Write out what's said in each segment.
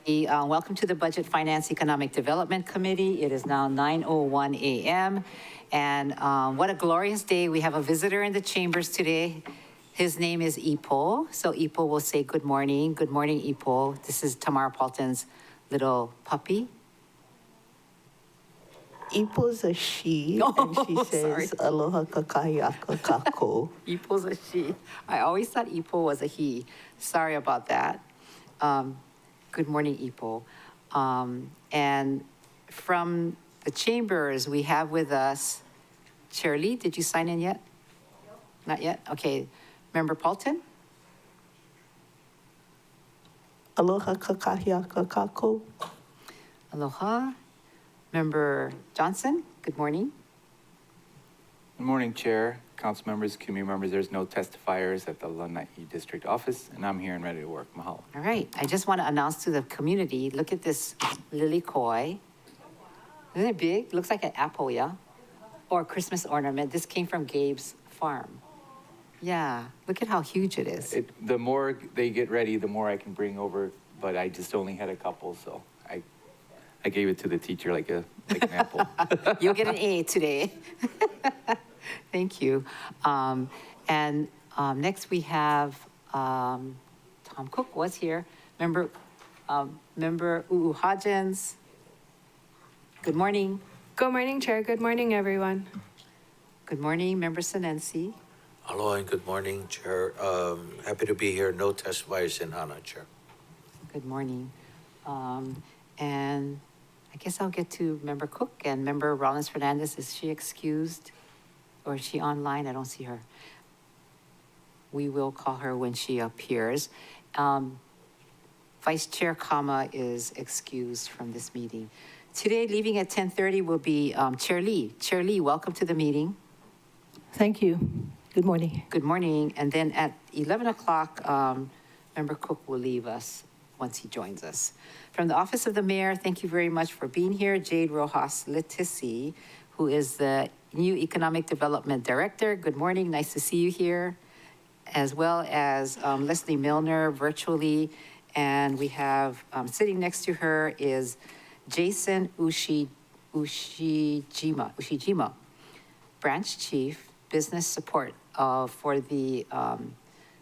Welcome to the Budget Finance Economic Development Committee. It is now 9:01 a.m. And what a glorious day. We have a visitor in the chambers today. His name is Ipo. So Ipo will say good morning. Good morning, Ipo. This is Tamara Paulton's little puppy. Ipo's a she, Oh, and she sorry. says, aloha kakayaka kako. Ipo's a she. I always thought Ipo was a he. Sorry about that. Good morning, Ipo. And from the chambers, we have with us Chair Lee. Did you sign in yet? No. Not yet? Okay. Member Paulton? Aloha kakayaka kako. Aloha. Member Johnson, good morning. Good morning, Chair, Council members, community members. There's no testifiers at the Lanai District Office, and I'm here and ready to work. Mahalo. All right. I just want to announce to the community, look at this lily koi. Isn't it big? Looks like an apple, yeah? Or a Christmas ornament. This came from Gabe's farm. Yeah, look at how huge it is. The more they get ready, the more I can bring over, but I just only had a couple, so I gave it to the teacher like an apple. You'll get an A today. Thank you. Next we have Tom Cook was here. Member Uu Hodgins. Good morning. Good morning, Chair. Good morning, everyone. Good morning, Member Sinensi. Aloha and good morning, Chair. Happy to be here. No testifiers in Hana, Chair. Good morning. And I guess I'll get to Member Cook and Member Rollins Fernandez. Is she excused or is she online? I don't see her. We will call her when she appears. Vice Chair Kama is excused from this meeting. Today, leaving at 10:30 will be Chair Lee. Chair Lee, welcome to the meeting. Thank you. Good morning. Good morning. And then at 11 o'clock, Member Cook will leave us once he joins us. From the Office of the Mayor, thank you very much for being here. Jade Rojas Letici, who is the new Economic Development Director. Good morning. Nice to see you here. As well as Leslie Milner virtually. And we have sitting next to her is Jason Ushijima, Branch Chief, Business Support for the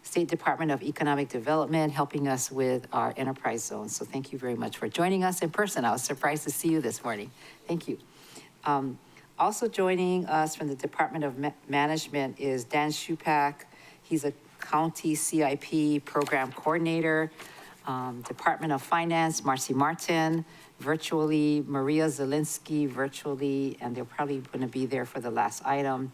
State Department of Economic Development, helping us with our enterprise zone. So thank you very much for joining us in person. I was surprised to see you this morning. Thank you. Also joining us from the Department of Management is Dan Shupak. He's a County CIP Program Coordinator. Department of Finance, Marcy Martin, virtually, Maria Zielinski, virtually, and they're probably going to be there for the last item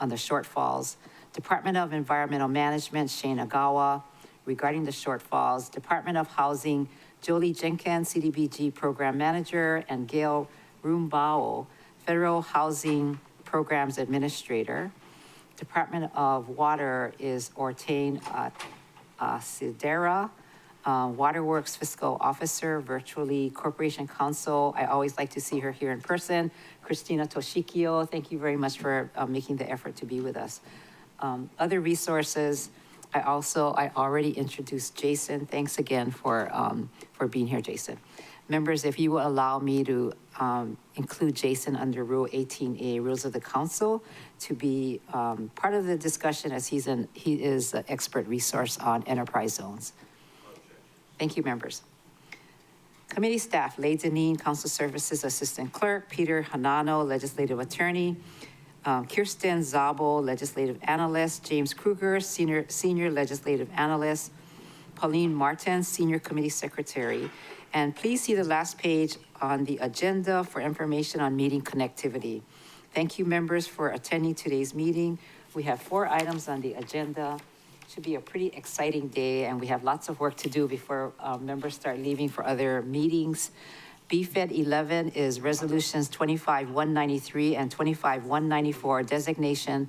on the shortfalls. Department of Environmental Management, Shane Agawa, regarding the shortfalls. Department of Housing, Jolie Jenkins, CDBG Program Manager, and Gail Rumbao, Federal Housing Programs Administrator. Department of Water is Ortain Sidera, Waterworks Fiscal Officer, virtually Corporation Counsel. I always like to see her here in person. Christina Toshikio, thank you very much for making the effort to be with us. Other resources, I already introduced Jason. Thanks again for being here, Jason. Members, if you will allow me to include Jason under Rule 18A, Rules of the Council, to be part of the discussion as he is an expert resource on enterprise zones. Thank you, members. Committee staff, Leigh Deneen, Council Services Assistant Clerk, Peter Hanano, Legislative Attorney, Kirsten Zabo, Legislative Analyst, James Kruger, Senior Legislative Analyst, Pauline Martin, Senior Committee Secretary. And please see the last page on the agenda for information on meeting connectivity. Thank you, members, for attending today's meeting. We have 4 items on the agenda. Should be a pretty exciting day, and we have lots of work to do before members start leaving for other meetings. BFED 11 is resolutions 25-193 and 25-194, designation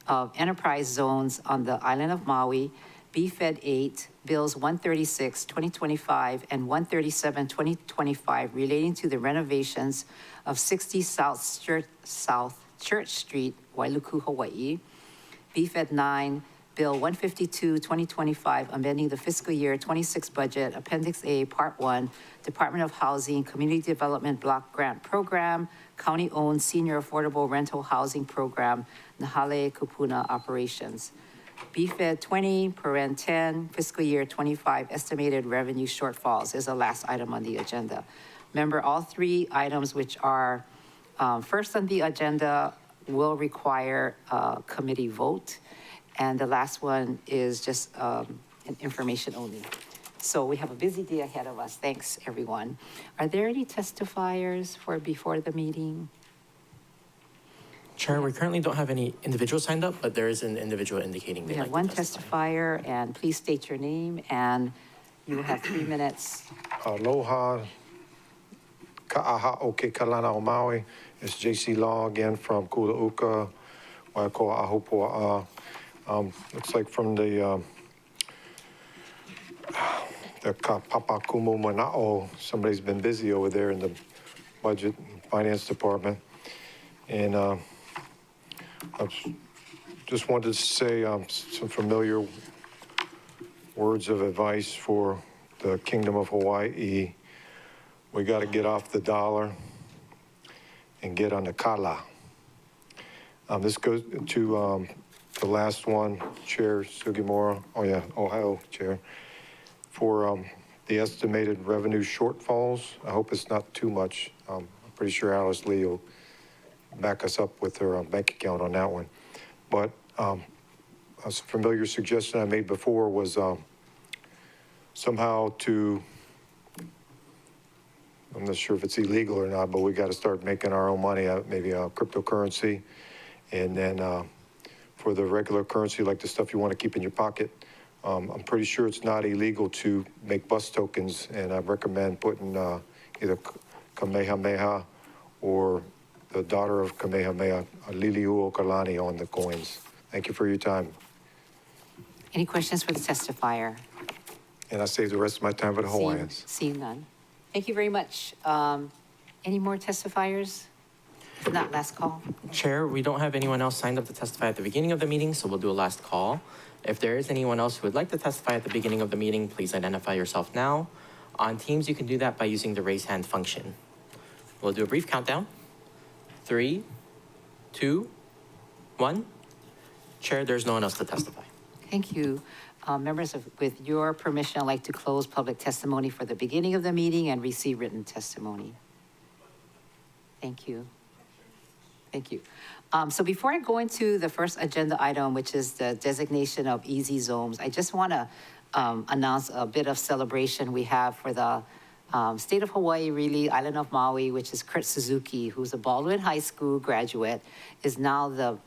of enterprise zones on the island of Maui. BFED 8, Bills 136, 2025, and 137, 2025, relating to the renovations of 60 South Church Street, Wailuku, Hawaii. BFED 9, Bill 152, 2025, amending the fiscal year 26 budget, Appendix A, Part 1, Department of Housing, Community Development Block Grant Program, County-Owned Senior Affordable Rental Housing Program, Nahale Kupuna Operations. BFED 20, paren 10, fiscal year 25, estimated revenue shortfalls is the last item on the agenda. Remember, all three items which are first on the agenda will require a committee vote. And the last one is just an information only. So we have a busy day ahead of us. Thanks, everyone. Are there any testifiers for before the meeting? Chair, we currently don't have any individuals signed up, but there is an individual indicating We they'd have like one to testify. testifier, and please state your name, and you will have 3 minutes. Aloha, ka'aha o ke kalana o Maui. It's JC Law again from Kulauka, Waiakoa Ahupua'a. Looks like from the Papakumu Mana'o, somebody's been busy over there in the Budget and Finance Department. And I just wanted to say some familiar words of advice for the Kingdom of Hawaii. We got to get off the dollar and get on the kala. This goes to the last one, Chair Sugimura. Oh yeah, Ohio Chair. For the estimated revenue shortfalls, I hope it's not too much. I'm pretty sure Alice Lee will back us up with her bank account on that one. But a familiar suggestion I made before was somehow to, I'm not sure if it's illegal or not, but we got to start making our own money, maybe cryptocurrency. And then for the regular currency, like the stuff you want to keep in your pocket, I'm pretty sure it's not illegal to make bus tokens. And I recommend putting either Kamehameha or the daughter of Kamehameha, Liliuo Kalani, on the coins. Thank you for your time. Any questions for the testifier? And I save the rest of my time for the Hawaiians. Seeing none. Thank you very much. Any more testifiers? If not, last call. Chair, we don't have anyone else signed up to testify at the beginning of the meeting, so we'll do a last call. If there is anyone else who would like to testify at the beginning of the meeting, please identify yourself now. On Teams, you can do that by using the raise hand function. We'll do a brief countdown. 3, 2, 1. Chair, there's no one else to testify. Thank you. Members, with your permission, I'd like to close public testimony for the beginning of the meeting and receive written testimony. Thank you. Thank you. So before I go into the first agenda item, which is the designation of easy zones, I just want to announce a bit of celebration we have for the state of Hawaii, really, island of Maui, which is Kurt Suzuki, who's a Baldwin High School graduate, is now the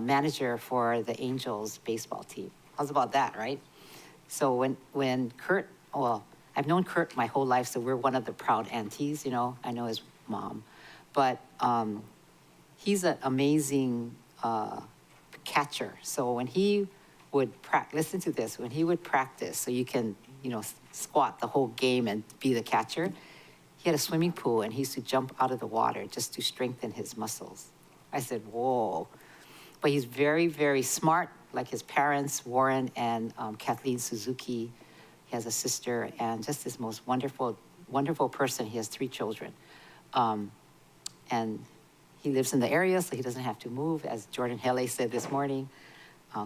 manager for the Angels baseball team. How's about that, right? So when Kurt, well, I've known Kurt my whole life, so we're one of the proud aunties, you know. I know his mom. But he's an amazing catcher. So when he would practice, listen to this, when he would practice, so you can, you know, squat the whole game and be the catcher, he had a swimming pool and he used to jump out of the water just to strengthen his muscles. I said, whoa. But he's very, very smart, like his parents, Warren and Kathleen Suzuki. He has a sister and just this most wonderful, wonderful person. He has 3 children. And he lives in the area, so he doesn't have to move, as Jordan Hele said this morning,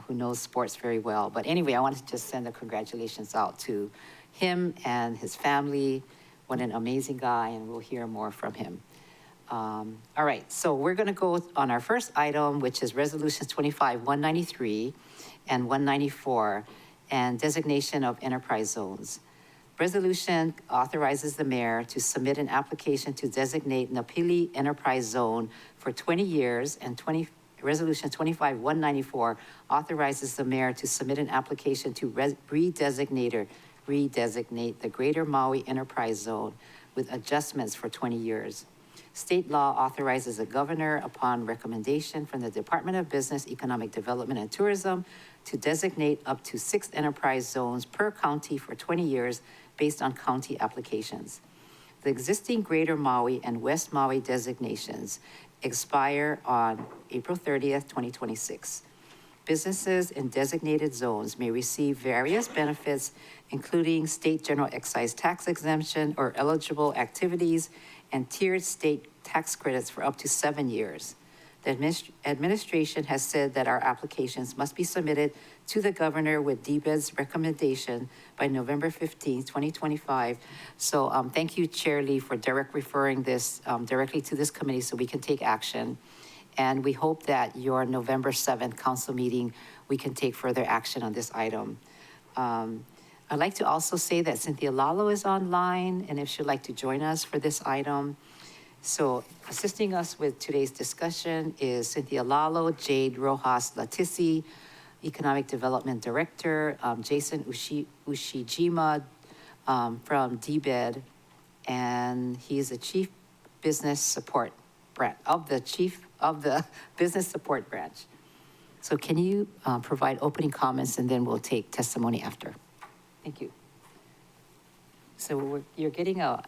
who knows sports very well. But anyway, I wanted to just send the congratulations out to him and his family. What an amazing guy, and we'll hear more from him. All right, so we're going to go on our first item, which is Resolutions 25-193 and 194, and designation of enterprise zones. Resolution authorizes the mayor to submit an application to designate Napili Enterprise Zone for 20 years, and Resolution 25-194 authorizes the mayor to submit an application to redesignate the Greater Maui Enterprise Zone with adjustments for 20 years. State law authorizes the governor, upon recommendation from the Department of Business, Economic Development, and Tourism, to designate up to 6 enterprise zones per county for 20 years based on county applications. The existing Greater Maui and West Maui designations expire on April 30th, 2026. businesses in designated zones may receive various benefits, including state general excise tax exemption or eligible activities and tiered state tax credits for up to 7 years. The administration has said that our applications must be submitted to the governor with DBED's recommendation by November 15th, 2025. So thank you, Chair Lee, for referring this directly to this committee so we can take action. And we hope that your November 7th council meeting, we can take further action on this item. I'd like to also say that Cynthia Lalo is online, and if she'd like to join us for this item. So assisting us with today's discussion is Cynthia Lalo, Jade Rojas Latisi, Economic Development Director, Jason Ushijima from DBED, and he's the Chief Business Support Branch of the Business Support Branch. So can you provide opening comments, and then we'll take testimony after. Thank you. So you're getting a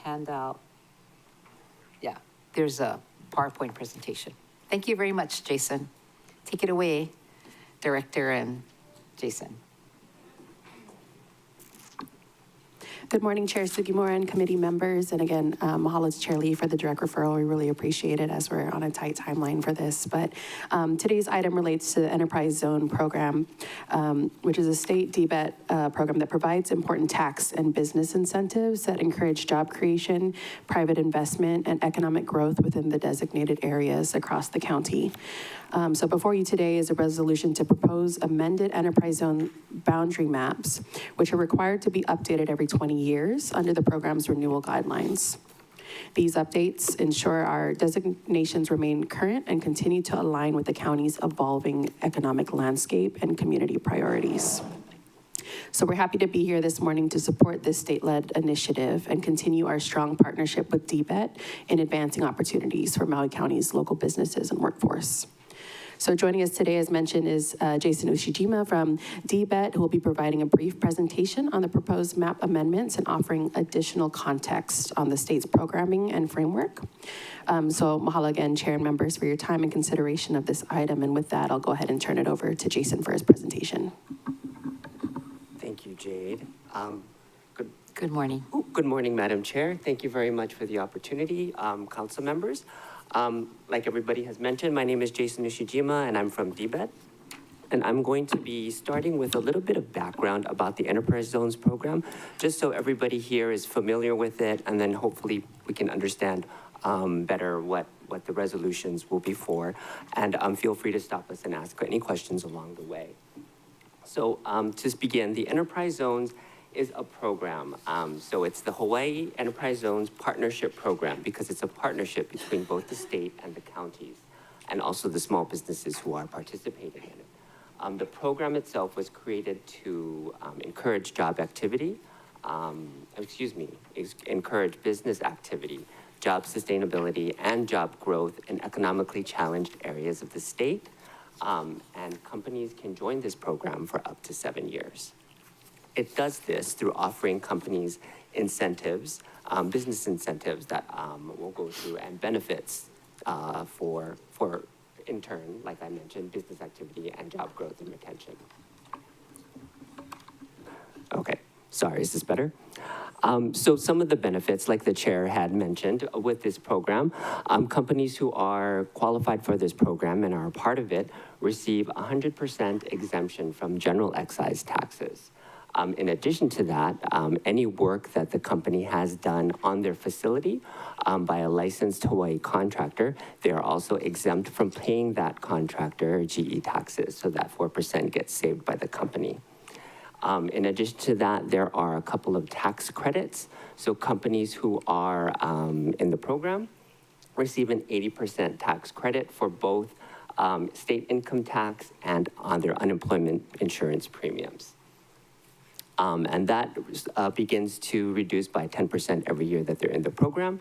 handout. Yeah, there's a PowerPoint presentation. Thank you very much, Jason. Take it away, Director and Jason. Good morning, Chair Sugimura and committee members. And again, mahalo to Chair Lee for the direct referral. We really appreciate it as we're on a tight timeline for this. But today's item relates to the Enterprise Zone Program, which is a state DBET program that provides important tax and business incentives that encourage job creation, private investment, and economic growth within the designated areas across the county. So before you today is a resolution to propose amended enterprise zone boundary maps, which are required to be updated every 20 years under the program's renewal guidelines. These updates ensure our designations remain current and continue to align with the county's evolving economic landscape and community priorities. So we're happy to be here this morning to support this state-led initiative and continue our strong partnership with DBET in advancing opportunities for Maui County's local businesses and workforce. So joining us today, as mentioned, is Jason Ushijima from DBET, who will be providing a brief presentation on the proposed map amendments and offering additional context on the state's programming and framework. So mahalo again, Chair and members, for your time and consideration of this item. And with that, I'll go ahead and turn it over to Jason for his presentation. Thank you, Jade. Good morning. Good morning, Madam Chair. Thank you very much for the opportunity, council members. Like everybody has mentioned, my name is Jason Ushijima, and I'm from DBET. And I'm going to be starting with a little bit of background about the Enterprise Zones program, just so everybody here is familiar with it, and then hopefully we can understand better what the resolutions will be for. And feel free to stop us and ask any questions along the way. So to begin, the Enterprise Zones is a program. So it's the Hawaii Enterprise Zones Partnership Program, because it's a partnership between both the state and the counties, and also the small businesses who are participating in it. The program itself was created to encourage job activity, encourage business activity, job sustainability, and job growth in economically challenged areas of the state. And companies can join this program for up to 7 years. It does this through offering companies incentives, business incentives that we'll go through, and benefits for, in turn, like I mentioned, business activity and job growth and retention. Okay, sorry, is this better? So some of the benefits, like the chair had mentioned with this program, companies who are qualified for this program and are a part of it receive 100% exemption from general excise taxes. In addition to that, any work that the company has done on their facility by a licensed Hawaii contractor, they are also exempt from paying that contractor GE taxes, so that 4% gets saved by the company. In addition to that, there are a couple of tax credits. So companies who are in the program receive an 80% tax credit for both state income tax and on their unemployment insurance premiums. And that begins to reduce by 10% every year that they're in the program,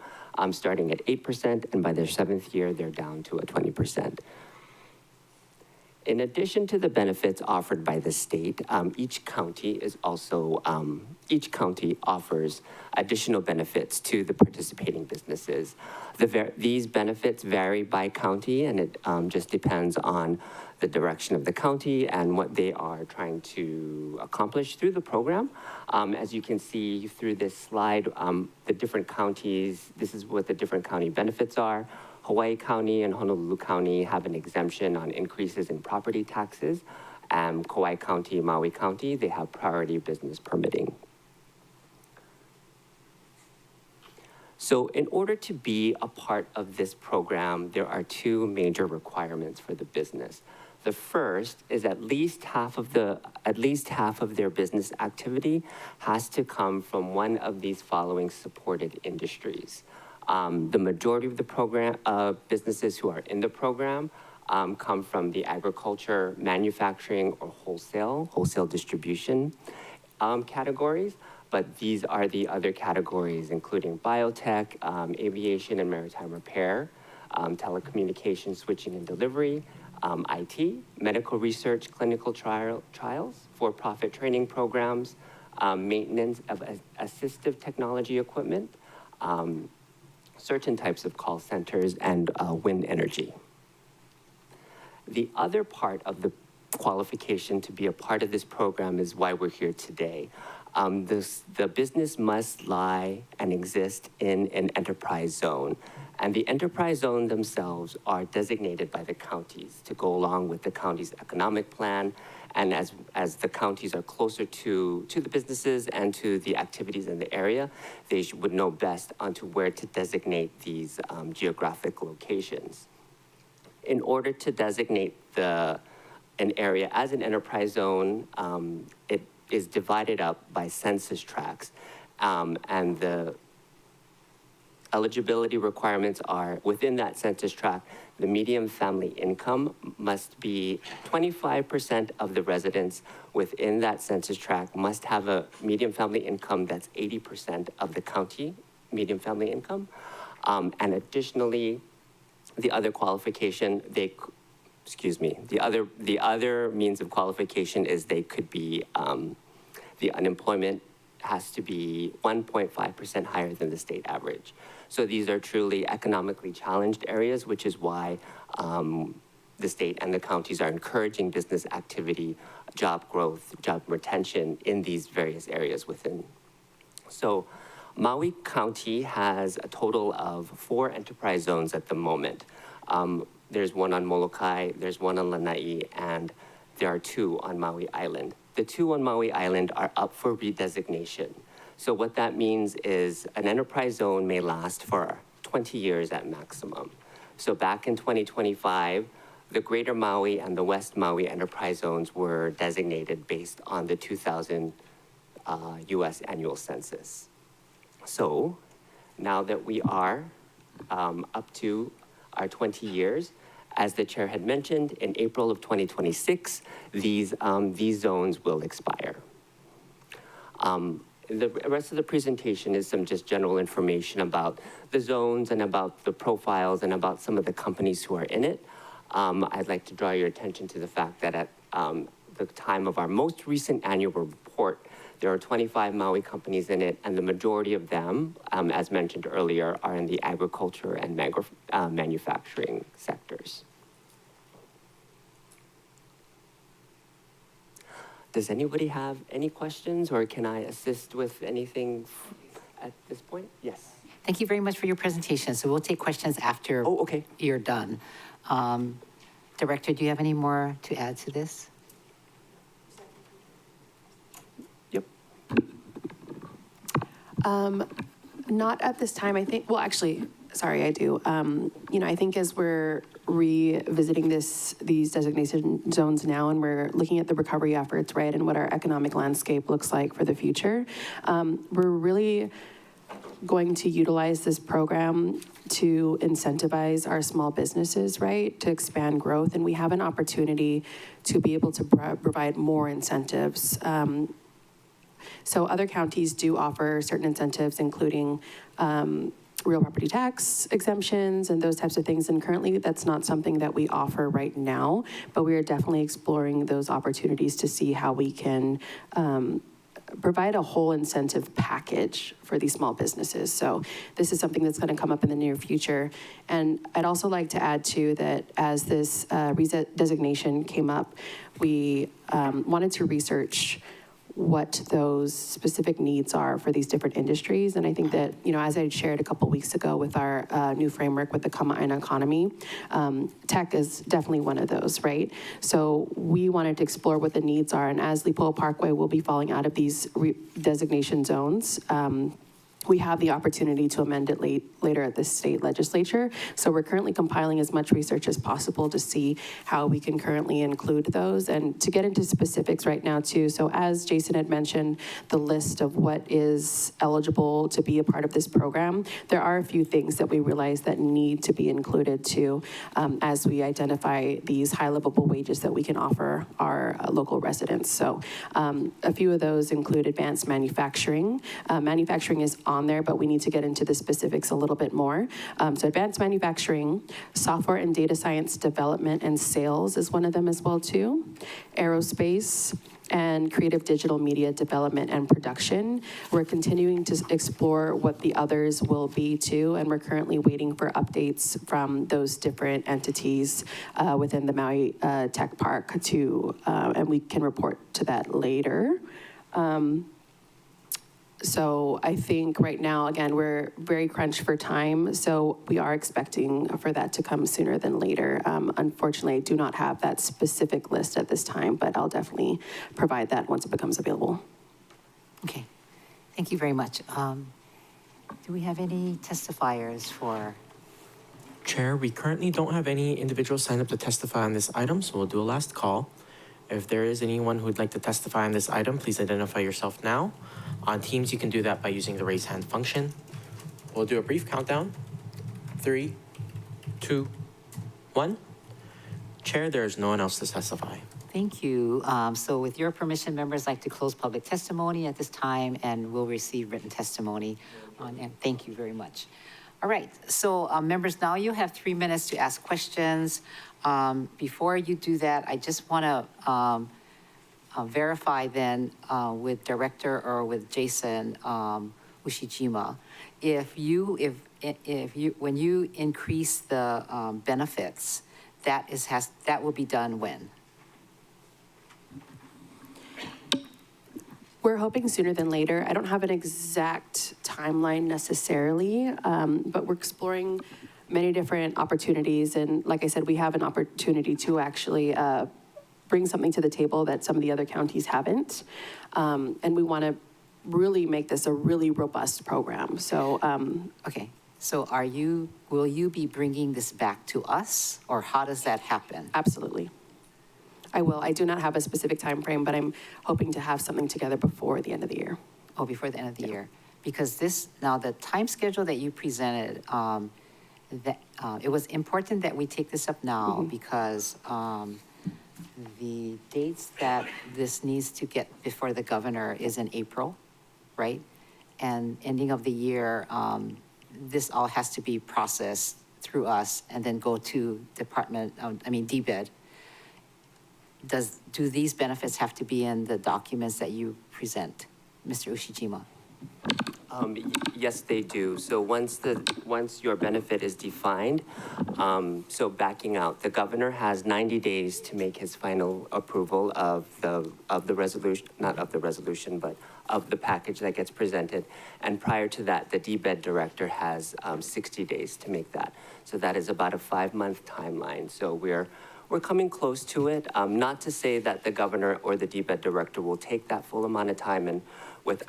starting at 8%, and by their 7th year, they're down to a 20%. In addition to the benefits offered by the state, each county offers additional benefits to the participating businesses. These benefits vary by county, and it just depends on the direction of the county and what they are trying to accomplish through the program. As you can see through this slide, the different counties, this is what the different county benefits are. Hawaii County and Honolulu County have an exemption on increases in property taxes. Kauai County, Maui County, they have priority business permitting. So in order to be a part of this program, there are two major requirements for the business. The first is at least half of their business activity has to come from one of these following supported industries. The majority of the program businesses who are in the program come from the agriculture, manufacturing, or wholesale distribution categories. But these are the other categories, including biotech, aviation and maritime repair, telecommunications, switching and delivery, IT, medical research, clinical trials, for-profit training programs, maintenance of assistive technology equipment, certain types of call centers, and wind energy. The other part of the qualification to be a part of this program is why we're here today. The business must lie and exist in an enterprise zone. And the enterprise zone themselves are designated by the counties to go along with the county's economic plan. And as the counties are closer to the businesses and to the activities in the area, they would know best onto where to designate these geographic locations. In order to designate an area as an enterprise zone, it is divided up by census tracts, and the eligibility requirements are within that census tract. The median family income must be 25% of the residents within that census tract must have a median family income that's 80% of the county median family income. And additionally, the other qualification, the other means of qualification is they could be, the unemployment has to be 1.5% higher than the state average. So these are truly economically challenged areas, which is why the state and the counties are encouraging business activity, job growth, job retention in these various areas within. So Maui County has a total of 4 enterprise zones at the moment. There's one on Molokai, there's one on Lanai, and there are 2 on Maui Island. The 2 on Maui Island are up for redesignation. So what that means is an enterprise zone may last for 20 years at maximum. So back in 2025, the Greater Maui and the West Maui enterprise zones were designated based on the 2000 US annual census. So now that we are up to our 20 years, as the chair had mentioned, in April of 2026, these zones will expire. The rest of the presentation is some just general information about the zones and about the profiles and about some of the companies who are in it. I'd like to draw your attention to the fact that at the time of our most recent annual report, there are 25 Maui companies in it, and the majority of them, as mentioned earlier, are in the agriculture and manufacturing sectors. Does anybody have any questions, or can I assist with anything at this point? Yes. Thank you very much for your presentation. So we'll take questions after you're done. Director, do you have any more to add to this? Yep. Not at this time, I think, well, actually, sorry, I do. I think as we're revisiting these designation zones now, and we're looking at the recovery efforts, right, and what our economic landscape looks like for the future, we're really going to utilize this program to incentivize our small businesses, right, to expand growth, and we have an opportunity to be able to provide more incentives. So other counties do offer certain incentives, including real property tax exemptions and those types of things. And currently, that's not something that we offer right now, but we are definitely exploring those opportunities to see how we can provide a whole incentive package for these small businesses. So this is something that's going to come up in the near future. And I'd also like to add too that as this designation came up, we wanted to research what those specific needs are for these different industries. And I think that, you know, as I shared a couple weeks ago with our new framework with the Kama'aina economy, tech is definitely one of those, right? So we wanted to explore what the needs are. And as Lipoa Parkway will be falling out of these designation zones, we have the opportunity to amend it later at the state legislature. So we're currently compiling as much research as possible to see how we can currently include those and to get into specifics right now too. So as Jason had mentioned, the list of what is eligible to be a part of this program, there are a few things that we realize that need to be included too as we identify these high livable wages that we can offer our local residents. So a few of those include advanced manufacturing. Manufacturing is on there, but we need to get into the specifics a little bit more. So advanced manufacturing, software and data science development and sales is one of them as well too. Aerospace and creative digital media development and production. We're continuing to explore what the others will be too, and we're currently waiting for updates from those different entities within the Maui Tech Park to, and we can report to that later. So I think right now, again, we're very crunched for time, so we are expecting for that to come sooner than later. Unfortunately, I do not have that specific list at this time, but I'll definitely provide that once it becomes available. Okay, thank you very much. Do we have any testifiers for? Chair, we currently don't have any individuals signed up to testify on this item, so we'll do a last call. If there is anyone who would like to testify on this item, please identify yourself now. On Teams, you can do that by using the raise hand function. We'll do a brief countdown. 3, 2, 1. Chair, there is no one else to testify. Thank you. So with your permission, members like to close public testimony at this time and we'll receive written testimony. And thank you very much. All right, so members, now you have 3 minutes to ask questions. Before you do that, I just want to verify then with Director or with Jason Ushijima, when you increase the benefits, that will be done when? We're hoping sooner than later. I don't have an exact timeline necessarily, but we're exploring many different opportunities. And like I said, we have an opportunity to actually bring something to the table that some of the other counties haven't. And we want to really make this a really robust program. So, Okay, so will you be bringing this back to us or how does that happen? absolutely. I will. I do not have a specific time frame, but I'm hoping to have something together before the end of the year. Oh, before the end of the year? Because now the time schedule that you presented, it was important that we take this up now because the dates that this needs to get before the governor is in April, right? And ending of the year, this all has to be processed through us and then go to DBED. Do these benefits have to be in the documents that you present, Mr. Ushijima? Yes, they do. So once your benefit is defined, so backing out, the governor has 90 days to make his final approval of the resolution, not of the resolution, but of the package that gets presented. And prior to that, the DBED director has 60 days to make that. So that is about a 5-month timeline. So we're coming close to it. Not to say that the governor or the DBED director will take that full amount of time, and with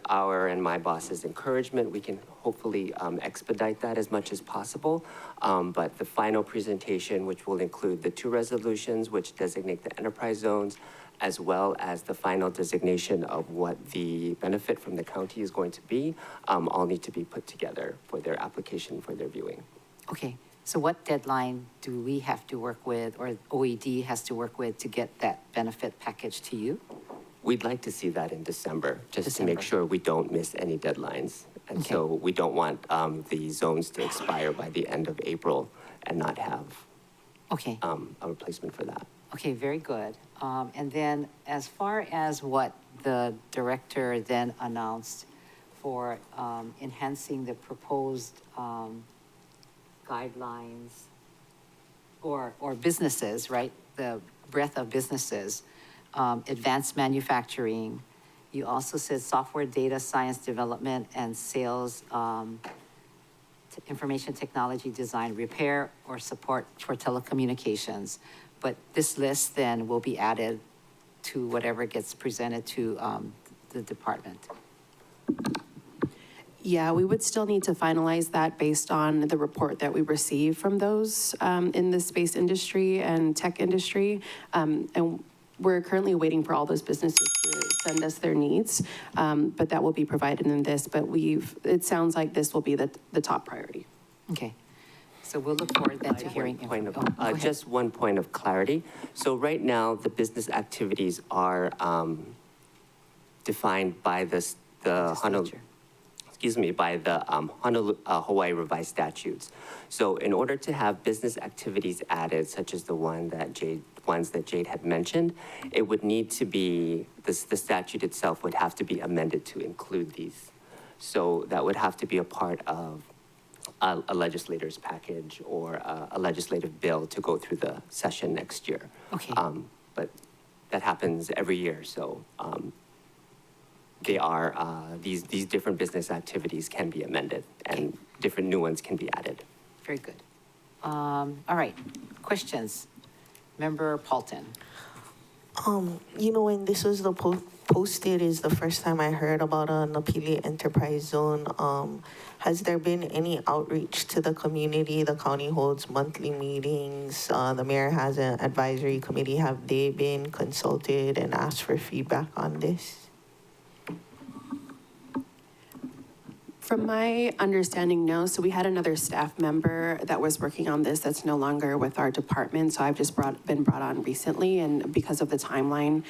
our and my boss's encouragement, we can hopefully expedite that as much as possible. But the final presentation, which will include the 2 resolutions, which designate the enterprise zones, as well as the final designation of what the benefit from the county is going to be, all need to be put together for their application, for their viewing. Okay, so what deadline do we have to work with or OED has to work with to get that benefit package to you? We'd like to see that in December, just to December. make sure we don't miss any deadlines. And Okay. so we don't want the zones to expire by the end of April and not have Okay. a replacement for that. Okay, very good. And then as far as what the director then announced for enhancing the proposed guidelines or businesses, right? The breadth of businesses, advanced manufacturing. You also said software, data science development and sales, information technology design, repair or support for telecommunications. But this list then will be added to whatever gets presented to the department. Yeah, we would still need to finalize that based on the report that we receive from those in the space industry and tech industry. And we're currently waiting for all those businesses to send us their needs, but that will be provided in this. But it sounds like this will be the top priority. Okay. So we'll look forward then to hearing. Point of, Go ahead. just one point of clarity. So right now, the business activities are defined by the Honolulu, Legislature. excuse me, by the Honolulu, Hawaii revised statutes. So in order to have business activities added, such as the ones that Jade had mentioned, it would need to be, the statute itself would have to be amended to include these. So that would have to be a part of a legislator's package or a legislative bill to go through the session next year. Okay. But that happens every year, so they are, these different business activities can be amended and different new ones can be added. Very good. All right, questions? Member Paulton. You know, when this was posted is the first time I heard about a Napili Enterprise Zone. Has there been any outreach to the community? The county holds monthly meetings. The mayor has an advisory committee. Have they been consulted and asked for feedback on this? From my understanding, no. So we had another staff member that was working on this that's no longer with our department. So I've just been brought on recently, and because of the timeline,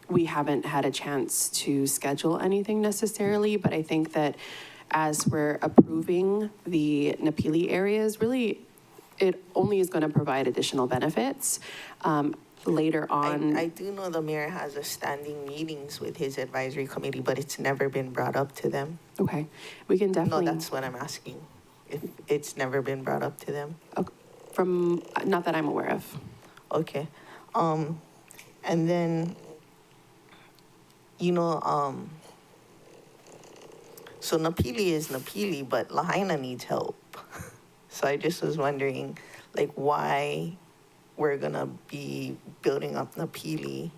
we haven't had a chance to schedule anything necessarily. But I think that as we're approving the Napili areas, really, it only is going to provide additional benefits. Later on. I do know the mayor has a standing meetings with his advisory committee, but it's never been brought up to them. Okay, we can definitely. No, that's what I'm asking. If it's never been brought up to them. Okay. From, not that I'm aware of. Okay. And then, you know, so Napili is Napili, but Lahaina needs help. So I just was wondering, like, why we're gonna be building up Napili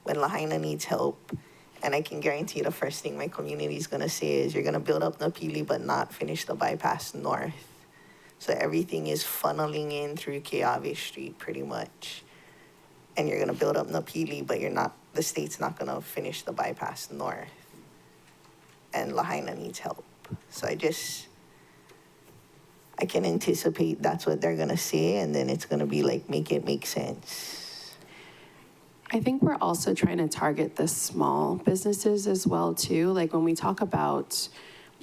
when Lahaina needs help. And I can guarantee the first thing my community is gonna say is you're gonna build up Napili but not finish the bypass north. So everything is funneling in through Keawe Street pretty much. And you're gonna build up Napili, but the state's not gonna finish the bypass north. And Lahaina needs help. So I can anticipate that's what they're gonna say, and then it's gonna be like, make it make sense. I think we're also trying to target the small businesses as well too. Like when we talk about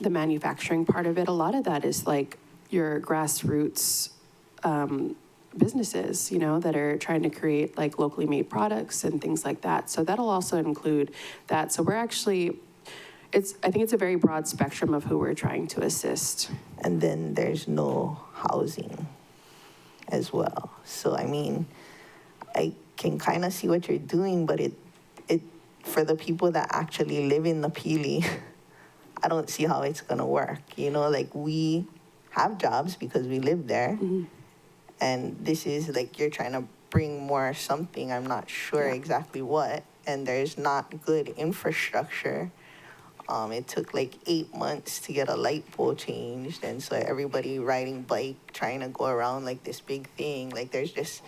the manufacturing part of it, a lot of that is like your grassroots businesses, you know, that are trying to create like locally made products and things like that. So that'll also include that. So we're actually, I think it's a very broad spectrum of who we're trying to assist. And then there's no housing as well. So, I mean, I can kind of see what you're doing, but it for the people that actually live in Napili, I don't see how it's gonna work. You know, like we have jobs because we live there. Mm-hmm. And this is like, you're trying to bring more something, I'm not sure exactly what, and there's not good infrastructure. It took like 8 months to get a light pole changed, and so everybody riding bike trying to go around like this big thing. Like there's just,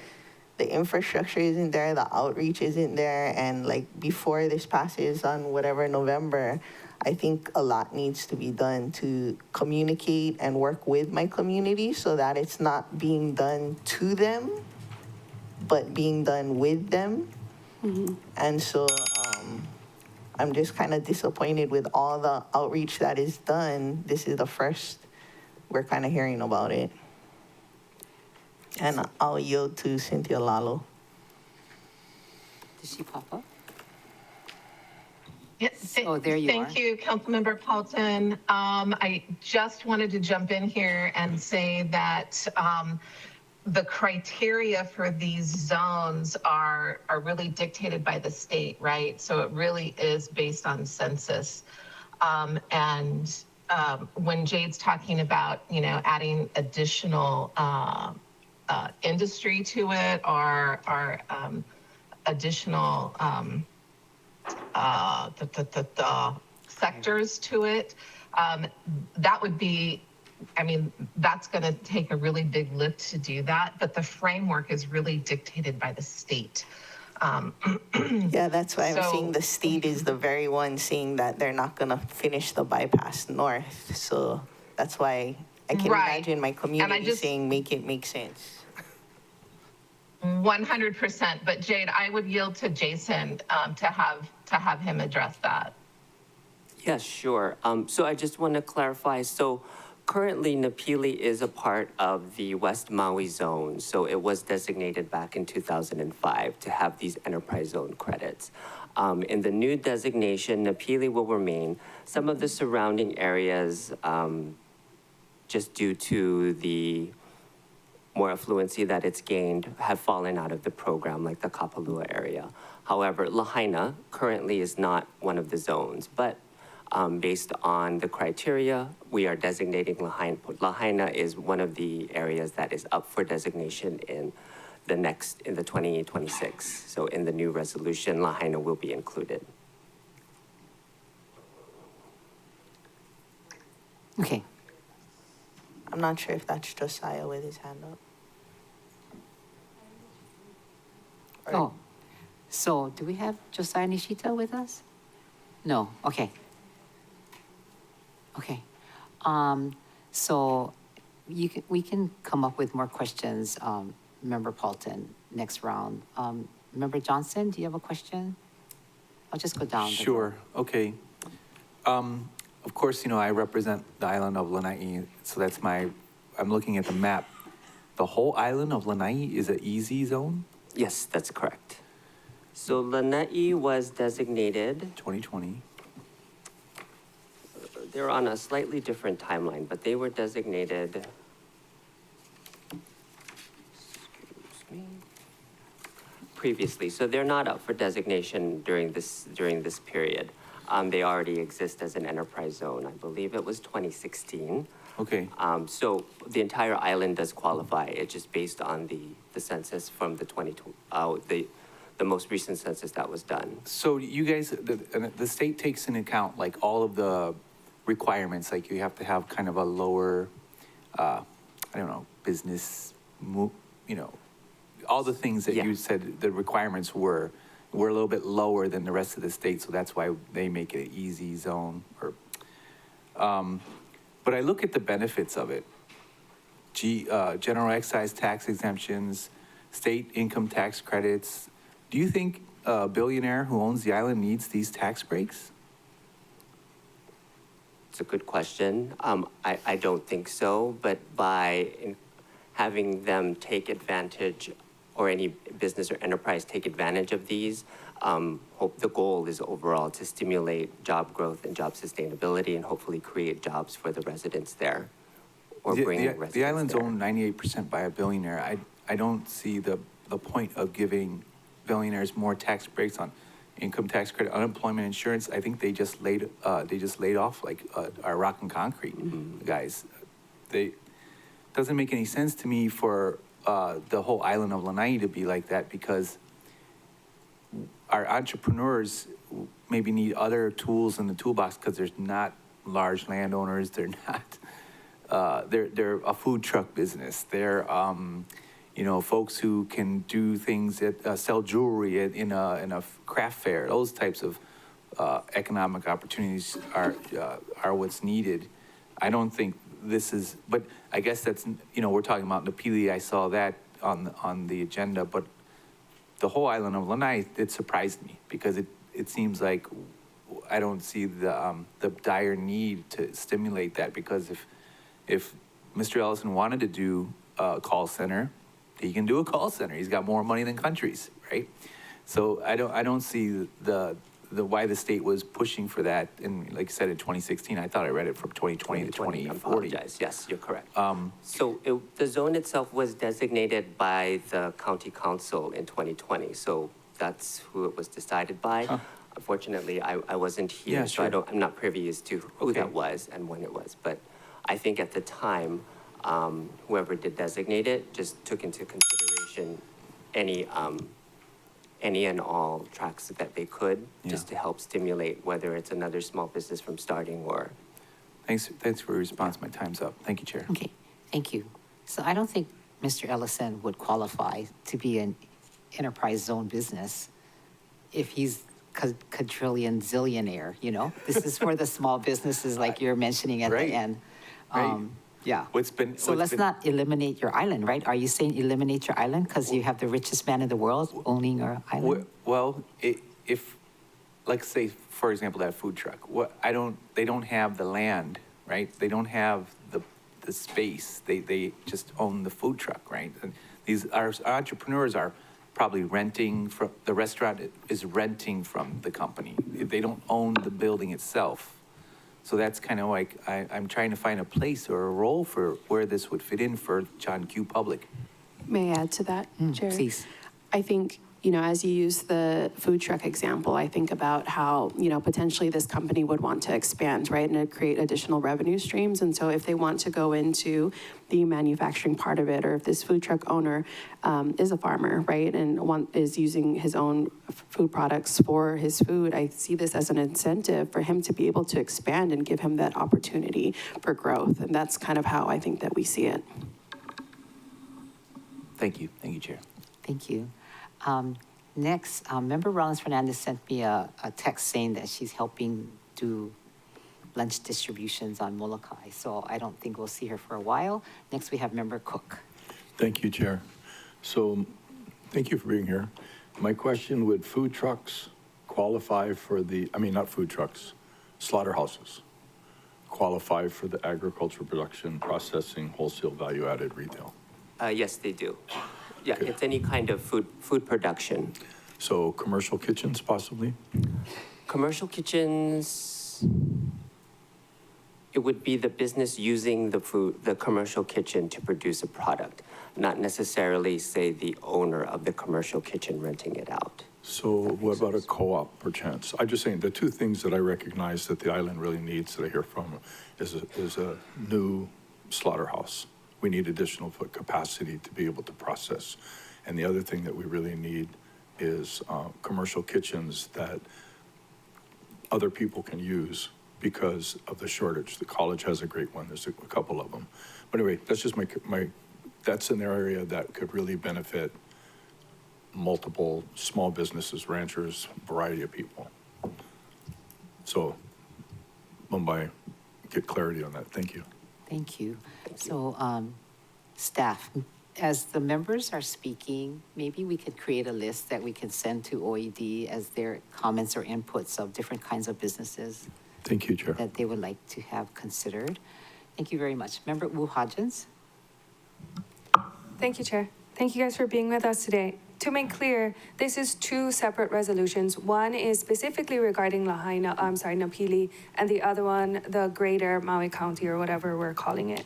the infrastructure isn't there, the outreach isn't there, and like before this passes on whatever November, I think a lot needs to be done to communicate and work with my community so that it's not being done to them, but being done with them. Mm-hmm. And so I'm just kind of disappointed with all the outreach that is done. This is the first we're kind of hearing about it. And I'll yield to Cynthia Lalo. Did she pop up? Yes, Oh, there you are. Thank you, Councilmember Paulton. I just wanted to jump in here and say that the criteria for these zones are really dictated by the state, right? So it really is based on census. When Jade's talking about, adding additional industry to it or additional the sectors to it, that would be, that's going to take a really big lift to do that, but the framework is really dictated by the state. Yeah, that's why I'm So- saying the state is the very one saying that they're not gonna finish the bypass north. So that's why I can Right. imagine my community just- saying, make it make sense. 100%, but Jade, I would yield to Jason to have him address that. Yeah, sure. So I just want to clarify. So currently, Napili is a part of the West Maui zone. So it was designated back in 2005 to have these enterprise zone credits. In the new designation, Napili will remain. Some of the surrounding areas, just due to the more affluency that it's gained, have fallen out of the program, like the Kapalua area. However, Lahaina currently is not one of the zones, but based on the criteria, we are designating Lahaina. Lahaina is one of the areas that is up for designation in the 2026. So in the new resolution, Lahaina will be included. Okay, I'm not sure if that's Josiah with his hand up. oh, so do we have Josiah Nishita with us? No, okay. Okay, so we can come up with more questions, Member Paulton, next round. Member Johnson, do you have a question? I'll just go down. the row. Sure, okay. Of course, I represent the island of Lanai, so that's I'm looking at the map. The whole island of Lanai is an EZ zone, Yes, that's correct. So Lanai was designated, 2020. they're on a slightly different timeline, but they were designated, excuse me, previously. So they're not up for designation during this period. They already exist as an enterprise zone. I believe it was 2016. Okay, So the entire island does qualify. It's just based on the census from the most recent census that was done. so you guys, the state takes into account like all of the requirements, like you have to have kind of a lower, business, all the things that Yeah. you said the requirements were a little bit lower than the rest of the state, so that's why they make it an easy zone. But I look at the benefits of it. General excise tax exemptions, state income tax credits. Do you think a billionaire who owns the island needs these tax breaks? It's a good question. I don't think so, but having them take advantage, or any business or enterprise take advantage of these, the goal is overall to stimulate job growth and job sustainability and hopefully create jobs for the residents there, or bring residents The island's there. owned 98% by a billionaire. I don't see the point of giving billionaires more tax breaks on income tax credit, unemployment insurance. I think they just laid off like our rock and concrete guys. Doesn't make any sense to me for the whole island of Lanai to be like that, because our entrepreneurs maybe need other tools in the toolbox, because there's not large landowners. They're not. They're a food truck business. They're folks who can do things that sell jewelry in a craft fair. Those types of economic opportunities are what's needed. I don't think this is, but I guess that's, we're talking about Napili. I saw that on the agenda, but the whole island of Lanai, it surprised me, because it seems like I don't see the dire need to stimulate that, because if Mr. Ellison wanted to do a call center, he can do a call center. He's got more money than countries, right? So I don't see the why the state was pushing for that. And like you said, in 2016, I thought I read it from 2020 to 2020, 2040. apologize. Yes, you're correct. The zone itself was designated by the county council in 2020. So that's who it was decided by. Huh. Unfortunately, I wasn't here, Yeah, so sure. I'm not privy as to who Okay. that was and when it was. But I think at the time, whoever did designate it just took into consideration any and all tracks that they could, just Yeah. to help stimulate whether it's another small business from starting or. Thanks for your response. My time's up. Thank you, Chair. Okay, thank you. So I don't think Mr. Ellison would qualify to be an enterprise zone business if he's quadrillion zillionaire, you know? This is for the small businesses like you're mentioning at the Right, end. right. Yeah. So let's been- not eliminate your island, right? Are you saying eliminate your island because you have the richest man in the world owning your island? Well, if, like say, for example, that food truck, they don't have the land, right? They don't have the space. They just own the food truck, right? And our entrepreneurs are probably renting from, the restaurant is renting from the company. They don't own the building itself. So that's kind of like, I'm trying to find a place or a role for where this would fit in for John Q. Public. May I add to that, Chair? Please. I think, as you use the food truck example, I think about how, potentially this company would want to expand, right, and create additional revenue streams. And so if they want to go into the manufacturing part of it, or if this food truck owner is a farmer, right, and is using his own food products for his food, I see this as an incentive for him to be able to expand and give him that opportunity for growth. And that's kind of how I think that we see it. Thank you, Chair. Thank you. Next, Member Rollins Fernandez sent me a text saying that she's helping do lunch distributions on Molokai. So I don't think we'll see her for a while. Next, we have Member Cook. Thank you, Chair. So, thank you for being here. My question, would food trucks qualify for not food trucks, slaughterhouses qualify for the agricultural production, processing, wholesale, value-added retail? Yes, they do. Yeah, Okay. it's any kind of food production. So commercial kitchens possibly? Commercial kitchens, it would be the business using the commercial kitchen to produce a product, not necessarily, say, the owner of the commercial kitchen renting it out. So what about a co-op perchance? I'm just saying, the two things that I recognize that the island really needs that I hear from is a new slaughterhouse. We need additional foot capacity to be able to process. And the other thing that we really need is commercial kitchens that other people can use because of the shortage. The college has a great one. There's a couple of them. But anyway, that's just that's an area that could really benefit multiple small businesses, ranchers, variety of people. So, Mumbai, get clarity on that. Thank you. Thank you. So, staff, as the members are speaking, maybe we could create a list that we can send to OED as their comments or inputs of different kinds of businesses Thank you, Chair. that they would like to have considered. Thank you very much. Member Wu Hodgins? Thank you, Chair. Thank you guys for being with us today. To make clear, this is two separate resolutions. One is specifically regarding Lahaina, Napili, and the other one, the greater Maui County or whatever we're calling it.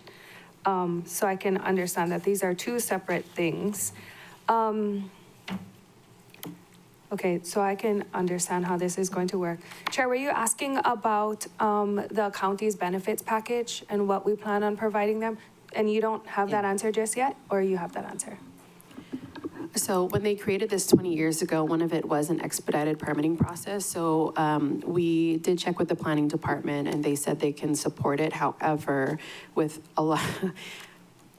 So I can understand that these are two separate things. Okay, so I can understand how this is going to work. Chair, were you asking about the county's benefits package and what we plan on providing them? And you don't have that answer just yet, or you have that answer? So when they created this 20 years ago, one of it was an expedited permitting process. So we did check with the planning department and they said they can support it. However, with a lot,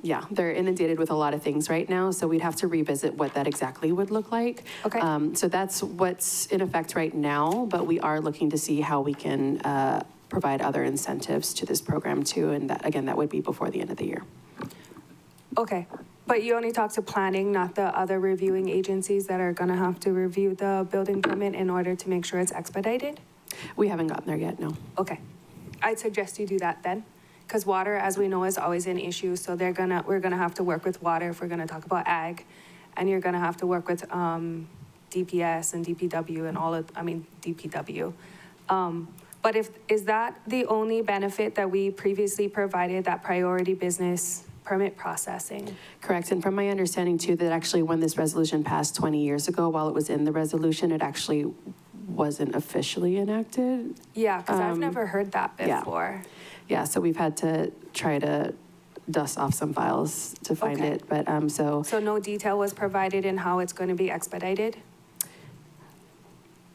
yeah, they're inundated with a lot of things right now. So we'd have to revisit what that exactly would look like. Okay. So that's what's in effect right now, but we are looking to see how we can provide other incentives to this program too. And that, again, that would be before the end of the year. Okay, but you only talk to planning, not the other reviewing agencies that are gonna have to review the building permit in order to make sure it's expedited? We haven't gotten there yet, no. Okay. I'd suggest you do that then, because water, as we know, is always an issue. So we're gonna have to work with water if we're gonna talk about ag. And you're gonna have to work with DPS and DPW and DPW. But is that the only benefit that we previously provided, that priority business permit processing? Correct, and from my understanding too, that actually when this resolution passed 20 years ago, while it was in the resolution, it actually wasn't officially enacted. Yeah, because I've never heard that yeah. before. Yeah, so we've had to try to dust off some files to find Okay. it, but so So no detail was provided in how it's going to be expedited?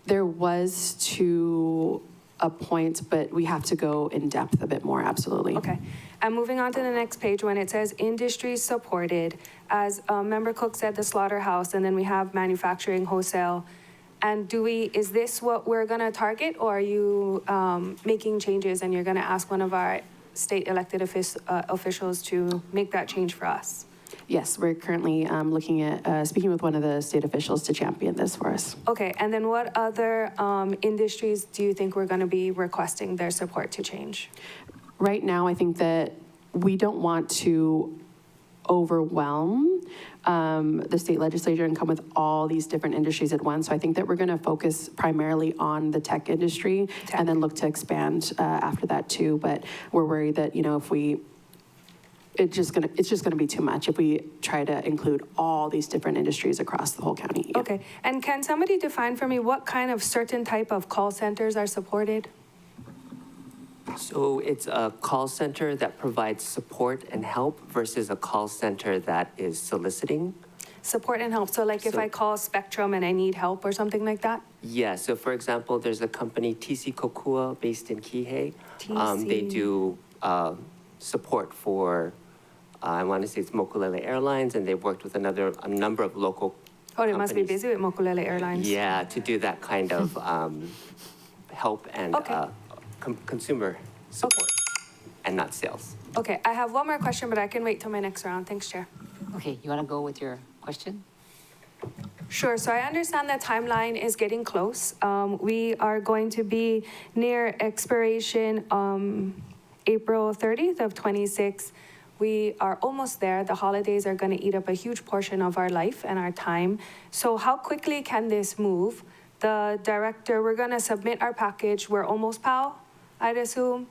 there was to a point, but we have to go in depth a bit more, absolutely. Okay. And moving on to the next page, when it says industry supported, as Member Cook said, the slaughterhouse, and then we have manufacturing, wholesale. And is this what we're gonna target, or are you making changes and you're gonna ask one of our state elected officials to make that change for us? Yes, we're currently looking at, speaking with one of the state officials to champion this for us. Okay, and then what other industries do you think we're gonna be requesting their support to change? Right now, I think that we don't want to overwhelm the state legislature and come with all these different industries at once. So I think that we're going to focus primarily on the tech industry and then look to expand after that too. But we're worried that, if it's just gonna be too much if we try to include all these different industries across the whole county. Yeah. Okay, and can somebody define for me what kind of certain type of call centers are supported? So it's a call center that provides support and help versus a call center that is soliciting. Support and help, so like if So- I call Spectrum and I need help or something like that? Yeah, so for example, there's a company, TC Kokua, based in Kihei. They TC. do support for, I want to say it's Mokulele Airlines, and they've worked with a number of local Oh, they must be companies. busy with Mokulele Airlines. Yeah, to do that kind of help and Okay. consumer support, and not sales. Okay, I have one more question, but I can wait till my next round. Thanks, Chair. Okay, you want to go with your question? Sure, so I understand the timeline is getting close. We are going to be near expiration April 30th of 26. We are almost there. The holidays are going to eat up a huge portion of our life and our time. So how quickly can this move? The director, we're going to submit our package. We're almost POW, I'd assume.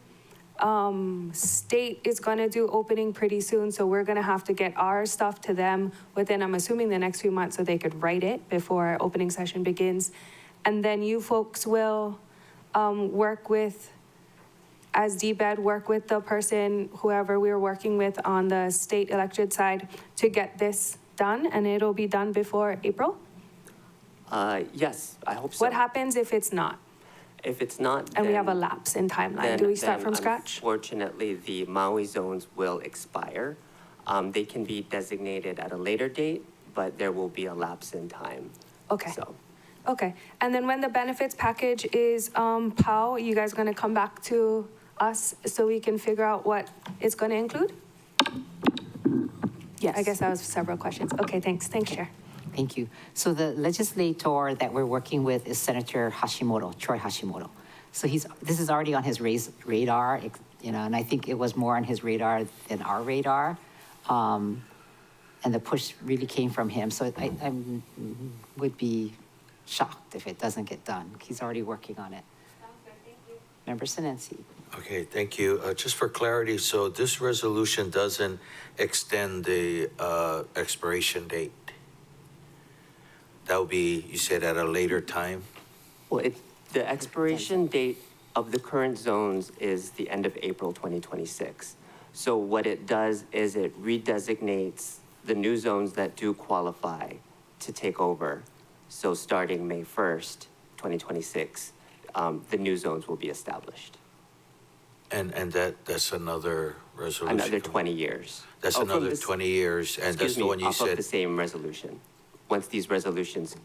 State is going to do opening pretty soon, so we're going to have to get our stuff to them within, I'm assuming, the next few months so they could write it before our opening session begins. And then you folks will work with, as DBED, work with the person, whoever we're working with on the state elected side to get this done, and it'll be done before April? Yes, I hope so. What happens if it's not? If it's not, And we have a then- lapse in timeline? then- Do we start then from scratch? Unfortunately, the Maui zones will expire. They can be designated at a later date, but there will be a lapse in time. Okay. So, Okay, and then when the benefits package is POW, you guys gonna come back to us so we can figure out what it's gonna include? Yes. I guess that was several questions. Okay, thanks, Chair. Thank you. So the legislator that we're working with is Senator Hashimoto, Troy Hashimoto. So this is already on his radar, and I think it was more on his radar than our radar. And the push really came from him. So I would be shocked if it doesn't get done. He's already working on it. Sounds good, thank you. Member Sinensi. Okay, thank you. Just for clarity, so this resolution doesn't extend the expiration date? That would be, you said, at a later time? well, the expiration date of the current zones is the end of April 2026. So what it does is it redesignates the new zones that do qualify to take over. So starting May 1st, 2026, the new zones will be established. And that's another resolution? Another 20 years. That's Oh, from another this- 20 years, and that's Excuse the me, one you off of said? the same resolution. Once these resolutions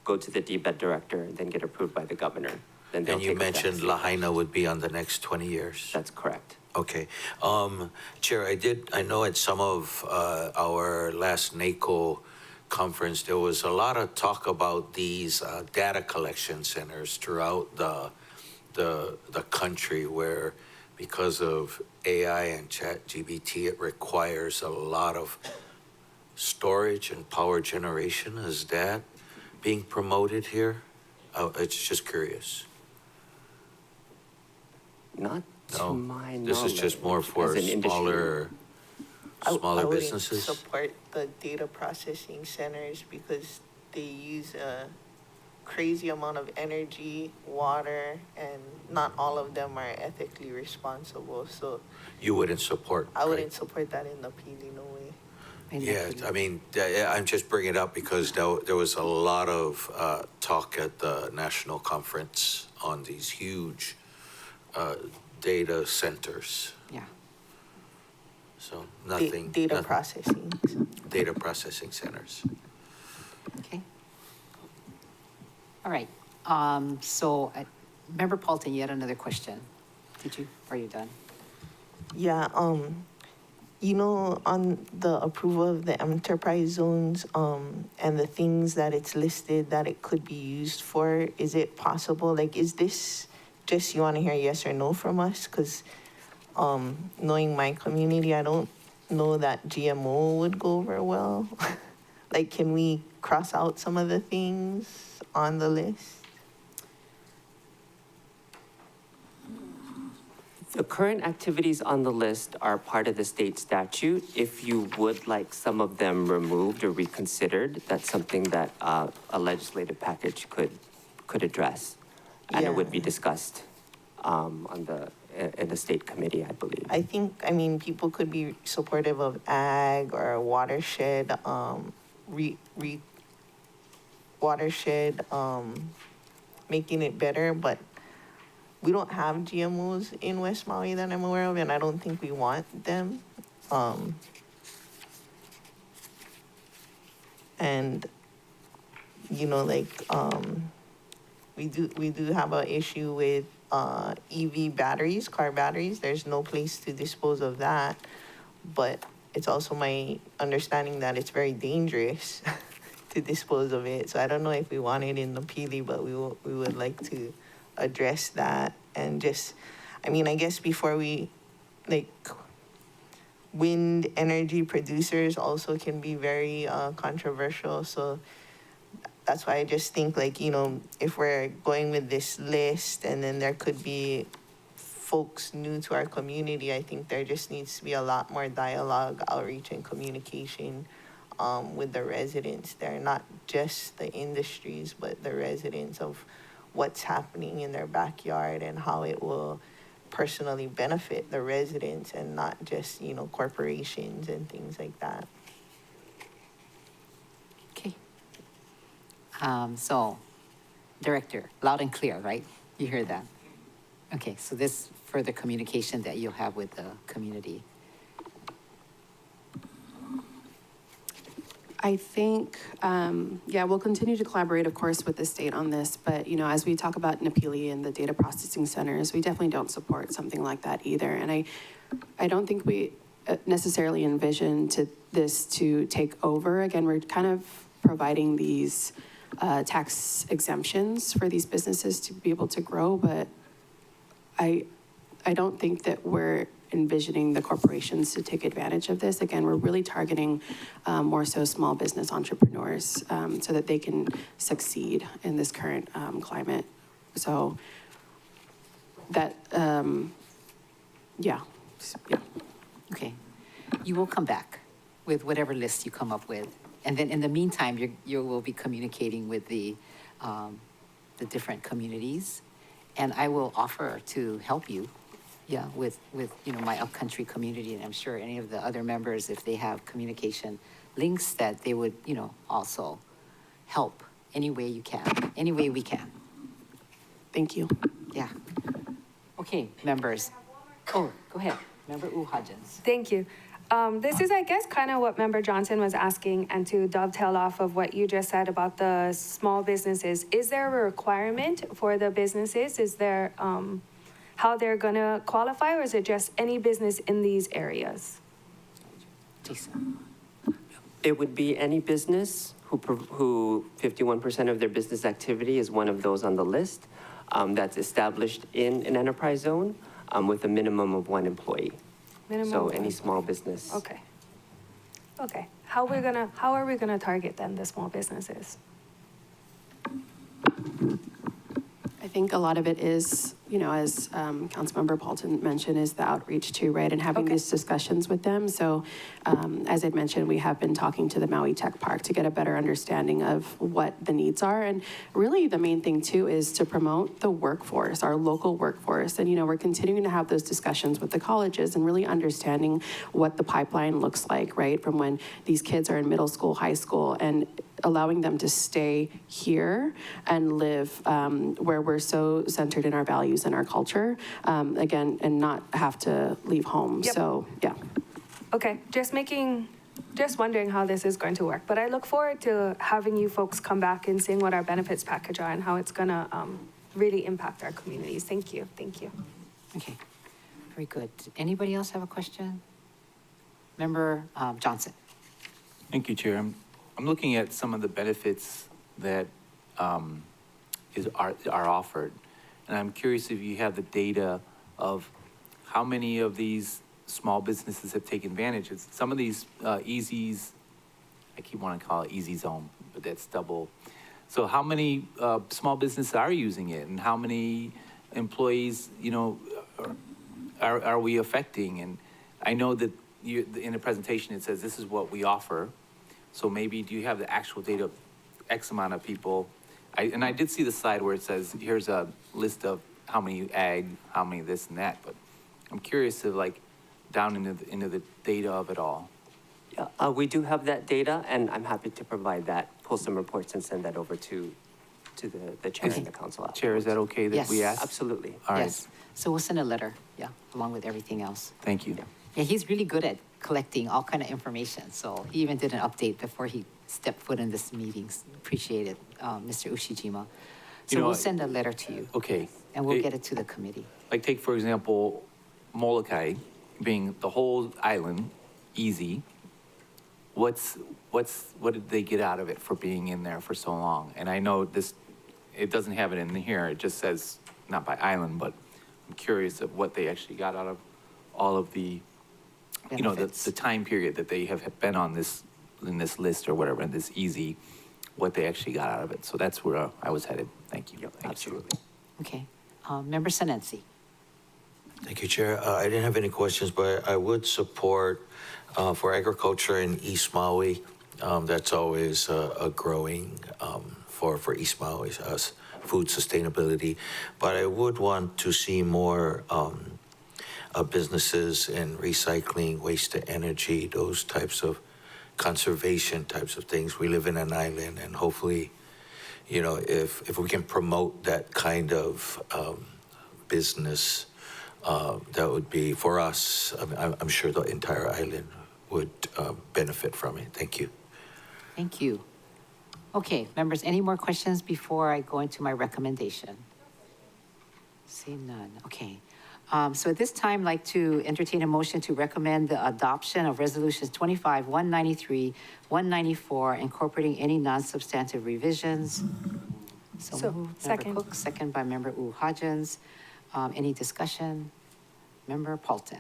go to the DBED director, then get approved by the governor, then they'll And you take effect. mentioned Lahaina would be on the next 20 years? That's correct. Okay. Chair, I know at some of our last NACO conference, there was a lot of talk about these data collection centers throughout the country where because of AI and ChatGPT, it requires a lot of storage and power generation. Is that being promoted here? It's just curious. Not to No, my knowledge. this is just more for as an industry. smaller I wouldn't businesses. support the data processing centers because they use a crazy amount of energy, water, and not all of them are ethically responsible. So You wouldn't support, I wouldn't right? support that in the PD, no way. Yeah, I mean, I'm just bringing it up because there was a lot of talk at the national conference on these huge data centers. Yeah. So nothing. Data noth- processing. Data processing centers. Okay. All right. So, Member Paulton, you had another question. Did you? Are you done? Yeah, you know, on the approval of the enterprise zones, and the things that it's listed that it could be used for, is it possible, like, is this just you want to hear yes or no from us? Because, knowing my community, I don't know that GMO would go over well. Like, can we cross out some of the things on the list? The current activities on the list are part of the state statute. If you would like some of them removed or reconsidered, that's something that a legislative package could address. And it would be Yeah. discussed in the state committee, I believe. I think, I mean, people could be supportive of ag or watershed, watershed, making it better, but we don't have GMOs in West Maui that I'm aware of, and I don't think we want them. And, you know, like, we do have an issue with EV batteries, car batteries. There's no place to dispose of that, but it's also my understanding that it's very dangerous to dispose of it. So I don't know if we want it in the PD, but we would like to address that. And just, I mean, I guess before we, like, wind energy producers also can be very controversial. So that's why I just think, like, you know, if we're going with this list and then there could be folks new to our community, I think there just needs to be a lot more dialogue, outreach, and communication with the residents there, not just the industries, but the residents of what's happening in their backyard and how it will personally benefit the residents and not just, you know, corporations and things like that. Okay. So, Director, loud and clear, right? You hear that? Okay, so this further communication that you'll have with the community. I think, yeah, we'll continue to collaborate, of course, with the state on this. But, you know, as we talk about Napili and the data processing centers, we definitely don't support something like that either. And I don't think we necessarily envision this to take over. Again, we're kind of providing these tax exemptions for these businesses to be able to grow. But I don't think that we're envisioning the corporations to take advantage of this. Again, we're really targeting more so small business entrepreneurs so that they can succeed in this current climate. So that, yeah. Okay. You will come back with whatever list you come up with. And then in the meantime, you will be communicating with the different communities. And I will offer to help you, yeah, with you know, my upcountry community. And I'm sure any of the other members, if they have communication links, that they would, you know, also help any way you can, any way we can. Thank you. Yeah. Okay, members. Oh, go ahead. Member Hodgins. Thank you. This is, I guess, kind of what Member Johnson was asking, and to dovetail off of what you just said about the small businesses. Is there a requirement for the businesses? Is there how they're going to qualify, or is it just any business in these areas? Jason. It would be any business who 51% of their business activity is one of those on the list. that's established in an enterprise zone with a minimum of 1 employee. Minimum So of any one. small business. Okay. Okay. How are we gonna target then the small businesses? I think a lot of it is, as Councilmember Paulton mentioned, is the outreach too, right? And having Okay. these discussions with them. So as I'd mentioned, we have been talking to the Maui Tech Park to get a better understanding of what the needs are. And really the main thing too is to promote the workforce, our local workforce. And, we're continuing to have those discussions with the colleges and really understanding what the pipeline looks like, right? From when these kids are in middle school, high school, and allowing them to stay here and live where we're so centered in our values and our culture, again, and not have to leave home. Yep. So, yeah. Okay, just wondering how this is going to work. But I look forward to having you folks come back and seeing what our benefits package are and how it's gonna really impact our communities. Thank you, thank you. Okay, very good. Anybody else have a question? Member Johnson? Thank you, Chair. I'm looking at some of the benefits that are offered. And I'm curious if you have the data of how many of these small businesses have taken advantage. Some of these easies, I keep wanting to call it easy zone, but that's double. So how many small businesses are using it, and how many employees, are we affecting? And I know that in the presentation, it says this is what we offer. So maybe, do you have the actual data of X amount of people? I did see the slide where it says, here's a list of how many ag, how many this and that, but I'm curious to down into the data of it all. Yeah, we do have that data, and I'm happy to provide that, pull some reports and send that over to the chair and the council. Chair, is that okay that we Yes. ask? Absolutely. All right. Yes, so we'll send a letter, yeah, along with everything else. Thank you. Yeah, he's really good at collecting all kind of information, so he even did an update before he stepped foot in this meeting. Appreciate it, Mr. Ushijima. So we'll send a letter to you, Okay. and we'll get it to the committee. Take, for example, Molokai being the whole island, easy. What did they get out of it for being in there for so long? And I know it doesn't have it in here. It just says, not by island, but I'm curious of what they actually got out of all of the, Benefits. the time period that they have been on in this list or whatever, in this easy, what they actually got out of it. So that's where I was headed. Thank you. Yep, Thank you. absolutely. Okay, Member Senensi. Thank you, Chair. I didn't have any questions, but I would support for agriculture in East Maui. That's always a growing for East Maui, food sustainability. But I would want to see more businesses in recycling, waste to energy, those types of conservation types of things. We live in an island, and hopefully, if we can promote that kind of business, that would be for us. I'm sure the entire island would benefit from it. Thank you. Thank you. Okay, members, any more questions before I go into my recommendation? See none, okay. So at this time, I'd like to entertain a motion to recommend the adoption of resolutions 25, 193, 194, incorporating any non-substantive revisions. So, moved, second. Member Cook, second by Member Hodgins. Any discussion? Member Paulton.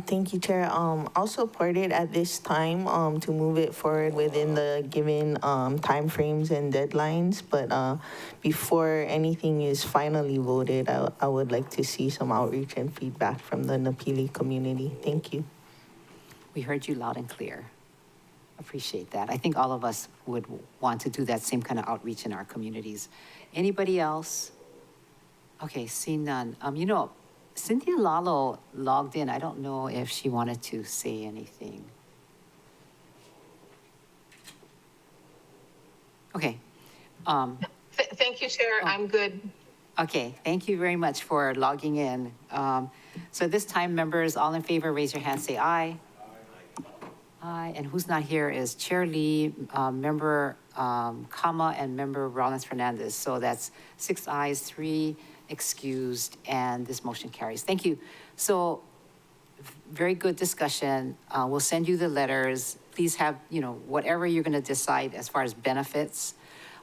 Thank you, Chair. I'll support it at this time to move it forward within the given timeframes and deadlines. But before anything is finally voted, I would like to see some outreach and feedback from the Napili community. Thank you. We heard you loud and clear. Appreciate that. I think all of us would want to do that same kind of outreach in our communities. Anybody else? Okay, seeing none. Cynthia Lalo logged in. I don't know if she wanted to say anything. Okay. Thank you, Chair. I'm good. Okay, thank you very much for logging in. So at this time, members, all in favor, raise your hand, say aye. Aye, and who's not here is Chair Lee, Member Kama, and Member Rollins Fernandez. So that's 6 ayes, 3 excused, and this motion carries. Thank you. So very good discussion. We'll send you the letters. Please have, whatever you're going to decide as far as benefits.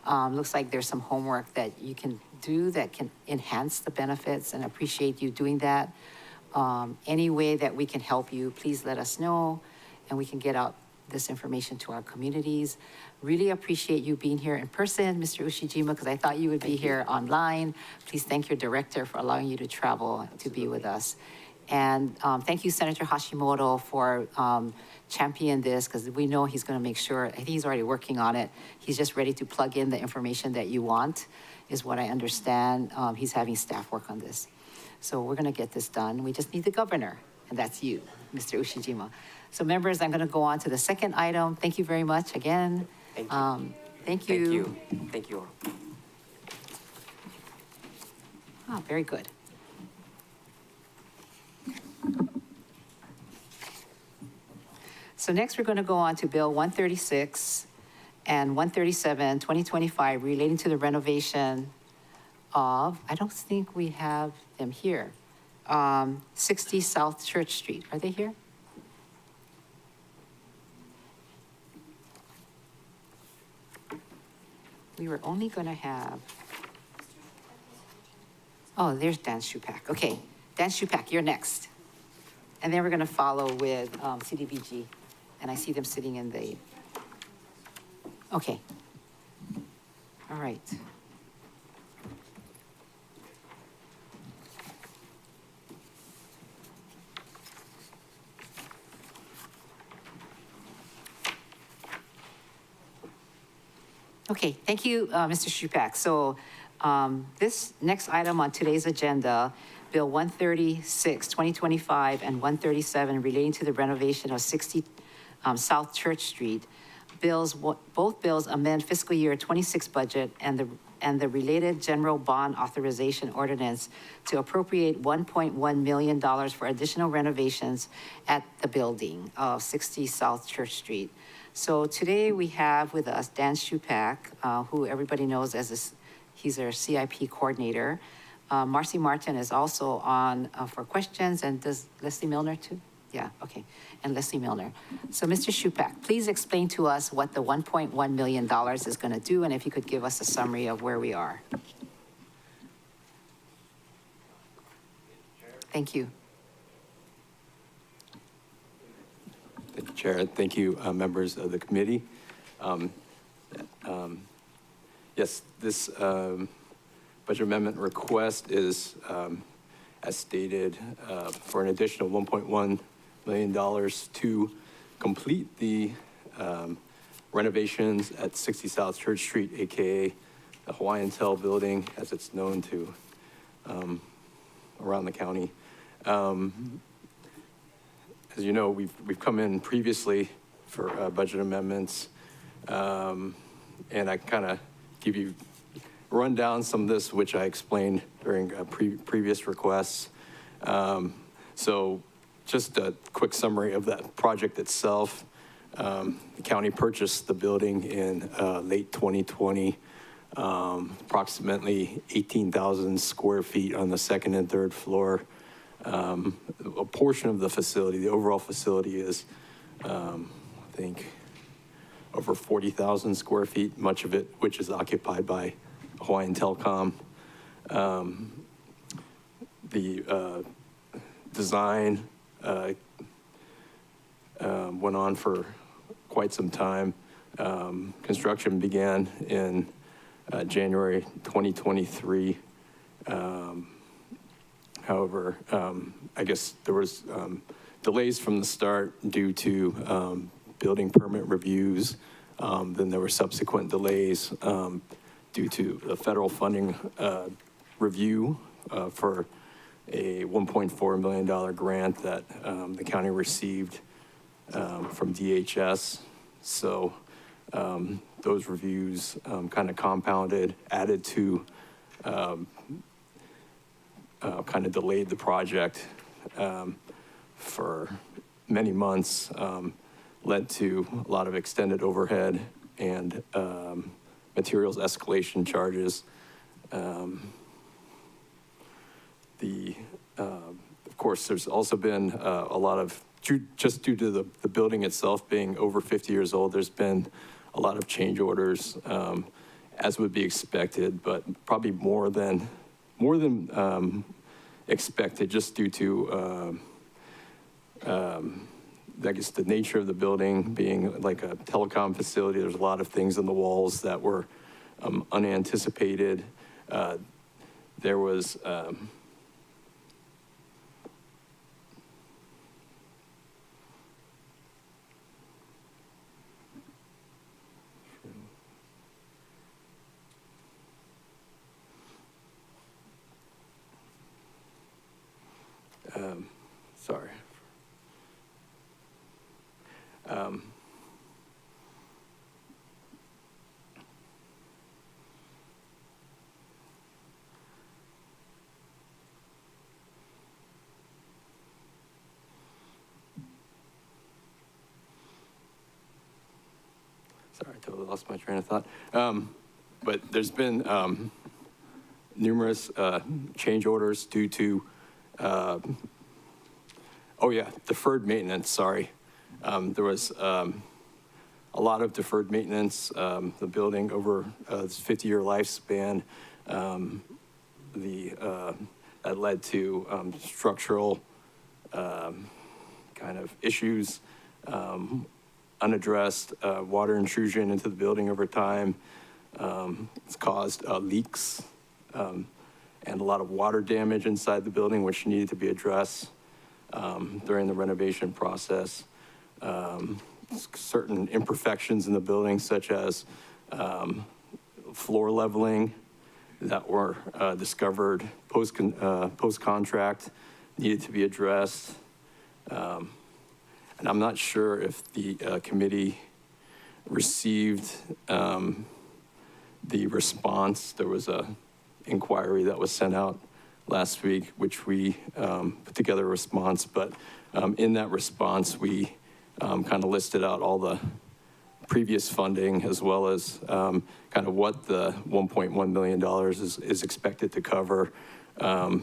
Looks like there's some homework that you can do that can enhance the benefits, and appreciate you doing that. Any way that we can help you, please let us know, and we can get out this information to our communities. Really appreciate you being here in person, Mr. Ushijima, because I thought you would be here online. Please thank your director for allowing you to travel to be with us. And thank you, Senator Hashimoto, for championing this, because we know he's going to make sure, I think he's already working on it. He's just ready to plug in the information that you want, is what I understand. He's having staff work on this. So we're going to get this done. We just need the governor, and that's you, Mr. Ushijima. So members, I'm going to go on to the second item. Thank you very much again. Thank you. Thank you. Thank you. Thank you all. Oh, very good. So next, we're going to go on to Bill 136 and 137, 2025, relating to the renovation of, I don't think we have them here, 60 South Church Street. Are they here? We were only going to have, oh, there's Dan Shupak. Okay, Dan Shupak, you're next. And then we're going to follow with CDBG. And I see them sitting in the, okay. All right. Okay, thank you, Mr. Shupak. So this next item on today's agenda, Bill 136, 2025, and 137 relating to the renovation of 60 South Church Street. Both bills amend fiscal year 26 budget and the related general bond authorization ordinance to appropriate $1.1 million for additional renovations at the building of 60 South Church Street. So today we have with us Dan Shupak, who everybody knows as he's our CIP coordinator. Marcy Martin is also on for questions, and does Leslie Milner too? Yeah, okay, and Leslie Milner. So Mr. Shupak, please explain to us what the $1.1 million is going to do, and if you could give us a summary of where we are. Thank you. Thank you, Chair. Thank you, members of the committee. Yes, this budget amendment request is, as stated, for an additional $1.1 million to complete the renovations at 60 South Church Street, AKA the Hawaiian Tel building, as it's known to around the county. As you know, we've come in previously for budget amendments, and I kind of give you run down some of this, which I explained during previous requests. So just a quick summary of that project itself. The county purchased the building in late 2020, approximately 18,000 square feet on the second and third floor. A portion of the facility, the overall facility is, I think, over 40,000 square feet, much of it which is occupied by Hawaiian Telecom. The design went on for quite some time. Construction began in January 2023. However, I guess there was delays from the start due to building permit reviews. Then there were subsequent delays due to the federal funding review for a $1.4 million grant that the county received from DHS. So those reviews kind of compounded, added to, kind of delayed the project for many months, led to a lot of extended overhead and materials escalation charges. Of course, there's also been a lot of, just due to the building itself being over 50 years old, there's been a lot of change orders as would be expected, but probably more than expected, just due to I guess the nature of the building being like a telecom facility. There's a lot of things in the walls that were unanticipated. There was sorry. Sorry, I totally lost my train of thought. But there's been numerous change orders due to, deferred maintenance, sorry. There was a lot of deferred maintenance, the building over its 50-year lifespan, that led to structural kind of issues, unaddressed water intrusion into the building over time. It's caused leaks and a lot of water damage inside the building, which needed to be addressed during the renovation process. Certain imperfections in the building, such as floor leveling, that were discovered post-contract, needed to be addressed. And I'm not sure if the committee received the response. There was a inquiry that was sent out last week, which we put together a response. But in that response, we kind of listed out all the previous funding, as well as kind of what the $1.1 million is expected to cover. A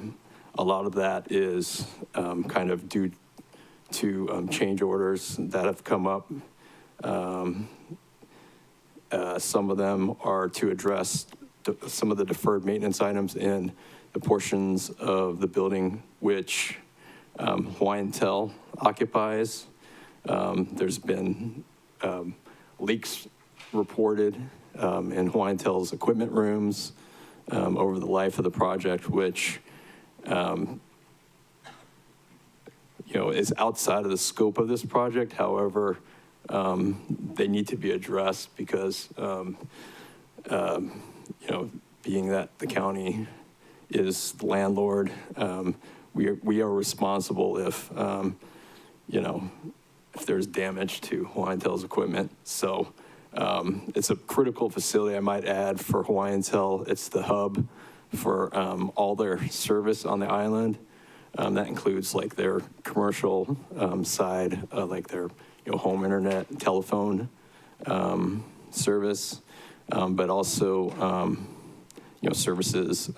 lot of that is kind of due to change orders that have come up. Some of them are to address some of the deferred maintenance items in the portions of the building which Hawaiian Tel occupies. There's been leaks reported in Hawaiian Tel's equipment rooms over the life of the project, which is outside of the scope of this project. However, they need to be addressed because, being that the county is the landlord, we are responsible if there's damage to Hawaiian Tel's equipment. So it's a critical facility, I might add, for Hawaiian Tel. It's the hub for all their service on the island. That includes like their commercial side, like their home internet, telephone service, but also services,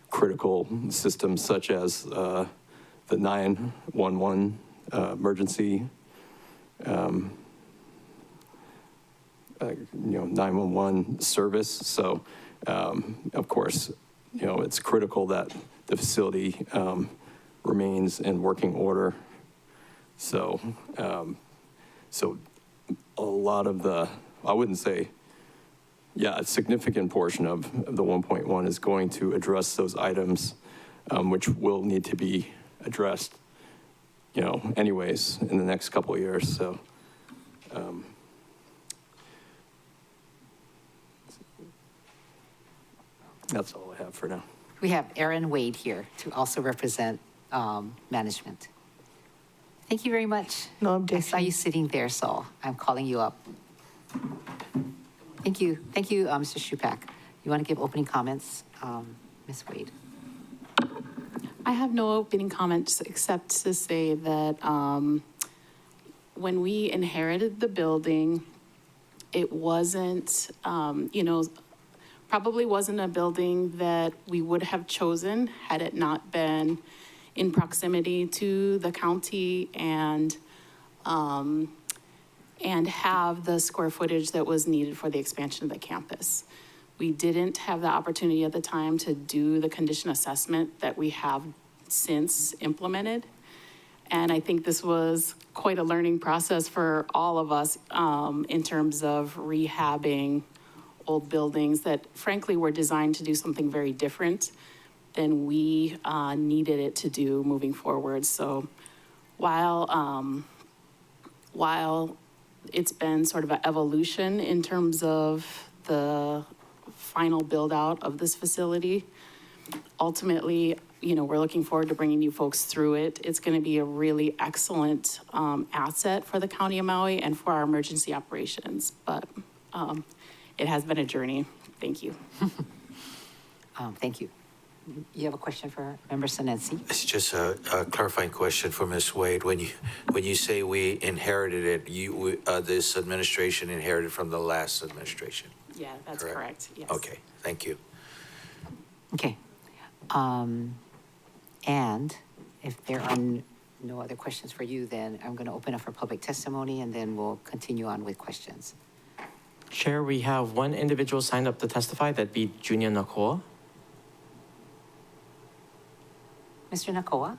critical systems such as the 911 emergency, 911 service. So, of course, it's critical that the facility remains in working order. So, a lot of I wouldn't say, a significant portion of the 1.1 is going to address those items, which will need to be addressed, anyways, in the next couple of years. So, that's all I have for now. We have Aaron Wade here to also represent management. Thank you very much. No I objection. saw you sitting there, so I'm calling you up. Thank you, Mr. Shupak. You want to give opening comments, Ms. Wade? I have no opening comments except to say that when we inherited the building, it wasn't, probably wasn't a building that we would have chosen had it not been in proximity to the county and have the square footage that was needed for the expansion of the campus. We didn't have the opportunity at the time to do the condition assessment that we have since implemented. And I think this was quite a learning process for all of us in terms of rehabbing old buildings that frankly were designed to do something very different than we needed it to do moving forward. So while it's been sort of an evolution in terms of the final build out of this facility, ultimately, you know, we're looking forward to bringing you folks through it. It's going to be a really excellent asset for the County of Maui and for our emergency operations. But it has been a journey. Thank you. Thank you. You have a question for Member Sinensi? It's just a clarifying question for Ms. Wade. When you say we inherited it, this administration inherited from the last administration. Yeah, that's Correct? correct. Yes. Okay, thank you. Okay. And if there are no other questions for you, then I'm going to open up for public testimony and then we'll continue on with questions. Chair, we have one individual signed up to testify. That'd be Junya Nakoa. Mr. Nakoa?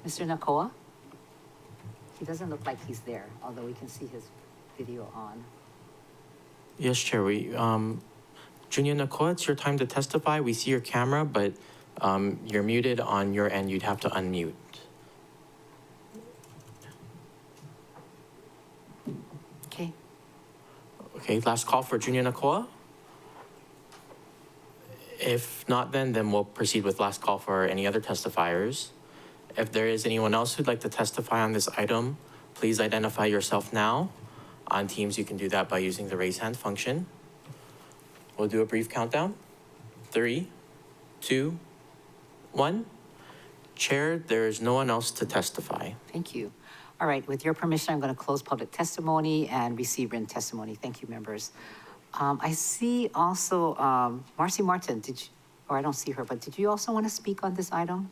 Mr. Nakoa? He doesn't look like he's there, although we can see his video on. Yes, Chair. Junya Nakoa, it's your time to testify. We see your camera, but you're muted on your end. You'd have to unmute. Okay. Okay, last call for Junya Nakoa. If not, then we'll proceed with last call for any other testifiers. If there is anyone else who'd like to testify on this item, please identify yourself now. On Teams, you can do that by using the raise hand function. We'll do a brief countdown. 3, 2, 1. Chair, there is no one else to testify. Thank you. All right, with your permission, I'm going to close public testimony and receive written testimony. Thank you, members. I see also Marcy Martin, or I don't see her, but did you also want to speak on this item?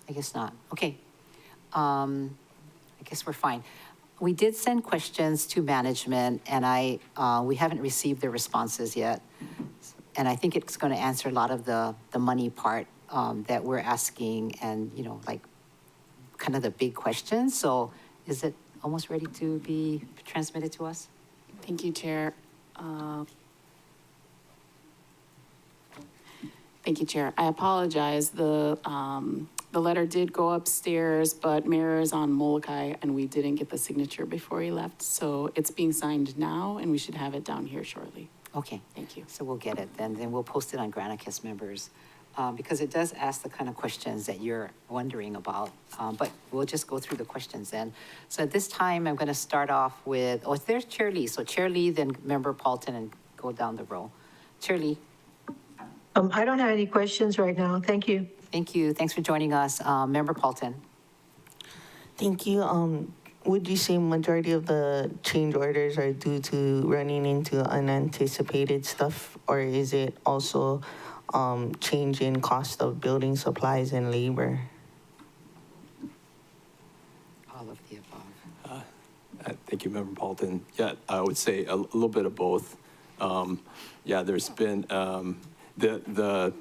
I guess not. Okay. I guess we're fine. We did send questions to management and we haven't received the responses yet. And I think it's going to answer a lot of the money part that we're asking and, you know, like kind of the big questions. So is it almost ready to be transmitted to us? Thank you, Chair. Thank you, Chair. I apologize. The letter did go upstairs, but Mayor is on Molokai and we didn't get the signature before he left. So it's being signed now and we should have it down here shortly. Okay. Thank you. So we'll get it then. Then we'll post it on Granicus members because it does ask the kind of questions that you're wondering about. But we'll just go through the questions then. So at this time, I'm going to start off with, there's Chair Lee. So Chair Lee, then Member Paulton, and go down the row. Chair Lee. I don't have any questions right now. Thank you. Thank you. Thanks for joining us. Member Paulton. Thank you. Would you say majority of the change orders are due to running into unanticipated stuff, or is it also change in cost of building supplies and labor? All of the above. Thank you, Member Paulton. Yeah, I would say a little bit of both. Yeah, there's been the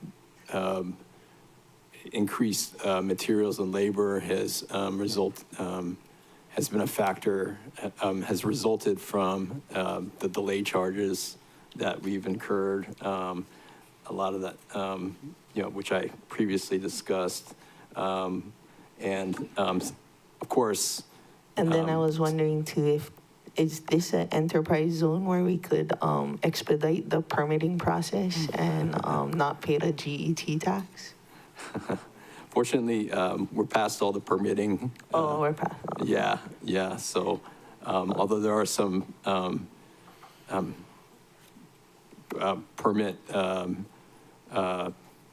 increased materials and labor has been a factor, has resulted from the delay charges that we've incurred. A lot of that, you know, which I previously discussed, and of course. And then I was wondering too, is this an enterprise zone where we could expedite the permitting process and not pay the GET tax? Fortunately, we're past all the permitting. We're past. Yeah. So, although there are some permit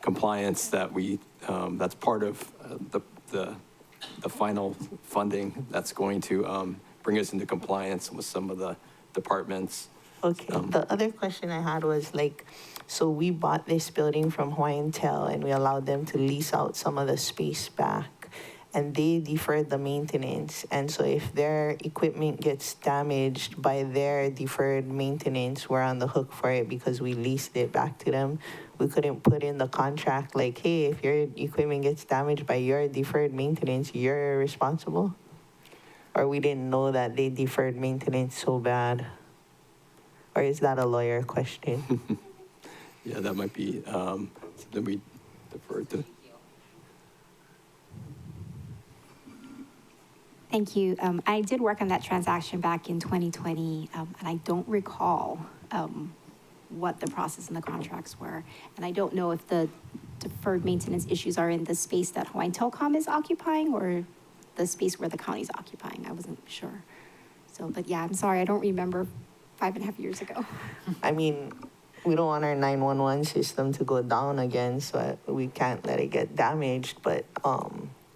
compliance that that's part of the final funding that's going to bring us into compliance with some of the departments. Okay, the other question I had was like, so we bought this building from Hawaiian Tel and we allowed them to lease out some of the space back and they deferred the maintenance. And so if their equipment gets damaged by their deferred maintenance, we're on the hook for it because we leased it back to them. We couldn't put in the contract like, hey, if your equipment gets damaged by your deferred maintenance, you're responsible? Or we didn't know that they deferred maintenance so bad? Or is that a lawyer question? Yeah, that might be something we defer to. Thank you. I did work on that transaction back in 2020, and I don't recall what the process and the contracts were. And I don't know if the deferred maintenance issues are in the space that Hawaiian Telecom is occupying or the space where the county's occupying. I wasn't sure. So, but yeah, I'm sorry, I don't remember 5.5 years ago. I mean, we don't want our 911 system to go down again, so we can't let it get damaged. But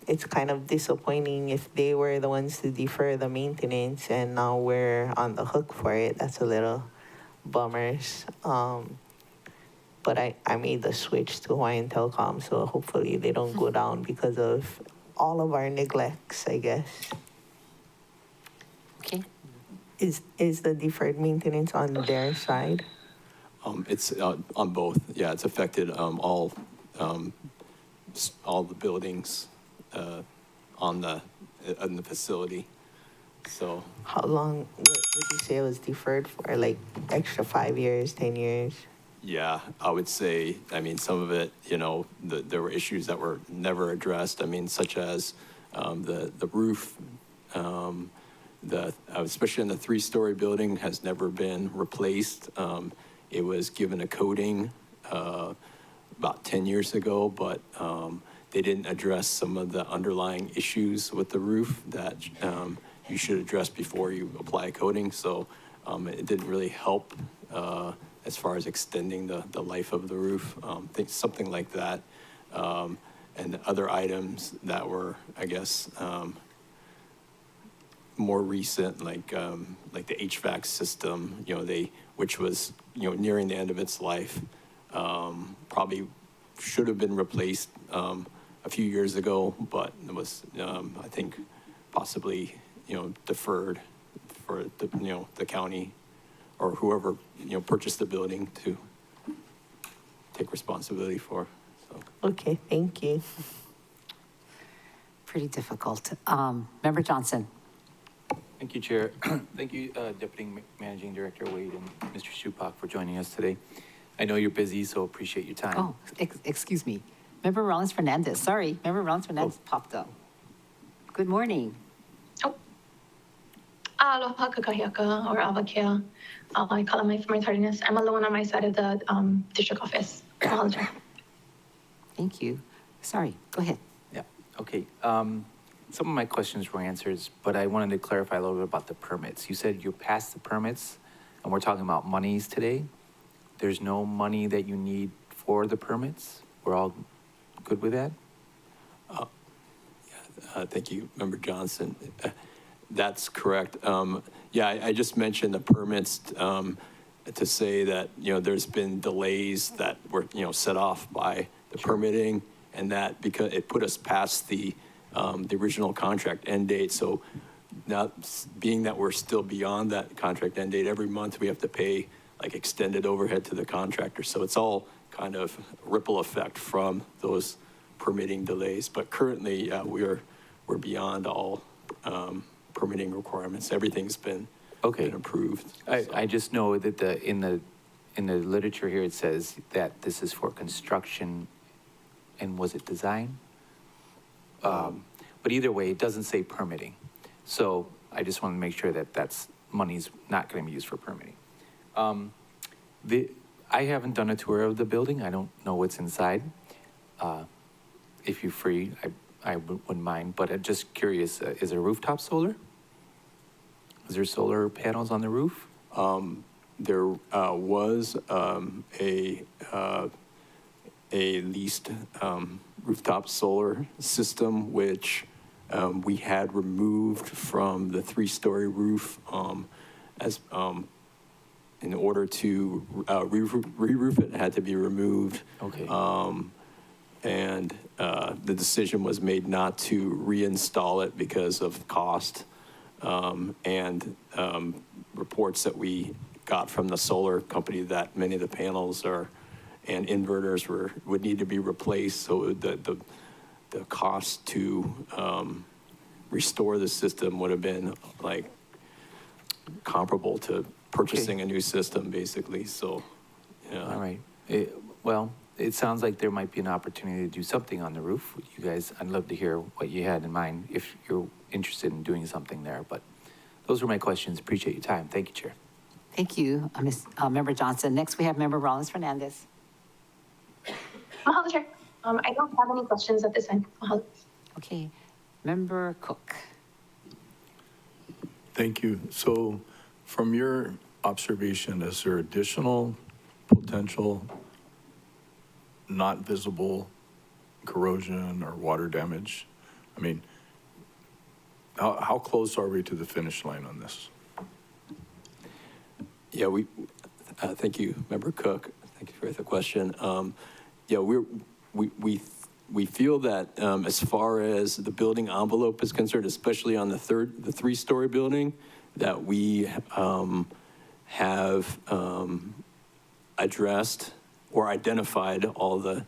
it's kind of disappointing if they were the ones to defer the maintenance and now we're on the hook for it. That's a little bummers. But I made the switch to Hawaiian Telecom, so hopefully they don't go down because of all of our neglects, I guess. Okay. Is the deferred maintenance on their side? It's on both. Yeah, it's affected all the buildings in the facility. So How long would you say it was deferred for? Like extra 5 years, 10 years? yeah, I would say, I mean, some of it, there were issues that were never addressed. I mean, such as the roof, especially in the 3-story building, has never been replaced. It was given a coating about 10 years ago, but they didn't address some of the underlying issues with the roof that you should address before you apply a coating. So it didn't really help as far as extending the life of the roof. Think something like that. And other items that were, I guess, more recent, like the HVAC system, which was, nearing the end of its life, probably should have been replaced a few years ago, but it was, I think, possibly, deferred for the county or whoever, purchased the building to take responsibility for. So. Okay, thank you. Pretty difficult. Member Johnson. Thank you, Chair. Thank you, Deputy Managing Director Wade and Mr. Shupak for joining us today. I know you're busy, so appreciate your time. Oh, excuse me. Member Rollins Fernandez. Sorry, Member Rollins Fernandez popped up. Good morning. Aloha kakahiaka or avakia. I call it my tardiness. I'm alone on my side of the district office. Apologize. Thank you. Sorry, go ahead. Yeah, okay. Some of my questions were answered, but I wanted to clarify a little bit about the permits. You said you passed the permits, and we're talking about monies today. There's no money that you need for the permits? We're all good with that? Thank you, Member Johnson. That's correct. I just mentioned the permits to say that, there's been delays that were, set off by the permitting, and that because it put us past the original contract end date. So now, being that we're still beyond that contract end date, every month we have to pay like extended overhead to the contractor. So it's all kind of ripple effect from those permitting delays. But currently, we're beyond all permitting requirements. Everything's been approved. I just know that in the literature here, it says that this is for construction, and was it design? But either way, it doesn't say permitting. So I just want to make sure that that's money's not going to be used for permitting. I haven't done a tour of the building. I don't know what's inside. If you're free, I wouldn't mind, but I'm just curious, is there rooftop solar? Is there solar panels on the roof? There was a leased rooftop solar system, which we had removed from the 3-story roof as in order to re-roof it, had to be removed. Okay. And the decision was made not to reinstall it because of cost. And reports that we got from the solar company that many of the panels and inverters would need to be replaced. So the cost to restore the system would have been like comparable to purchasing a new system, basically. So, yeah. All right. Well, it sounds like there might be an opportunity to do something on the roof. You guys, I'd love to hear what you had in mind if you're interested in doing something there. But those were my questions. Appreciate your time. Thank you, Chair. Thank you, Member Johnson. Next, we have Member Rollins Fernandez. Mahalo, Chair. I don't have any questions at this time. Mahalo. Okay, Member Cook. Thank you. So from your observation, is there additional potential not visible corrosion or water damage? I mean, how close are we to the finish line on this? Yeah, thank you, Member Cook. Thank you for the question. Yeah, we feel that as far as the building envelope is concerned, especially on the three-story building, that we have addressed or identified all the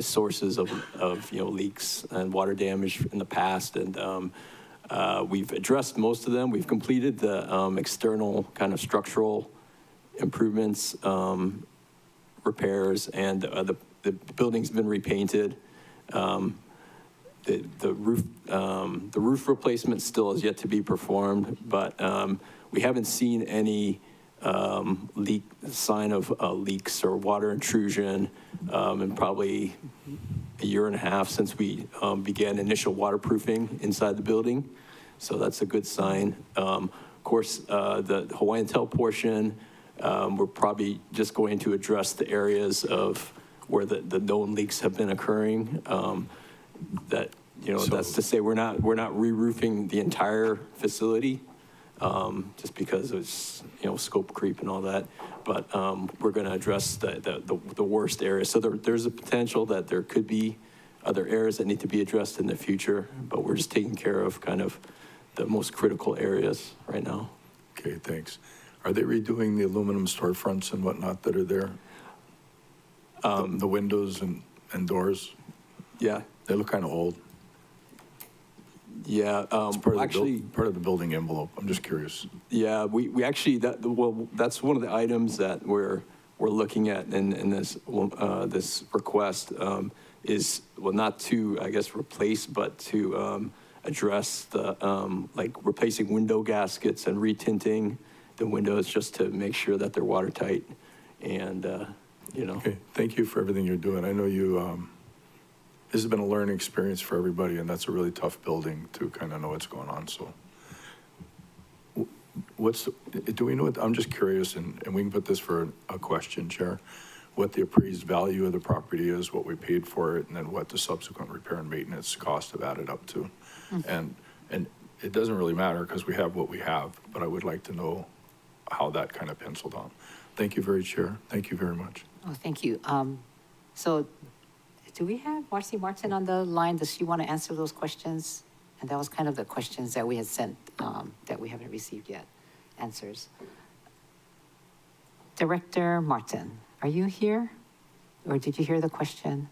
sources of leaks and water damage in the past, and we've addressed most of them. We've completed the external kind of structural improvements, repairs, and the building's been repainted. The roof replacement still is yet to be performed, but we haven't seen any sign of leaks or water intrusion in probably a year and a half since we began initial waterproofing inside the building. So that's a good sign. Of course, the Hawaiian Tel portion, we're probably just going to address the areas of where the known leaks have been occurring. That's to say we're not re-roofing the entire facility, just because it's scope creep and all that. But we're going to address the worst areas. So there's a potential that there could be other areas that need to be addressed in the future, but we're just taking care of kind of the most critical areas right now. Okay, thanks. Are they redoing the aluminum storefronts and whatnot that are there? The windows and doors? Yeah. They look kind of old. Yeah. It's part of the building envelope. I'm just curious. Yeah, we actually, that's one of the items that we're looking at in this this request is, well, not to, I guess, replace, but to address the, like replacing window gaskets and retinting the windows just to make sure that they're watertight and, Okay, thank you for everything you're doing. I know this has been a learning experience for everybody, and that's a really tough building to kind of know what's going on, so. Do we know what, I'm just curious, and we can put this for a question, Chair, what the appraised value of the property is, what we paid for it, and then what the subsequent repair and maintenance costs have added up to. And it doesn't really matter because we have what we have, but I would like to know how that kind of penciled on. Thank you very, Chair. Thank you very much. Oh, thank you. So do we have Marcy Martin on the line? Does she want to answer those questions? And that was kind of the questions that we had sent that we haven't received yet, answers. Director Martin, are you here? Or did you hear the question?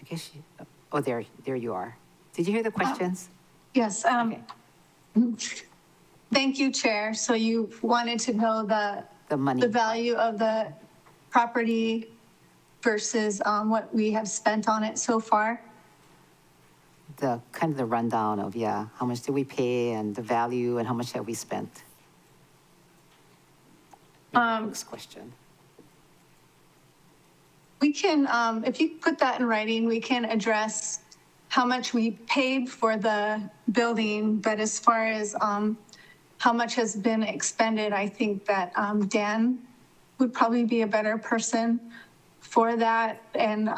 I guess oh, there you are. Did you hear the questions? Yes. Okay. Thank you, Chair. So you wanted to know The money. the value of the property versus what we have spent on it so far? The kind of the rundown of, yeah, how much did we pay and the value and how much have we spent? Next question. We can, if you put that in writing, we can address how much we paid for the building, but as far as how much has been expended, I think that Dan would probably be a better person for that. And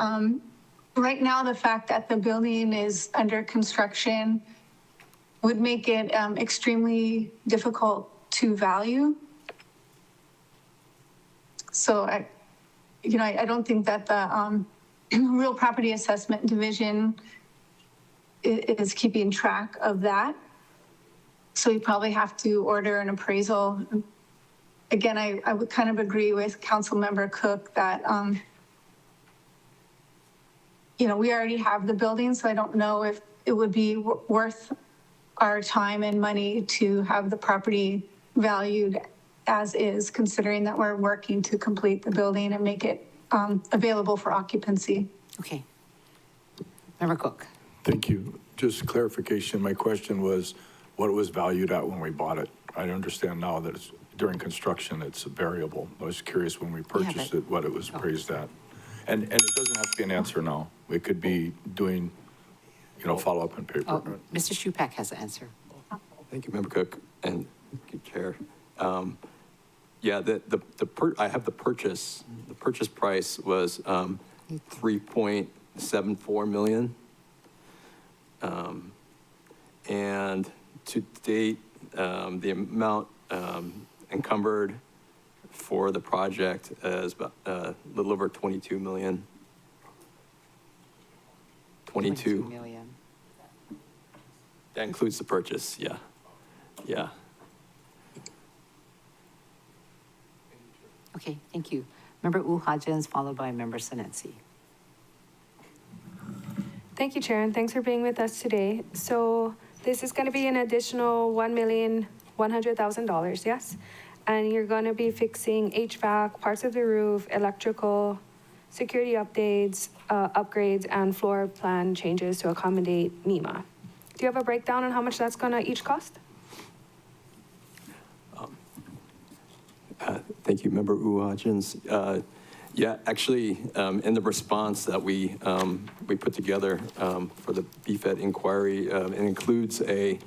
right now, the fact that the building is under construction, would make it extremely difficult to value. So I don't think that the real property assessment division is keeping track of that. So we probably have to order an appraisal. Again, I would kind of agree with Councilmember Cook that, we already have the building, so I don't know if it would be worth our time and money to have the property valued as is, considering that we're working to complete the building and make it available for occupancy. Okay. Member Cook. Thank you. Just clarification, my question was what it was valued at when we bought it. I understand now that it's during construction, it's a variable. I was curious when we purchased it, what it was appraised at. And it doesn't have to be an answer now. We could be doing, follow-up in paper. Oh, Mr. Shupak has the answer. Thank you, Member Cook, and thank you, Chair. Yeah, I have the purchase. The purchase price was 3.74 million. And to date, the amount encumbered for the project is about a little over 22 million. 22 million. That includes the purchase, yeah. Yeah. Okay, thank you. Member Hodgins, followed by Member Sinetsi. Thank you, Chair, and thanks for being with us today. So this is going to be an additional $1,100,000, yes? And you're going to be fixing HVAC, parts of the roof, electrical, security updates, upgrades, and floor plan changes to accommodate MEMA. Do you have a breakdown on how much that's going to each cost? Thank you, Member Hodgins. Yeah, actually, in the response that we put together for the BFED inquiry, it includes a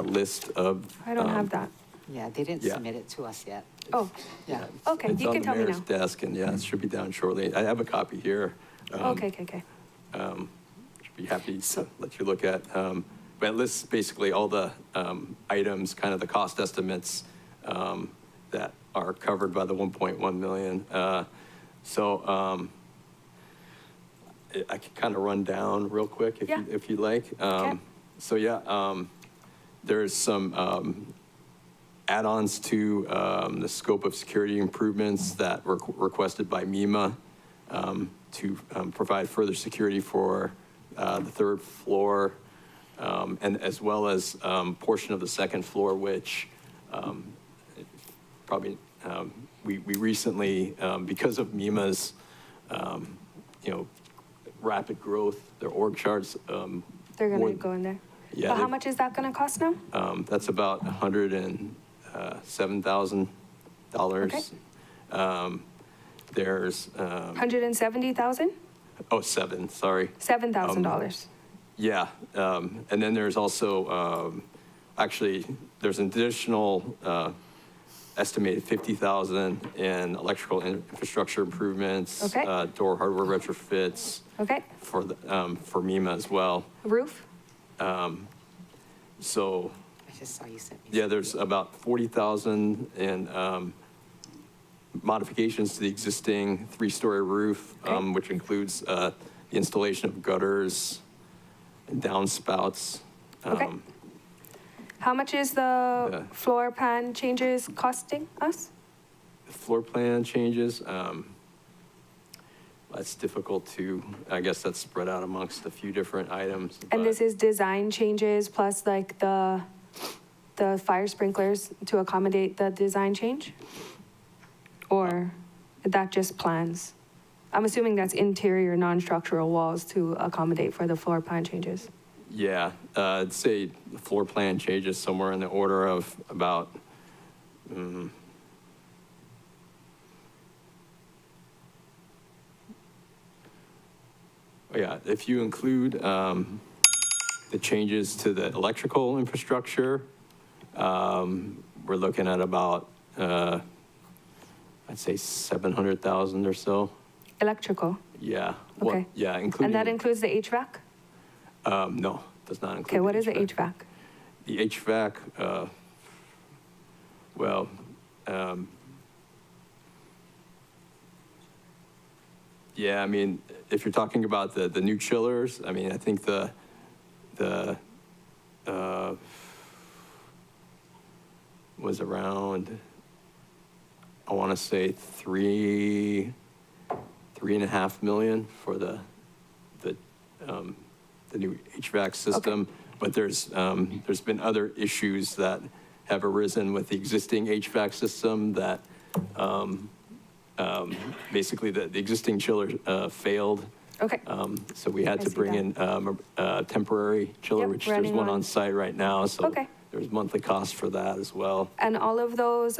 list of. I don't have that. Yeah, they didn't submit it to us yet. Oh, Yeah. okay, you can tell me now. It's on the mayor's desk, and yeah, it should be down shortly. I have a copy here. Okay. Should be happy to let you look at. But it lists basically all the items, kind of the cost estimates that are covered by the 1.1 million. I can kind of run down real quick if you'd like. Okay. There's some add-ons to the scope of security improvements that were requested by MEMA to provide further security for the third floor, and as well as portion of the second floor, which probably we recently, because of MEMA's, rapid growth, their org charts. They're going to go in there. Yeah. But how much is that going to cost now? That's about $107,000. Okay. There's 170,000? Oh, seven, sorry. $7,000. Yeah, and then there's also, actually, there's an additional estimated 50,000 in electrical infrastructure improvements. Okay. Door hardware retrofits. Okay. For MEMA as well. Roof? So, I just saw you sent me. yeah, there's about 40,000 in modifications to the existing 3-story roof, which includes the installation of gutters and downspouts. Okay. How much is the floor plan changes costing us? Floor plan changes, that's difficult to, I guess that's spread out amongst a few different items. And this is design changes plus like the fire sprinklers to accommodate the design change? Or that just plans? I'm assuming that's interior non-structural walls to accommodate for the floor plan changes. Yeah, I'd say the floor plan changes somewhere in the order of about, yeah, if you include the changes to the electrical infrastructure, we're looking at about, I'd say 700,000 or so. Electrical? Yeah. Okay. Well, yeah, including. And that includes the HVAC? No, does not include. Okay, what is the HVAC. HVAC? The HVAC, well, yeah, I mean, if you're talking about the new chillers, I mean, I think the was around, I want to say 3.5 million for the new HVAC system. But there's been other issues that have arisen with the existing HVAC system that basically the existing chiller failed. Okay. So we had I to see bring that. in a temporary chiller, Yep, which there's running one on. on site right now. So Okay. there's monthly costs for that as well. And all of those,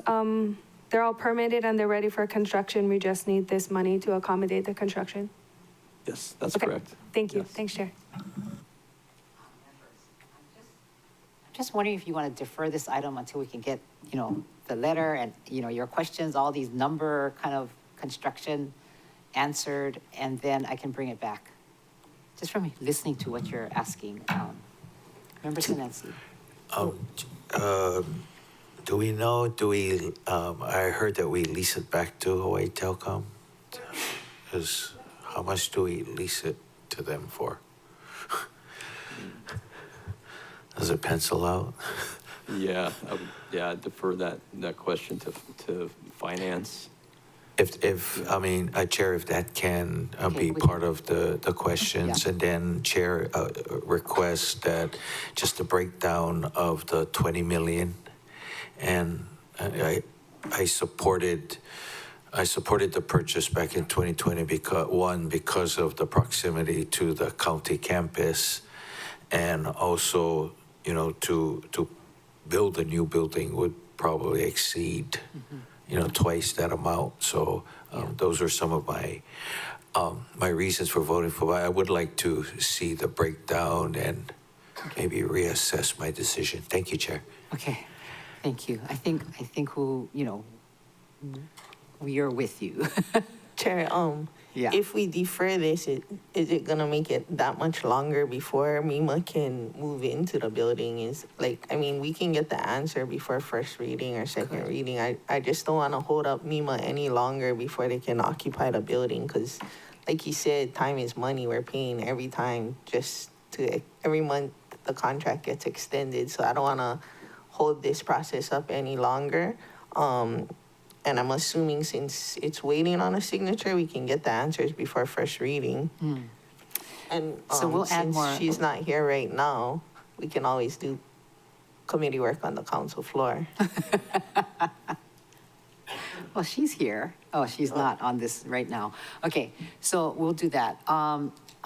they're all permitted and they're ready for construction. We just need this money to accommodate the construction. Yes, that's Okay. correct. Thank you. Yes. Thanks, Chair. Just wondering if you want to defer this item until we can get, you know, the letter and, you know, your questions, all these number kind of construction answered, and then I can bring it back. Just from listening to what you're asking, Member Sinensi. Do we know, I heard that we lease it back to Hawaii Telecom. How much do we lease it to them for? Does it pencil out? Yeah, I'd defer that question to finance. I mean, Chair, if that can Okay, be we part of the questions, Yeah. and then Chair request that just a breakdown of the 20 million. And I supported the purchase back in 2020 because of the proximity to the county campus, and also, you know, to build a new building would probably exceed, you know, twice that amount. So those are some of my reasons for voting for. I would like to see the breakdown and maybe reassess my decision. Thank you, Chair. Okay, thank you. I think we are with you. Chair, Yeah. if we defer this, is it gonna make it that much longer before MEMA can move into the building? I mean, we can get the answer before first reading or second reading. I just don't wanna hold up MEMA any longer before they can occupy the building, because like you said, time is money. We're paying every time every month the contract gets extended. So I don't wanna hold this process up any longer. And I'm assuming since it's waiting on a signature, we can get the answers before first reading. And So we'll add since more- she's not here right now, we can always do committee work on the council floor. Well, she's here. Oh, she's not on this right now. Okay, so we'll do that.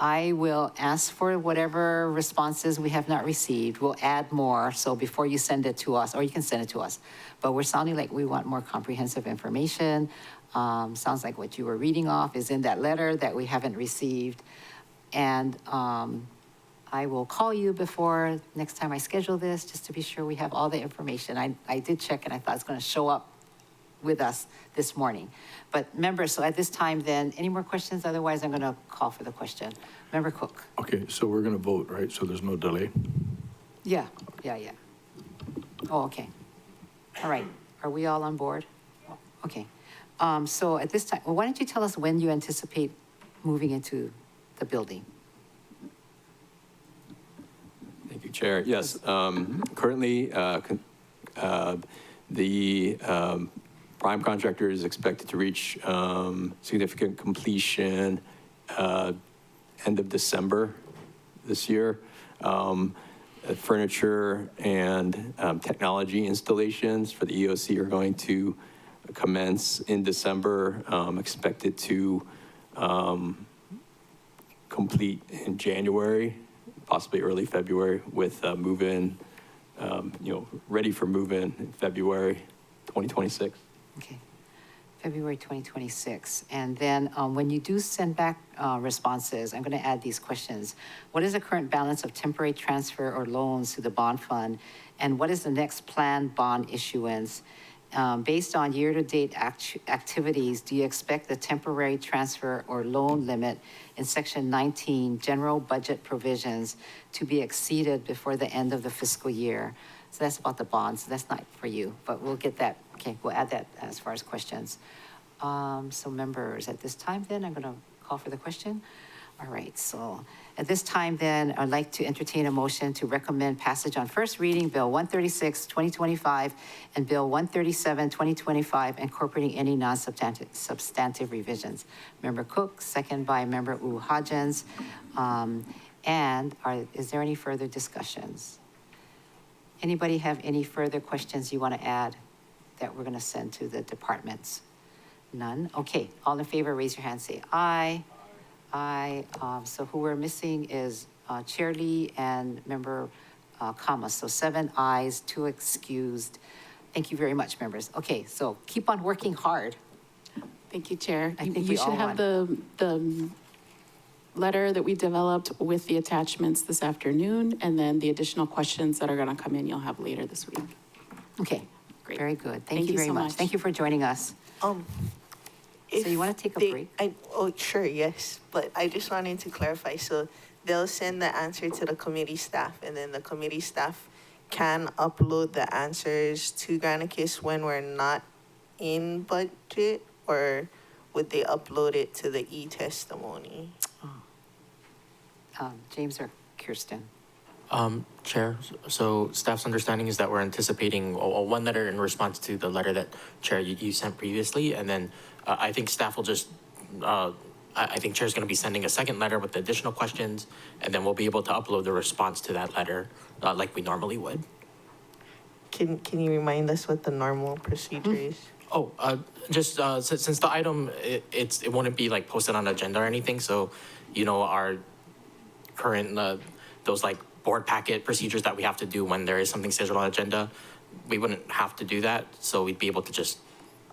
I will ask for whatever responses we have not received. We'll add more, so before you send it to us, or you can send it to us. But we're sounding like we want more comprehensive information. Sounds like what you were reading off is in that letter that we haven't received. And I will call you before next time I schedule this, just to be sure we have all the information. I did check and I thought it's gonna show up with us this morning. But members, so at this time then, any more questions? Otherwise, I'm gonna call for the question. Member Cook? Okay, so we're going to vote, right? So there's no delay? Yeah. Oh, okay. All right. Are we all on board? Okay. So at this time, well, why don't you tell us when you anticipate moving into the building? Thank you, Chair. Yes, currently, the prime contractor is expected to reach significant completion end of December this year. Furniture and technology installations for the EOC are going to commence in December, expected to complete in January, possibly early February, with move-in, ready for move-in in February 2026. Okay. February 2026. And then when you do send back responses, I'm going to add these questions. What is the current balance of temporary transfer or loans to the bond fund? And what is the next planned bond issuance? Based on year-to-date activities, do you expect the temporary transfer or loan limit in Section 19, general budget provisions, to be exceeded before the end of the fiscal year? So that's about the bonds. That's not for you, but we'll get that. Okay, we'll add that as far as questions. So members, at this time then, I'm going to call for the question. All right, so at this time then, I'd like to entertain a motion to recommend passage on first reading, Bill 136, 2025, and Bill 137, 2025, incorporating any non-substantive revisions. Member Cook, second by Member Hodgins. Is there any further discussions? Anybody have any further questions you want to add that we're going to send to the departments? None? Okay, all in favor, raise your hand, say aye. Aye. So who we're missing is Chair Lee and Member Kama. So 7 ayes, 2 excused. Thank you very much, members. Okay, so keep on working hard. Thank you, Chair. I think You we should all have want- the letter that we developed with the attachments this afternoon, and then the additional questions that are going to come in, you'll have later this week. Okay, Great. very good. Thank Thank you you very so much. much. Thank you for joining us. So you want to take a break? Oh, sure, yes, but I just wanted to clarify, so they'll send the answer to the committee staff, and then the committee staff can upload the answers to Granicus when we're not in budget, or would they upload it to the e-testimony? James or Kirsten? Chair, so staff's understanding is that we're anticipating one letter in response to the letter that, Chair, you sent previously, and then I think staff will just, I think Chair's going to be sending a second letter with additional questions, and then we'll be able to upload the response to that letter like we normally would. Can you remind us what the normal procedure is? Oh, just since the item, it wouldn't be like posted on the agenda or anything, so, you know, our current, those like board packet procedures that we have to do when there is something scheduled on agenda, we wouldn't have to do that, so we'd be able to just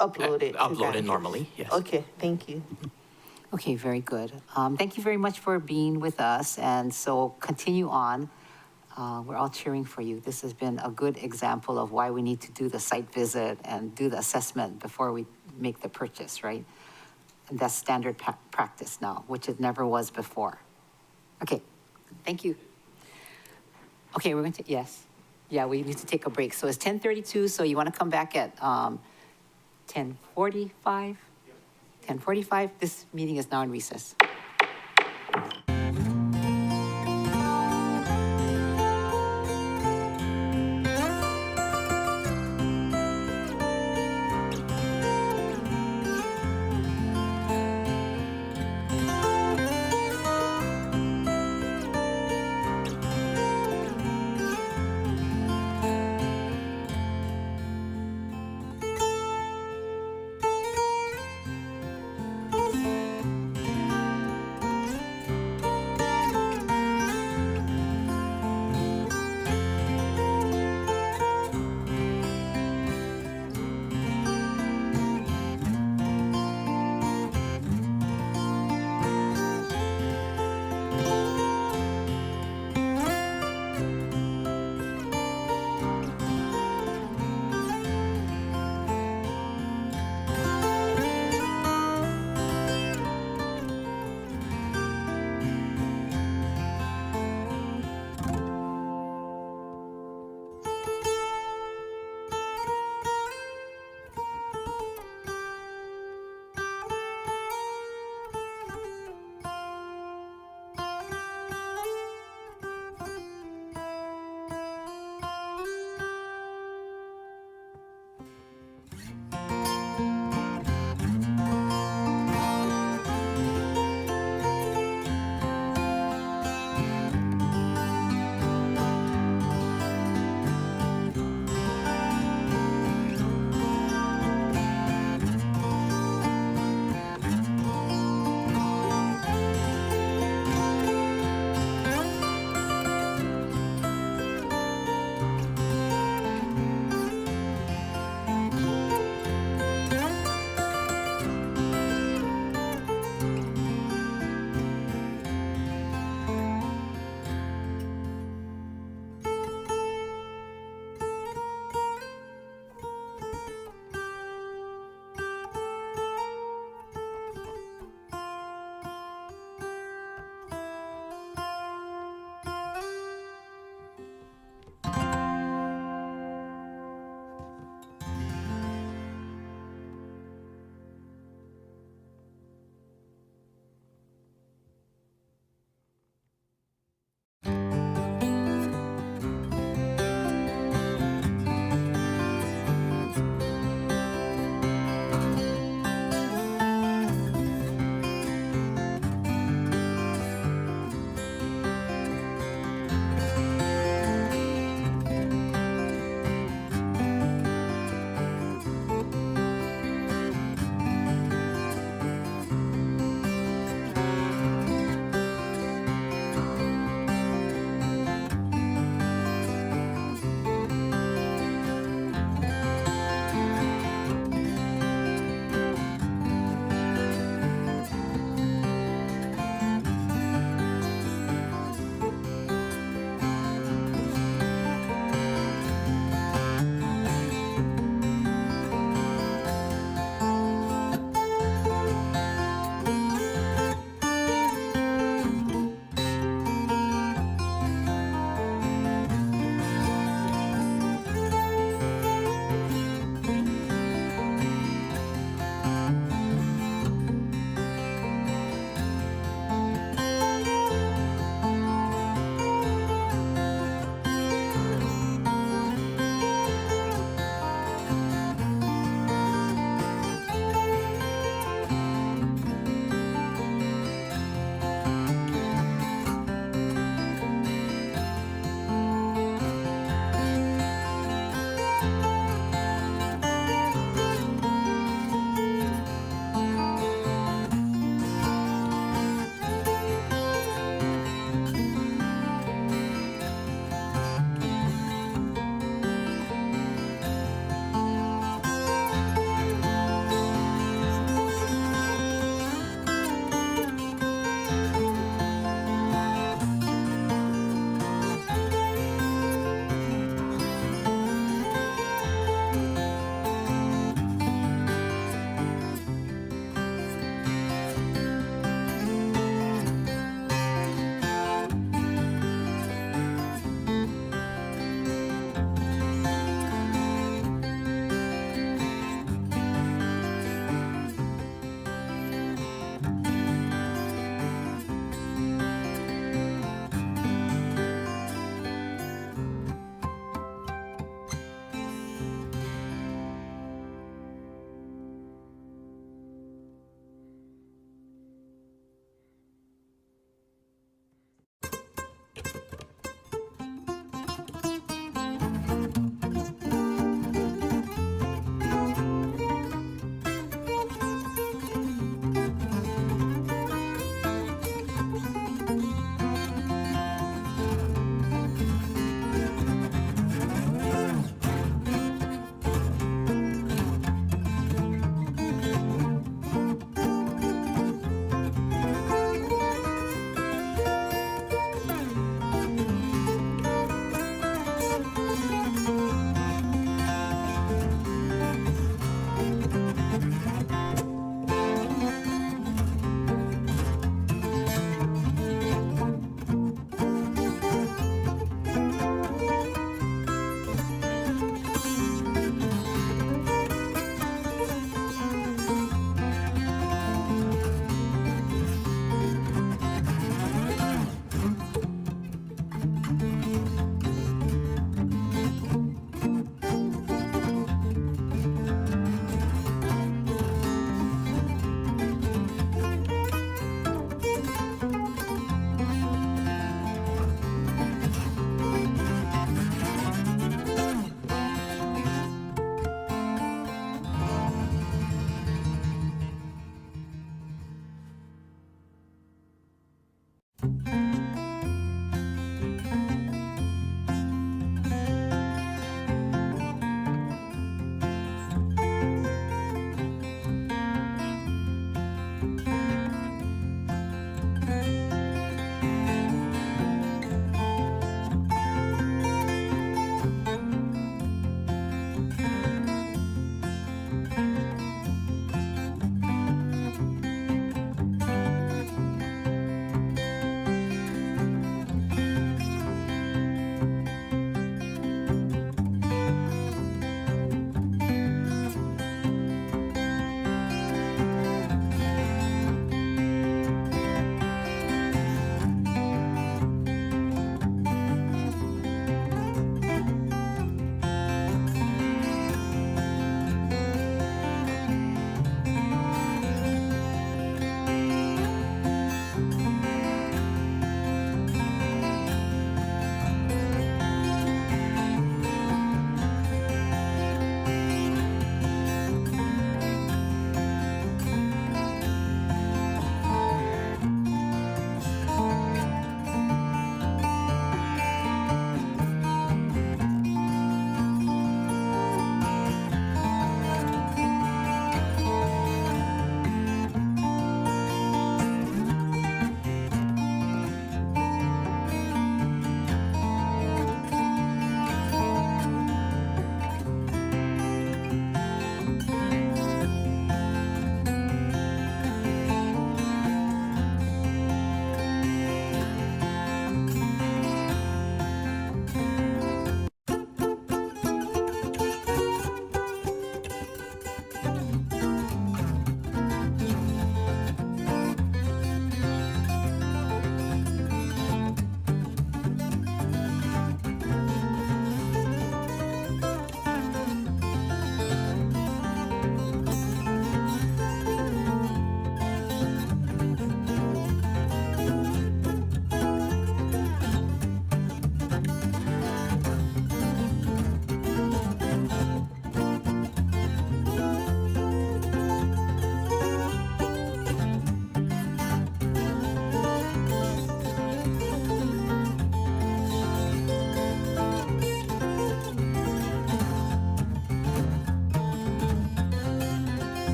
Upload it. to upload it Granicus. normally, yes. Okay, thank you. Okay, very good. Thank you very much for being with us, and so continue on. We're all cheering for you. This has been a good example of why we need to do the site visit and do the assessment before we make the purchase, right? And that's standard practice now, which it never was before. Okay, thank you. Okay, we're going to, yes. Yeah, we need to take a break. So it's 10:32, so you want to come back at 10:45? 10:45, this meeting is now in recess.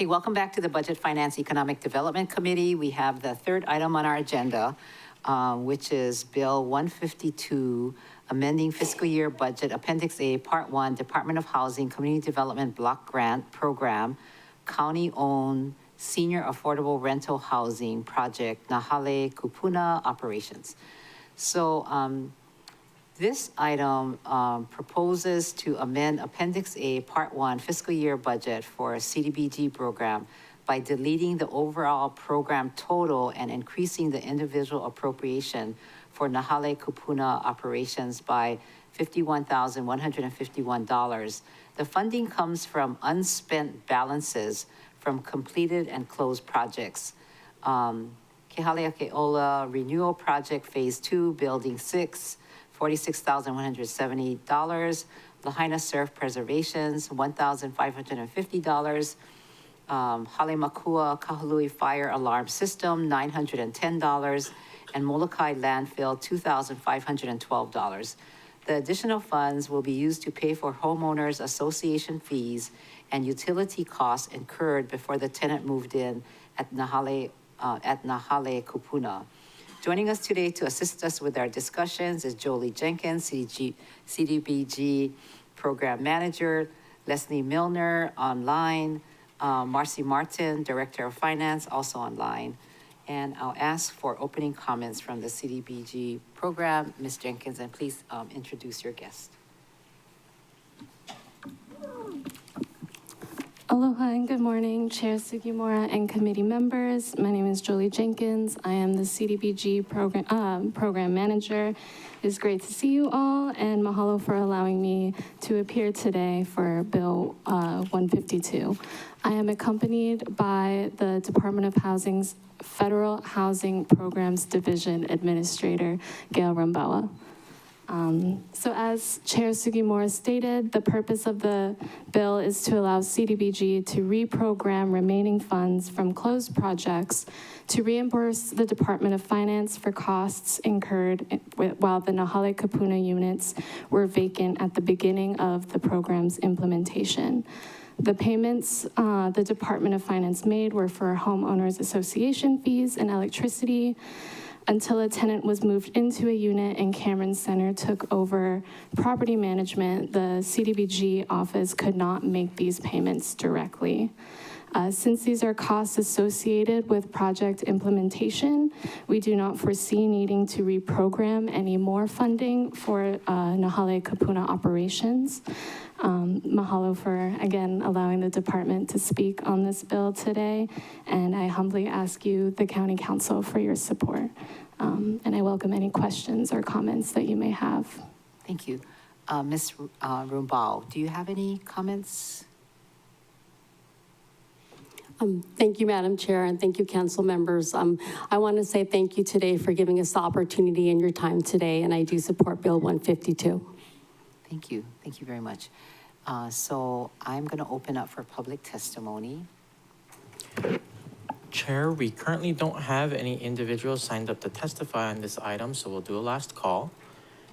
Okay, welcome back to the Budget Finance Economic Development Committee. We have the third item on our agenda, which is Bill 152, amending fiscal year budget, Appendix A, Part 1, Department of Housing Community Development Block Grant Program, County-owned Senior Affordable Rental Housing Project, Nahale Kupuna Operations. So this item proposes to amend Appendix A, Part 1, fiscal year budget for a CDBG program by deleting the overall program total and increasing the individual appropriation for Nahale Kupuna operations by $51,151. The funding comes from unspent balances from completed and closed projects. Kehaleakeola Renewal Project Phase 2, Building 6, $46,170. Lahaina Surf Preservations, $1,550. Halemakua Kahului Fire Alarm System, $910. And Molokai Landfill, $2,512. The additional funds will be used to pay for homeowners association fees and utility costs incurred before the tenant moved in at Nahale Kupuna. Joining us today to assist us with our discussions is Jolie Jenkins, CDBG Program Manager, Leslie Milner online, Marcy Martin, Director of Finance, also online. And I'll ask for opening comments from the CDBG program. Ms. Jenkins, and please introduce your guest. Aloha and good morning, Chair Sugimura and committee members. My name is Jolie Jenkins. I am the CDBG program manager. It's great to see you all, and mahalo for allowing me to appear today for Bill 152. I am accompanied by the Department of Housing's Federal Housing Programs Division Administrator, Gail Rambawa. So as Chair Sugimura stated, the purpose of the bill is to allow CDBG to reprogram remaining funds from closed projects to reimburse the Department of Finance for costs incurred while the Nahale Kupuna units were vacant at the beginning of the program's implementation. The payments the Department of Finance made were for homeowners association fees and electricity. Until a tenant was moved into a unit and Cameron Center took over property management, the CDBG office could not make these payments directly. Since these are costs associated with project implementation, we do not foresee needing to reprogram any more funding for Nahale Kupuna operations. Mahalo for, again, allowing the department to speak on this bill today, and I humbly ask you, the County Council, for your support. And I welcome any questions or comments that you may have. Thank you. Ms. Rumbao, do you have any comments? Thank you, Madam Chair, and thank you, council members. I want to say thank you today for giving us the opportunity and your time today, and I do support Bill 152. Thank you. Thank you very much. So I'm going to open up for public testimony. Chair, we currently don't have any individuals signed up to testify on this item, so we'll do a last call.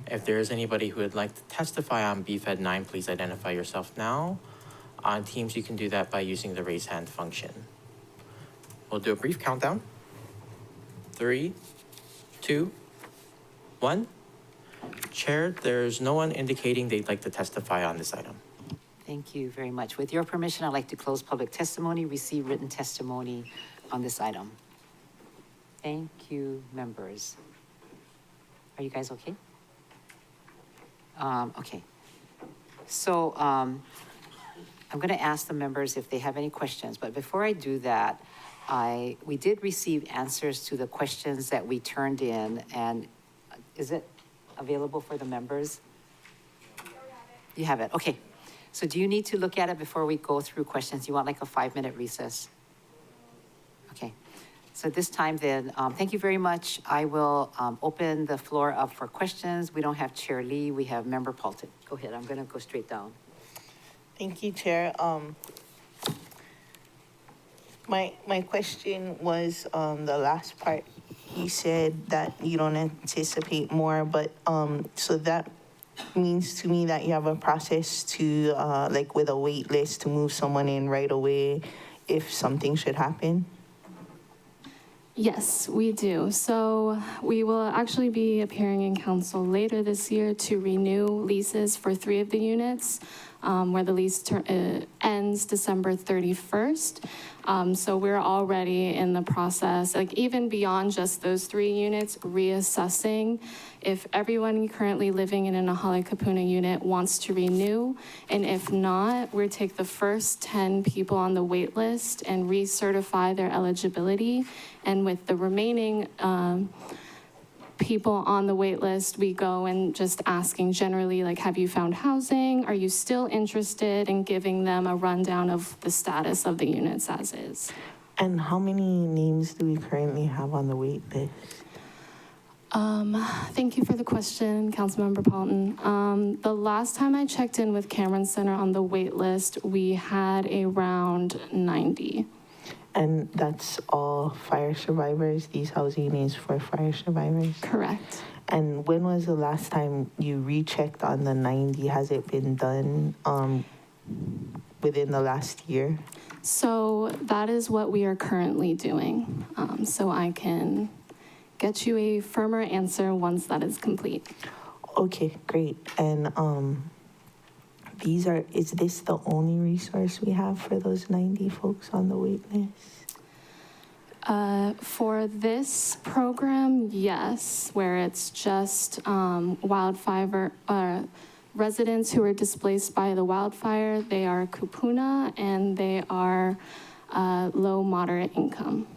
If there is anybody who would like to testify on BFED 9, please identify yourself now. On Teams, you can do that by using the raise hand function. We'll do a brief countdown. 3, 2, 1. Chair, there's no one indicating they'd like to testify on this item. Thank you very much. With your permission, I'd like to close public testimony, receive written testimony on this item. Thank you, members. Are you guys okay? Okay. So I'm going to ask the members if they have any questions, but before I do that, we did receive answers to the questions that we turned in, and is it available for the members? You have it, okay. So do you need to look at it before we go through questions? You want like a 5-minute recess? Okay, so this time then, thank you very much. I will open the floor up for questions. We don't have Chair Lee, we have Member Paulton. Go ahead, I'm gonna go straight down. Thank you, Chair. My question was the last part. You said that you don't anticipate more, but so that means to me that you have a process to like with a wait list to move someone in right away if something should happen? Yes, we do. So we will actually be appearing in council later this year to renew leases for 3 of the units, where the lease ends December 31st. So we're already in the process, like even beyond just those 3 units, reassessing if everyone currently living in an Nahale Kapuna unit wants to renew, and if not, we take the first 10 people on the wait list and recertify their eligibility. And with the remaining people on the wait list, we go and just asking generally, like, have you found housing? Are you still interested in giving them a rundown of the status of the units as is? And how many names do we currently have on the wait list? Thank you for the question, Councilmember Paulton. The last time I checked in with Cameron Center on the wait list, we had around 90. And that's all fire survivors? These housing is for fire survivors? Correct. And when was the last time you rechecked on the 90? Has it been done within the last year? So that is what we are currently doing. So I can get you a firmer answer once that is complete. Okay, great. And is this the only resource we have for those 90 folks on the wait list? For this program, yes, where it's just wildfire residents who are displaced by the wildfire. They are kupuna and they are low moderate income.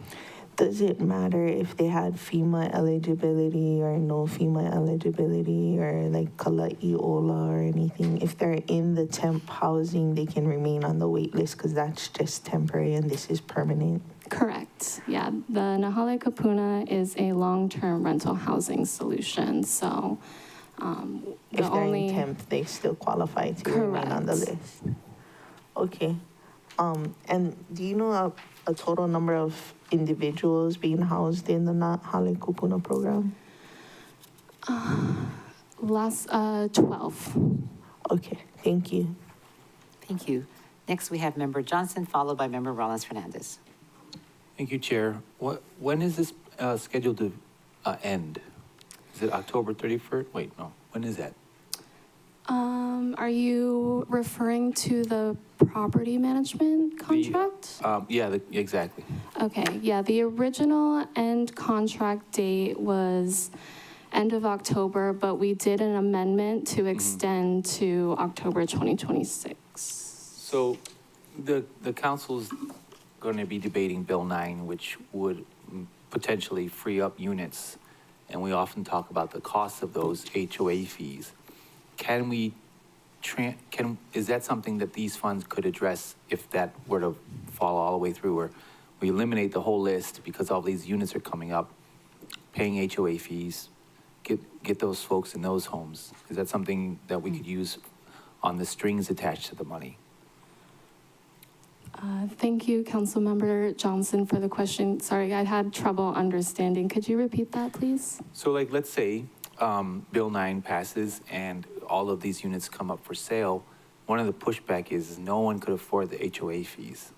Does it matter if they had FEMA eligibility or no FEMA eligibility or like Kala'i Ola or anything? If they're in the temp housing, they can remain on the wait list because that's just temporary and this is permanent? Correct. Yeah, the Nahale Kapuna is a long-term rental housing solution. So if they're in temp, they still qualify to remain on the list. Okay. And do you know a total number of individuals being housed in the Nahale Kupuna program? 12. Okay, thank you. Thank you. Next, we have Member Johnson, followed by Member Rollins Fernandez. Thank you, Chair. When is this scheduled to end? Is it October 31st? Wait, no. When is that? Are you referring to the property management contract? Exactly. Okay, yeah, the original end contract date was end of October, but we did an amendment to extend to October 2026. So the council's going to be debating Bill 9, which would potentially free up units. And we often talk about the cost of those HOA fees. Is that something that these funds could address if that were to fall all the way through, or we eliminate the whole list because all these units are coming up, paying HOA fees, get those folks in those homes? Is that something that we could use on the strings attached to the money? Thank you, Councilmember Johnson, for the question. Sorry, I had trouble understanding. Could you repeat that, please? So like, let's say Bill 9 passes and all of these units come up for sale. One of the pushback is no one could afford the HOA fees.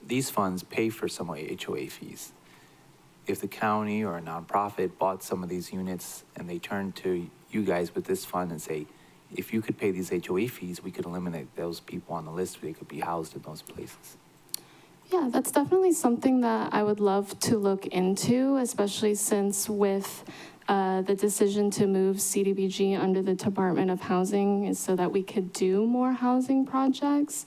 These funds pay for some HOA fees. If the county or a nonprofit bought some of these units and they turn to you guys with this fund and say, if you could pay these HOA fees, we could eliminate those people on the list. They could be housed in those places. Yeah, that's definitely something that I would love to look into, especially since with the decision to move CDBG under the Department of Housing is so that we could do more housing projects.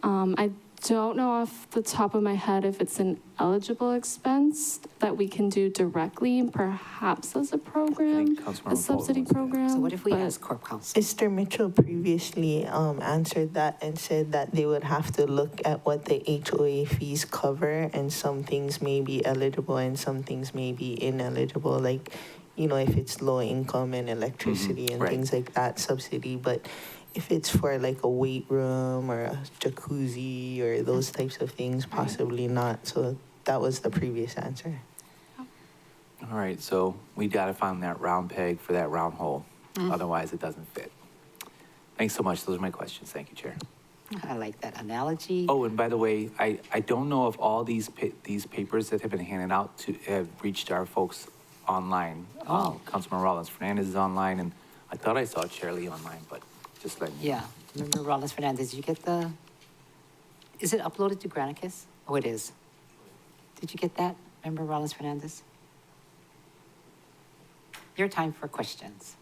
I don't know off the top of my head if it's an eligible expense that we can do directly, perhaps as a program, a subsidy program. So what if we ask Corp Counsel? Mr. Mitchell previously answered that and said that they would have to look at what the HOA fees cover, and some things may be eligible and some things may be ineligible, like, you know, if it's low income and electricity and things like that, subsidy. But if it's for like a weight room or a jacuzzi or those types of things, possibly not. So that was the previous answer. All right, so we got to find that round peg for that round hole. Otherwise, it doesn't fit. Thanks so much. Those are my questions. Thank you, Chair. I like that analogy. Oh, and by the way, I don't know if all these papers that have been handed out to have reached our folks online. Oh. Councilman Rollins Fernandez is online, and I thought I saw Shirley online, but just letting you know. Yeah, Member Rollins Fernandez, did you get the, is it uploaded to Granicus? Oh, it is. Did you get that, Member Rollins Fernandez? Your time for questions.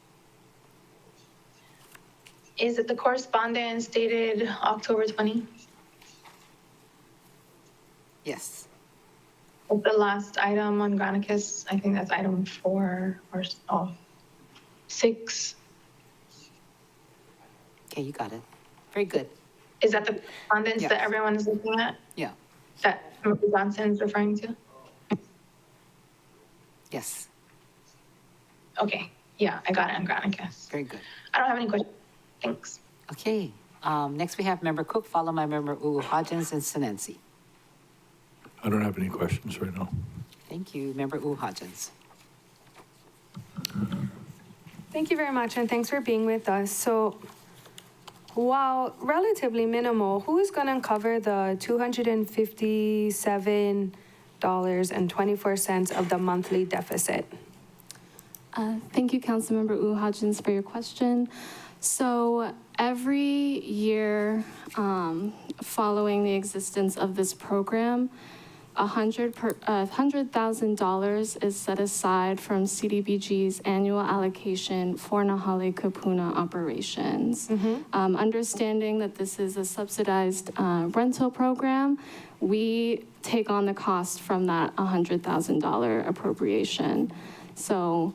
Is it the correspondence dated October 20? Yes. The last item on Granicus, I think that's item 4 or 6. Okay, you got it. Very good. Is that the correspondence Yes. that everyone is looking at? Yeah, That Member Johnson's referring to? yes, Okay, yeah, I got it on Granicus. very good. I don't have any questions. Thanks. Okay, next we have Member Cook, followed by Member Hodgins and Sinensi. I don't have any questions right now. Thank you, Member Hodgins. Thank you very much, and thanks for being with us. So, while relatively minimal, who is going to cover the $257.24 of the monthly deficit? Thank you, Councilmember Hodgins, for your question. So every year following the existence of this program, $100,000 is set aside from CDBG's annual allocation for Nahale Kupuna operations. Understanding that this is a subsidized rental program, we take on the cost from that $100,000 appropriation. So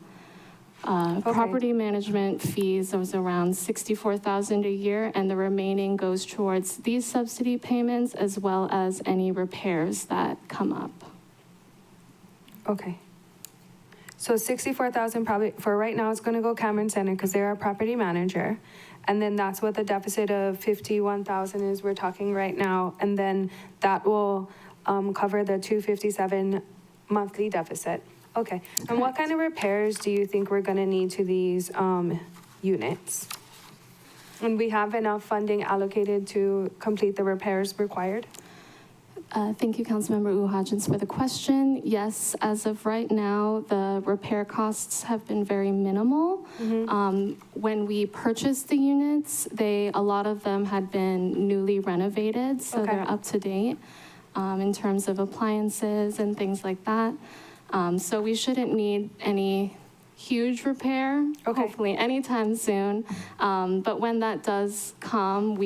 property management fees was around $64,000 a year, and the remaining goes towards these subsidy payments as well as any repairs that come up. Okay. So 64,000 probably, for right now, it's going to go Cameron Center because they're our property manager. And then that's what the deficit of 51,000 is we're talking right now. And then that will cover the 257 monthly deficit. Okay, and what kind of repairs do you think we're gonna need to these units? And we have enough funding allocated to complete the repairs required? Thank you, Councilmember Hodgins, for the question. Yes, as of right now, the repair costs have been very minimal. When we purchased the units, a lot of them had been newly renovated, so they're up to date in terms of appliances and things like that. So we shouldn't need any huge repair, hopefully anytime soon. But when that does come,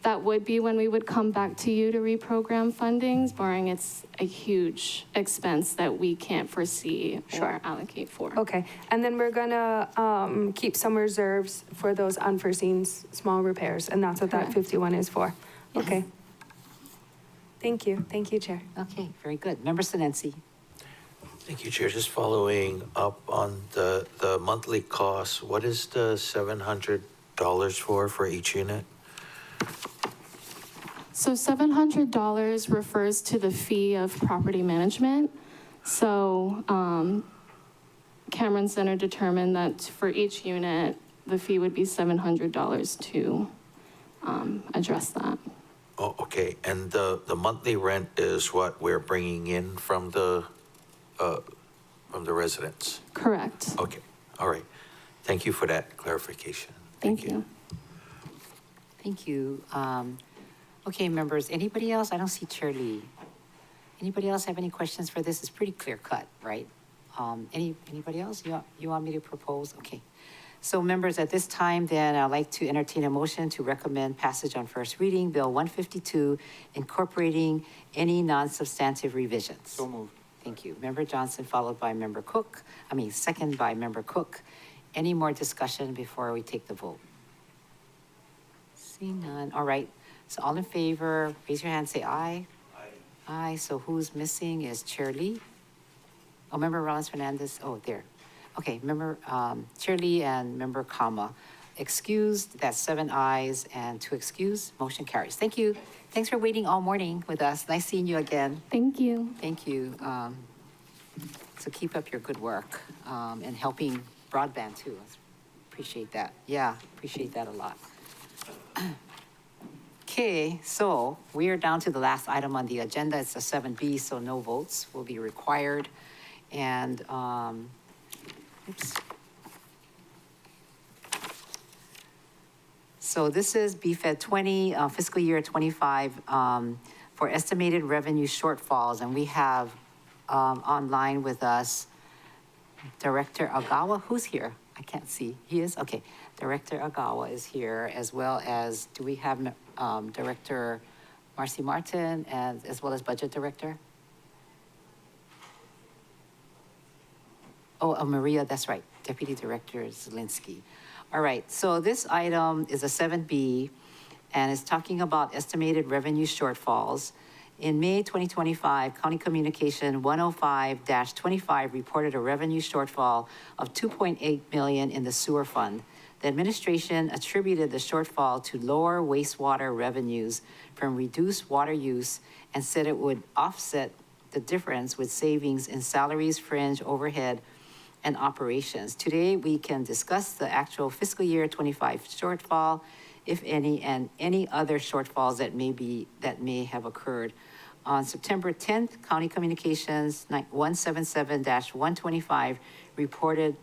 that would be when we would come back to you to reprogram fundings, barring it's a huge expense that we can't foresee or allocate for. Okay, and then we're gonna keep some reserves for those unforeseen small repairs, and that's what that 51 is for. Okay. Thank you, Chair. Okay, very good. Member Sinensi. Thank you, Chair. Just following up on the monthly costs, what is the $700 for each unit? So $700 refers to the fee of property management. So Cameron Center determined that for each unit, the fee would be $700 to address that. Oh, okay. And the monthly rent is what we're bringing in from the residents? Correct. Okay, all right. Thank you for that clarification. Thank you. Thank you. Okay, members, anybody else? I don't see Chair Lee. Anybody else have any questions for this? It's pretty clear cut, right? Anybody else? You want me to propose? Okay. So members, at this time, then I'd like to entertain a motion to recommend passage on first reading, Bill 152, incorporating any non-substantive revisions. So moved. Thank you. Member Johnson, followed by second by Member Cook. Any more discussion before we take the vote? See none. All right. So all in favor, raise your hand, say aye. Aye. Aye. So who's missing is Chair Lee. Oh, Member Rollins Fernandez. Oh, there. Okay, Member Chair Lee and Member Kama. Excused, that's 7 ayes and 2 excused. Motion carries. Thank you. Thanks for waiting all morning with us. Nice seeing you again. Thank you. Thank you. So keep up your good work and helping broadband too. Appreciate that. Yeah, appreciate that a lot. Okay, so we are down to the last item on the agenda. It's a 7B, so no votes will be required. And, oops. So this is BFED 20, fiscal year 25, for estimated revenue shortfalls. And we have online with us Director Agawa. Who's here? I can't see. He is? Okay. Director Agawa is here, as well as, do we have Director Marcy Martin, as well as Budget Director? Oh, Maria, that's right, Deputy Director Zielinski. All right, so this item is a 7B, and it's talking about estimated revenue shortfalls. In May 2025, County Communication 105-25 reported a revenue shortfall of 2.8 million in the sewer fund. The administration attributed the shortfall to lower wastewater revenues from reduced water use and said it would offset the difference with savings in salaries, fringe, overhead, and operations. Today, we can discuss the actual fiscal year 25 shortfall, if any, and any other shortfalls that may have occurred. On September 10th, County Communications 177-125 reported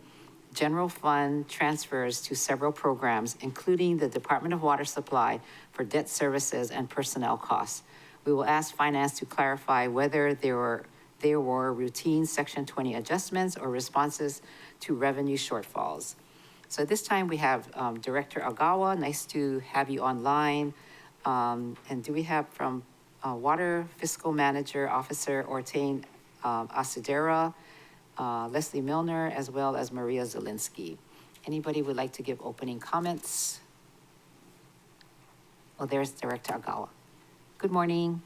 general fund transfers to several programs, including the Department of Water Supply for debt services and personnel costs. We will ask Finance to clarify whether there were routine Section 20 adjustments or responses to revenue shortfalls. So at this time, we have Director Agawa. Nice to have you online. And do we have from Water Fiscal Manager Officer Ortain Asadera, Leslie Milner, as well as Maria Zielinski. Anybody would like to give opening comments? Oh, there's Director Agawa. Good morning.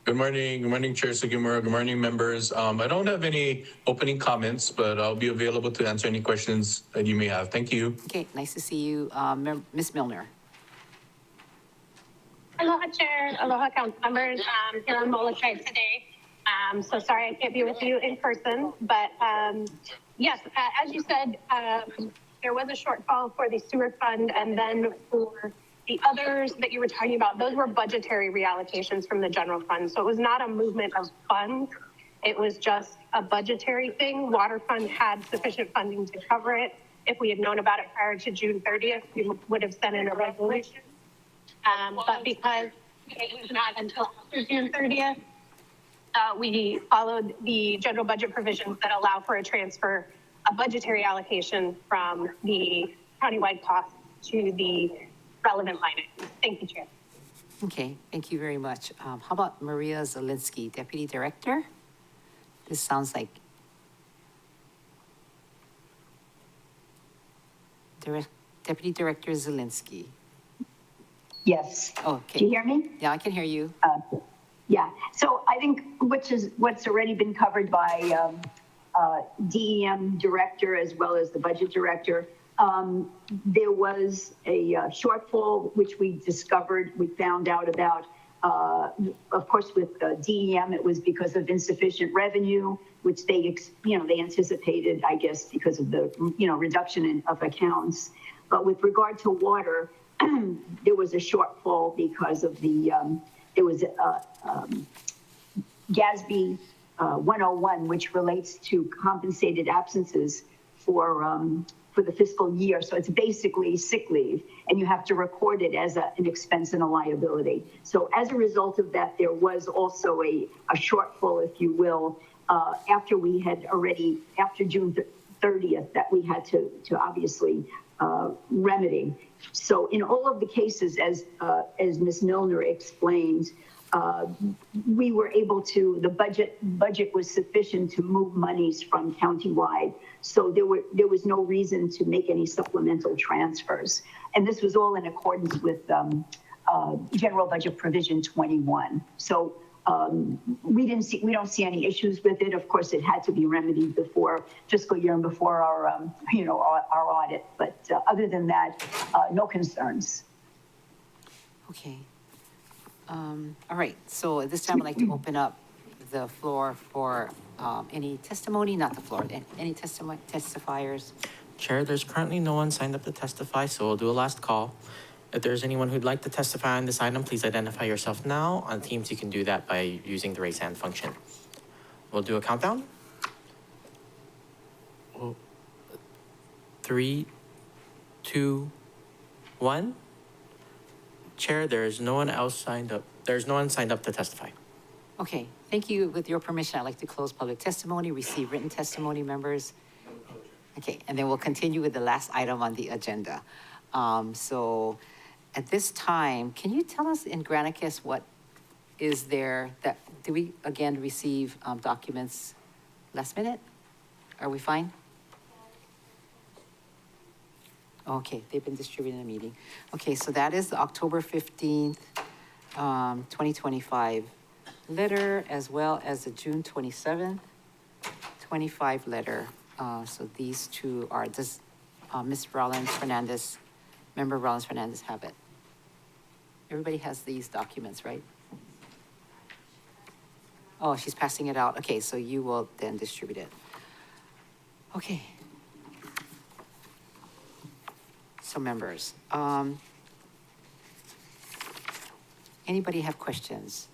Good morning, Chair Sugimura. Good morning, members. I don't have any opening comments, but I'll be available to answer any questions that you may have. Thank you. Okay, nice to see you, Ms. Milner. Aloha, Chair. Aloha, council members. Here on Molokai today. So sorry I can't be with you in person, but yes, as you said, there was a shortfall for the sewer fund, and then for the others that you were talking about, those were budgetary reallocations from the general fund. So it was not a movement of funds. It was just a budgetary thing. Water fund had sufficient funding to cover it. If we had known about it prior to June 30th, we would have sent in a resolution. But because it was not until after June 30th, we followed the general budget provisions that allow for a budgetary allocation from the countywide costs to the relevant line items. Thank you, Chair. Okay, thank you very much. How about Maria Zielinski, Deputy Director? This sounds like Deputy Director Zielinski. Yes. Oh, okay. Do you hear me? Yeah, I can hear you. Yeah. So I think what's already been covered by DEM Director as well as the Budget Director. There was a shortfall which we discovered, we found out about. Of course, with DEM, it was because of insufficient revenue, which they anticipated, I guess, because of the reduction of accounts. But with regard to water, there was a shortfall because of there was GASB 101, which relates to compensated absences for the fiscal year. So it's basically sick leave, and you have to record it as an expense and a liability. So as a result of that, there was also a shortfall, if you will, after June 30th, that we had to obviously remedy. So in all of the cases, as Ms. Milner explained, we were able to, the budget was sufficient to move monies from countywide. So there was no reason to make any supplemental transfers. And this was all in accordance with General Budget Provision 21. So we don't see any issues with it. Of course, it had to be remedied before fiscal year and before our audit. But other than that, no concerns. Okay. All right. So at this time, I'd like to open up the floor for any testimony, not the floor, any testifiers. Chair, there's currently no one signed up to testify, so we'll do a last call. If there's anyone who'd like to testify on this item, please identify yourself now. On Teams, you can do that by using the raise hand function. We'll do a countdown. 3, 2, 1. Chair, there is no one else signed up. There's no one signed up to testify. Okay, thank you. With your permission, I'd like to close public testimony, receive written testimony, members. Okay, and then we'll continue with the last item on the agenda. So at this time, can you tell us in Granicus what is there that, do we again receive documents last minute? Are we fine? Okay, they've been distributed in a meeting. Okay, so that is the October 15th, 2025 letter, as well as the June 27th, 25 letter. So these two are, does Ms. Rollins Fernandez, Member Rollins Fernandez have it? Everybody has these documents, right? Oh, she's passing it out. Okay, so you will then distribute it. Okay. So members, anybody have questions?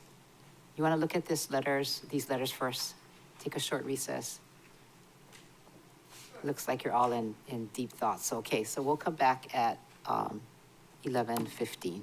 You want to look at these letters first? Take a short recess. Looks like you're all in deep thoughts. So, okay, so we'll come back at 11:15.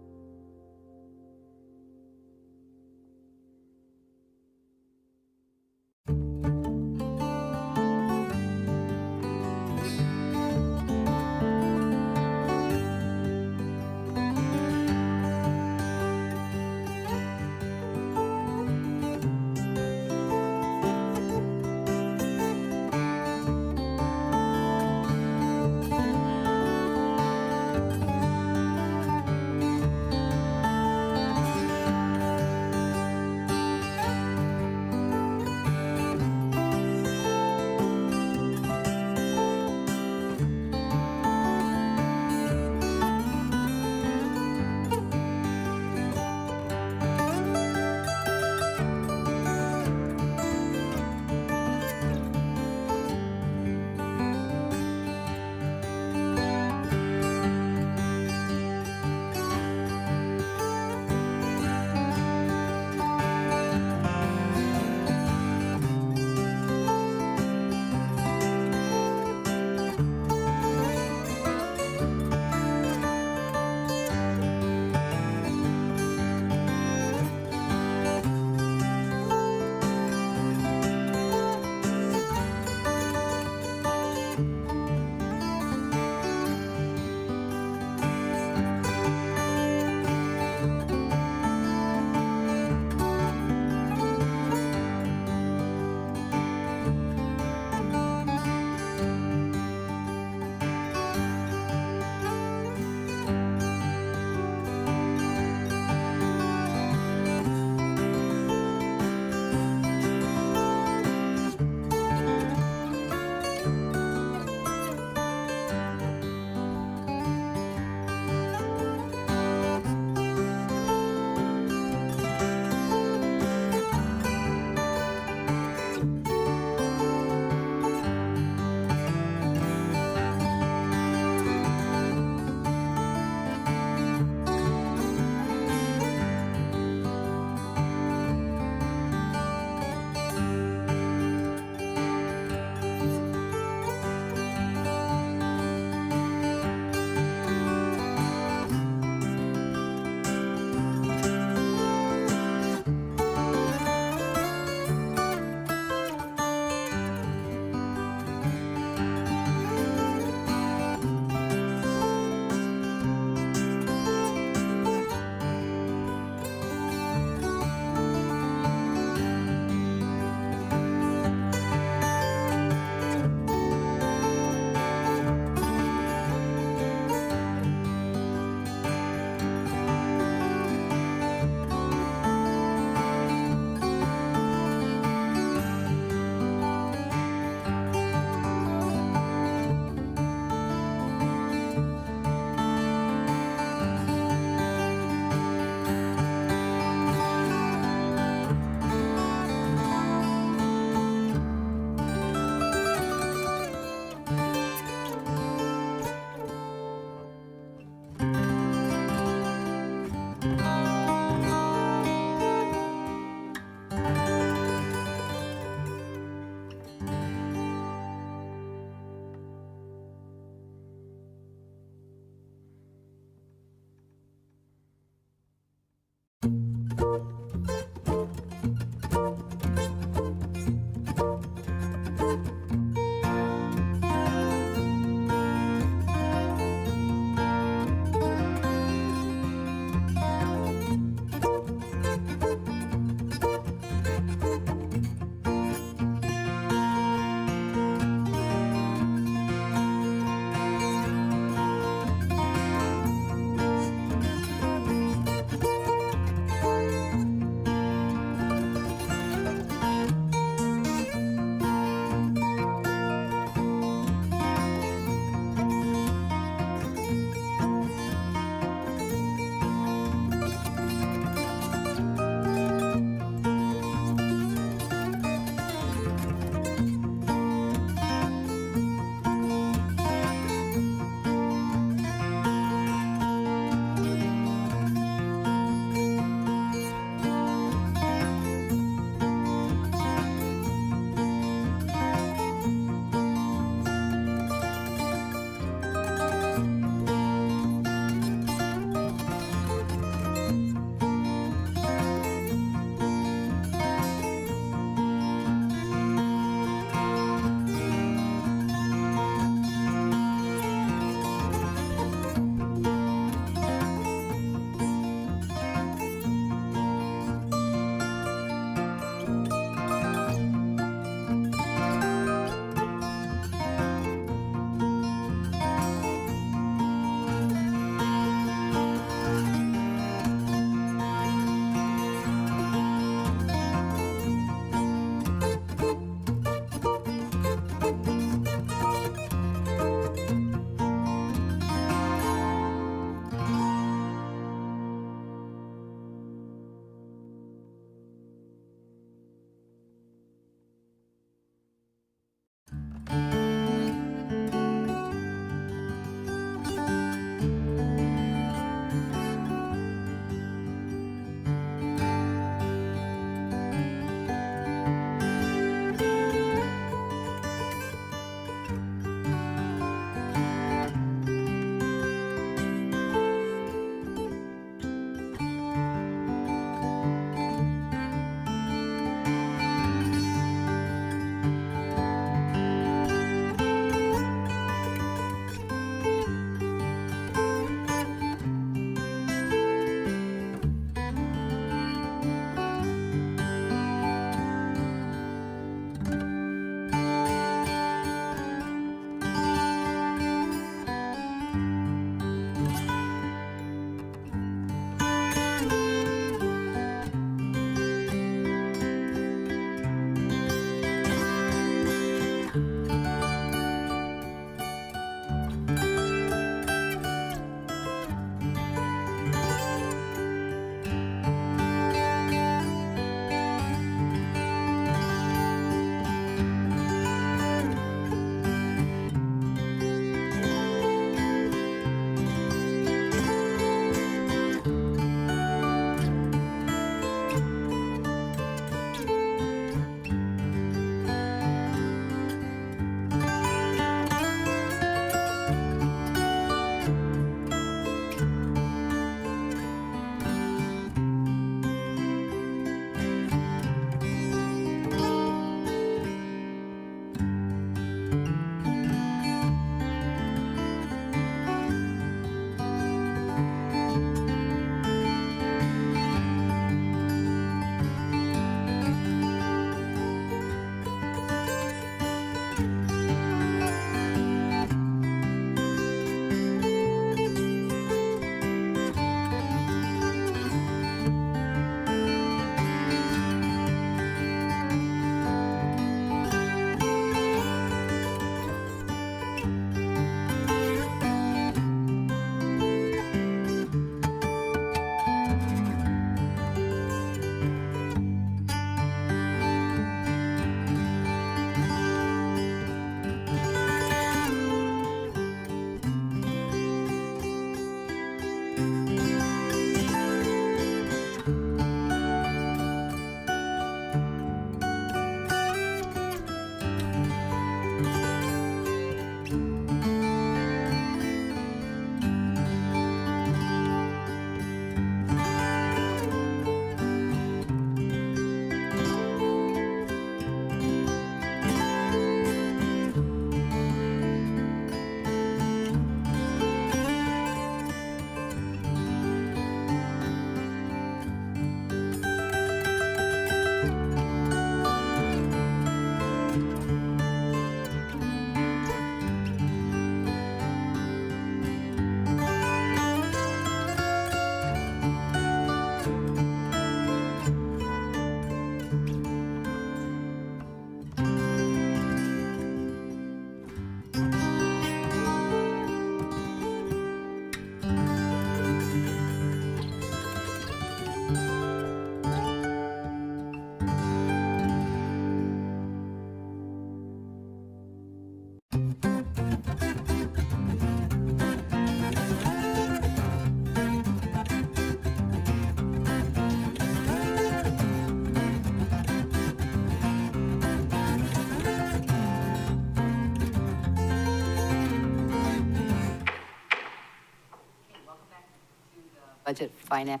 Budget Finance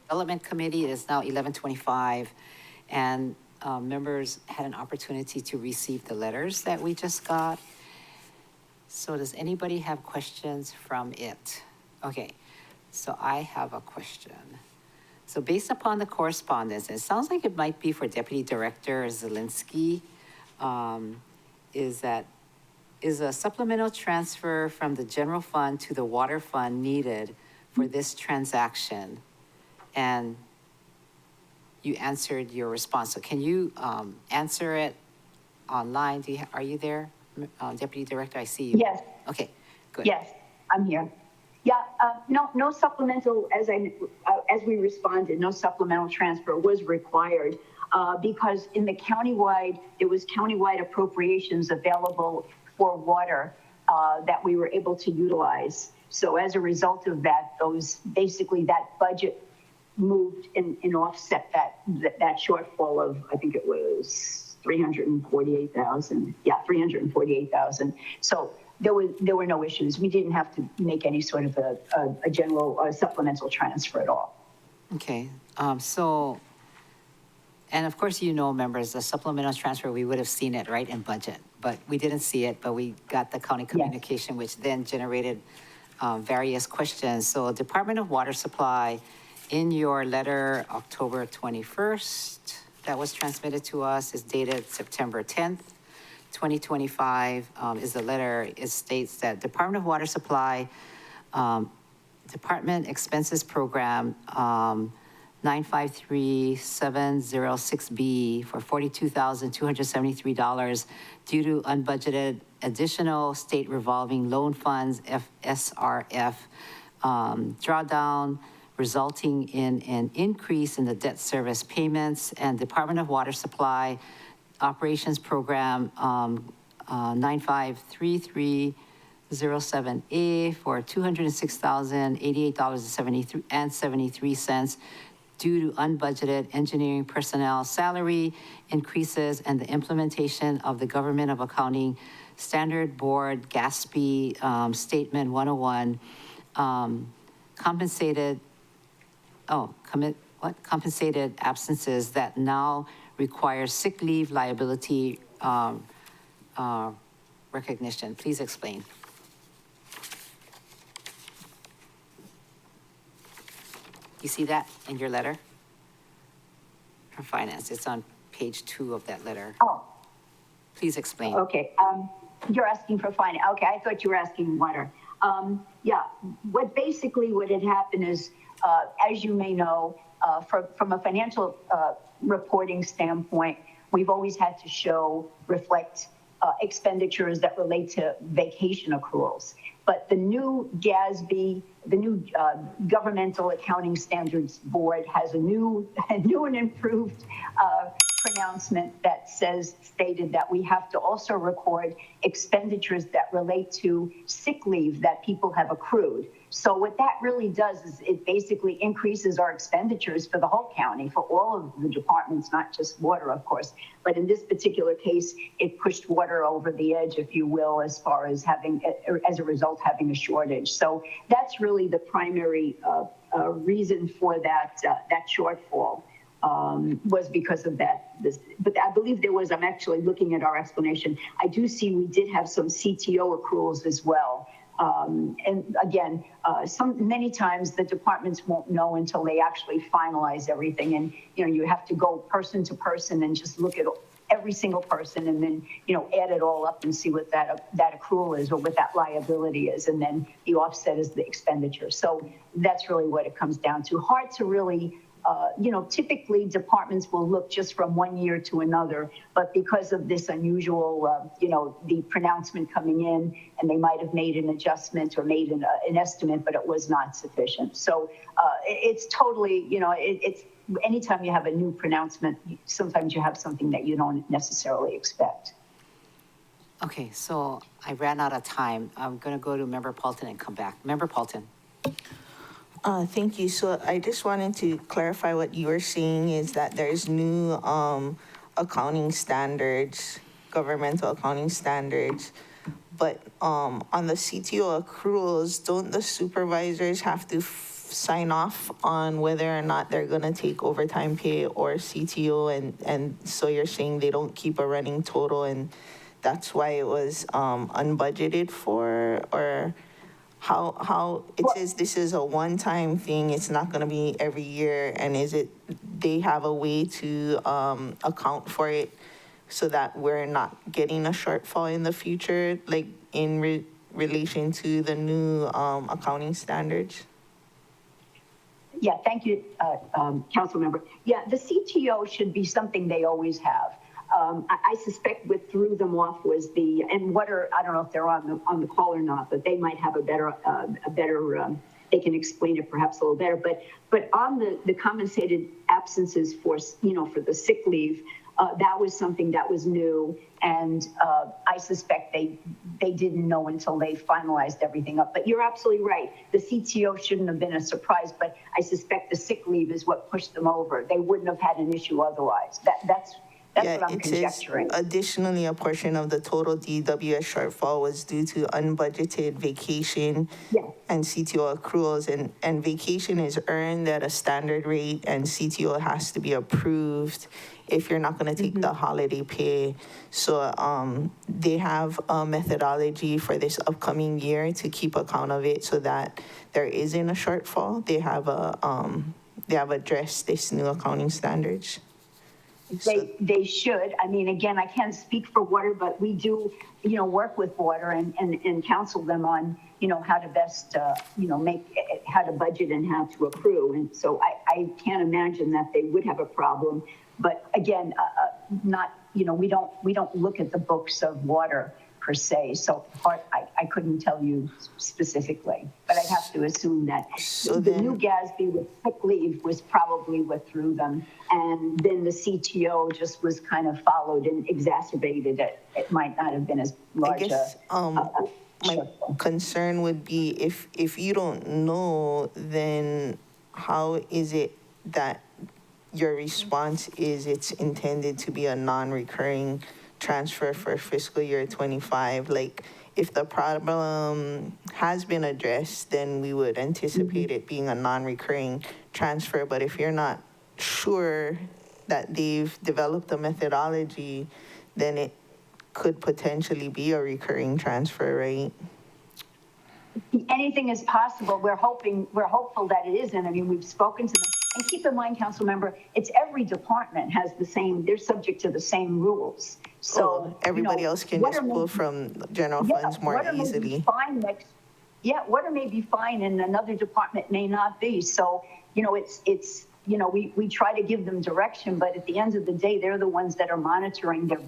Development Committee. It is now 11:25, and members had an opportunity to receive the letters that we just got. So does anybody have questions from it? Okay, so I have a question. So based upon the correspondence, it sounds like it might be for Deputy Director Zielinski, is a supplemental transfer from the general fund to the water fund needed for this transaction? And you answered your response. So can you answer it online? Are you there, Deputy Director? I see you. Yes. Okay, good. Yes, I'm here. Yeah, no supplemental, as we responded, no supplemental transfer was required because in the countywide, there was countywide appropriations available for water that we were able to utilize. So as a result of that, basically that budget moved and offset that shortfall of, I think it was 348,000. Yeah, 348,000. So there were no issues. We didn't have to make any sort of a general supplemental transfer at all. Okay, and of course, members, the supplemental transfer, we would have seen it, right, in budget, but we didn't see it, but we got the county communication, which then generated various questions. So Department of Water Supply, in your letter, October 21st, that was transmitted to us, is dated September 10th, 2025, is the letter. It states that Department of Water Supply, Department Expenses Program, 953706B for $42,273 due to unbudgeted additional state revolving loan funds, FSRF, drawdown, resulting in an increase in the debt service payments, and Department of Water Supply Operations Program 953307A for $206,088.73 due to unbudgeted engineering personnel salary increases and the implementation of the Government of Accounting Standard Board GASP Statement 101 compensated absences that now require sick leave liability recognition. Please explain. You see that in your letter from finance? It's on page 2 of that letter. Oh. Please explain. Okay, you're asking for finance. Okay, I thought you were asking water. Yeah, what had happened is, as you may know, from a financial reporting standpoint, we've always had to reflect expenditures that relate to vacation accruals. But the new GASB, the new Governmental Accounting Standards Board, has a new and improved pronouncement that stated that we have to also record expenditures that relate to sick leave that people have accrued. So what that really does is it basically increases our expenditures for the whole county, for all of the departments, not just water, of course. But in this particular case, it pushed water over the edge, if you will, as far as as a result, having a shortage. So that's really the primary reason for that shortfall. Was because of that. But I believe I'm actually looking at our explanation. I do see we did have some CTO accruals as well. And again, many times the departments won't know until they actually finalize everything. And, you have to go person to person and just look at every single person and then, add it all up and see what that accrual is or what that liability is. And then the offset is the expenditure. So that's really what it comes down to. Hard to really typically departments will look just from one year to another, but because of this unusual, the pronouncement coming in, and they might have made an adjustment or made an estimate, but it was not sufficient. So it's totally, it's anytime you have a new pronouncement, sometimes you have something that you don't necessarily expect. Okay, so I ran out of time. I'm going to go to Member Paulton and come back. Member Paulton. Thank you. So I just wanted to clarify what you were saying is that there's new accounting standards, governmental accounting standards, but on the CTO accruals, don't the supervisors have to sign off on whether or not they're gonna take overtime pay or CTO, and so you're saying they don't keep a running total, and that's why it was unbudgeted for, or how, it says this is a one-time thing, it's not gonna be every year, and is it, they have a way to account for it so that we're not getting a shortfall in the future, like in relation to the new accounting standards? Yeah, thank you, council member. Yeah, the CTO should be something they always have. I suspect what threw them off was the, and water, I don't know if they're on the call or not, but they might have a better, they can explain it perhaps a little better. But on the compensated absences for, for the sick leave, that was something that was new. And I suspect they didn't know until they finalized everything up. But you're absolutely right. The CTO shouldn't have been a surprise, but I suspect the sick leave is what pushed them over. They wouldn't have had an issue otherwise. That's what I'm conjecturing. Additionally, a portion of the total DWS shortfall was due to unbudgeted vacation and CTO accruals, and vacation is earned at a standard rate, and CTO has to be approved if you're not going to take the holiday pay. So they have a methodology for this upcoming year to keep account of it so that there isn't a shortfall. They have addressed this new accounting standards. They should. I mean, again, I can't speak for water, but we do, work with water and counsel them on, how to best, how to budget and how to accrue. And so I can't imagine that they would have a problem. But again, we don't look at the books of water per se. So I couldn't tell you specifically, but I'd have to assume that the new GASB with sick leave was probably what threw them. And then the CTO just was kind of followed and exacerbated it. It might not have been as large. I guess, my concern would be if you don't know, then how is it that your response is it's intended to be a non-recurring transfer for fiscal year 25? Like, if the problem has been addressed, then we would anticipate it being a non-recurring transfer. But if you're not sure that they've developed a methodology, then it could potentially be a recurring transfer, right? Anything is possible. We're hopeful that it isn't. I mean, we've spoken to them. And keep in mind, council member, it's every department has the same, they're subject to the same rules. So everybody else can just pull from general funds more easily. Water may be fine and another department may not be. So, we try to give them direction, but at the end of the day, they're the ones that are monitoring their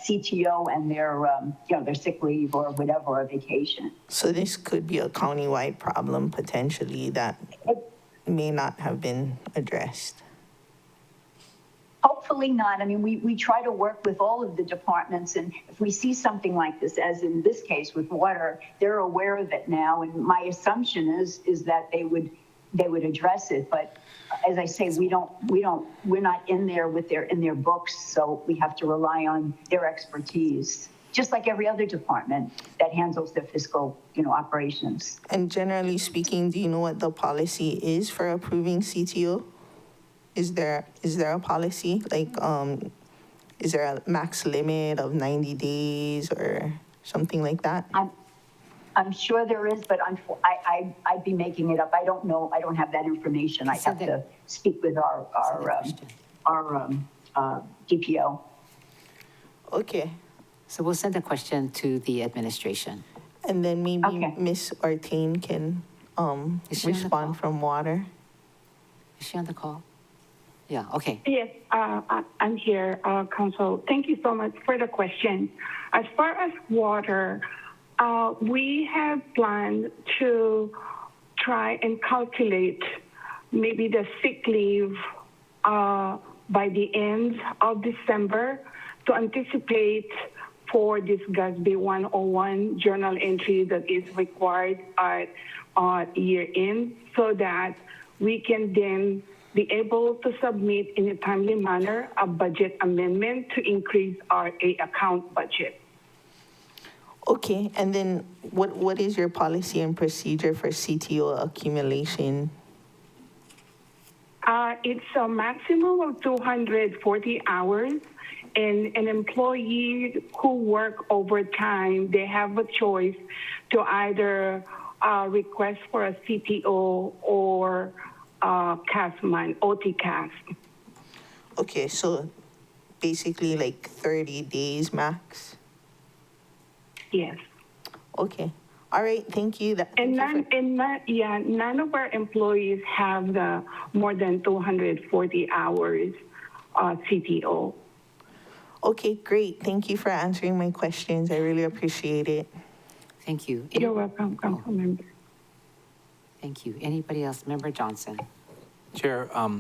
CTO and their sick leave or whatever, or vacation. So this could be a countywide problem potentially that may not have been addressed. Hopefully not. I mean, we try to work with all of the departments, and if we see something like this, as in this case with water, they're aware of it now. And my assumption is that they would address it. But as I say, we're not in there in their books, so we have to rely on their expertise, just like every other department that handles their fiscal, operations. And generally speaking, do you know what the policy is for approving CTO? Is there a policy? Like, is there a max limit of 90 days or something like that? I'm sure there is, but I'd be making it up. I don't know. I don't have that information. I have to speak with our DPO. Okay. So we'll send a question to the administration. And then maybe Ms. Ortain can respond from water. Is she on the call? Yeah, okay. Yes, I'm here, Council. Thank you so much for the question. As far as water, we have planned to try and calculate maybe the sick leave by the end of December to anticipate for this GASB 101 journal entry that is required at year end, so that we can then be able to submit in a timely manner a budget amendment to increase our account budget. Okay, and then what is your policy and procedure for CTO accumulation? It's a maximum of 240 hours, and an employee who work overtime, they have a choice to either request for a CTO or CASMAN, OT-CAS. Okay, so basically like 30 days max? Yes. Okay, all right, thank you. And none of our employees have the more than 240 hours CTO. Okay, great. Thank you for answering my questions. I really appreciate it. Thank you. You're welcome, Council Member. Thank you. Anybody else? Member Johnson? Chair, I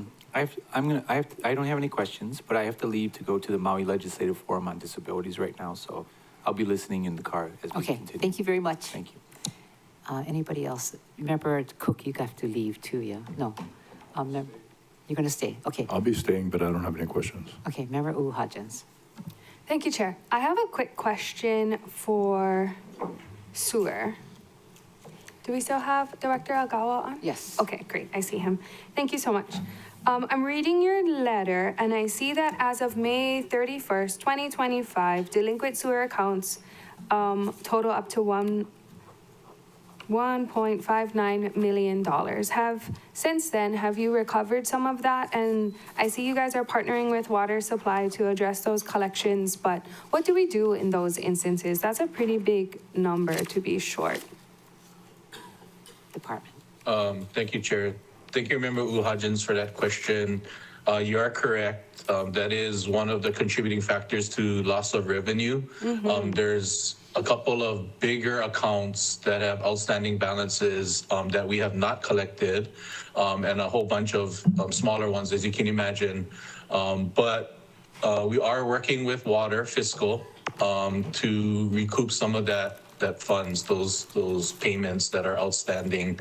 don't have any questions, but I have to leave to go to the Maui Legislative Forum on Disabilities right now, so I'll be listening in the car as we Okay, continue. thank you very much. Thank you. Anybody else? Member Cook, you have to leave too, yeah? No. You're gonna stay? Okay. I'll be staying, but I don't have any questions. Okay, Member Hodgins. Thank you, Chair. I have a quick question for sewer. Do we still have Director Agawa on? Yes. Okay, great. I see him. Thank you so much. I'm reading your letter, and I see that as of May 31st, 2025, delinquent sewer accounts total up to $1.59 million. Since then, have you recovered some of that? And I see you guys are partnering with water supply to address those collections, but what do we do in those instances? That's a pretty big number to be short. Department. Thank you, Chair. Thank you, Member Uhajins, for that question. You are correct. That is one of the contributing factors to loss of revenue. There's a couple of bigger accounts that have outstanding balances that we have not collected, and a whole bunch of smaller ones, as you can imagine. But we are working with water fiscal to recoup some of that funds, those payments that are outstanding.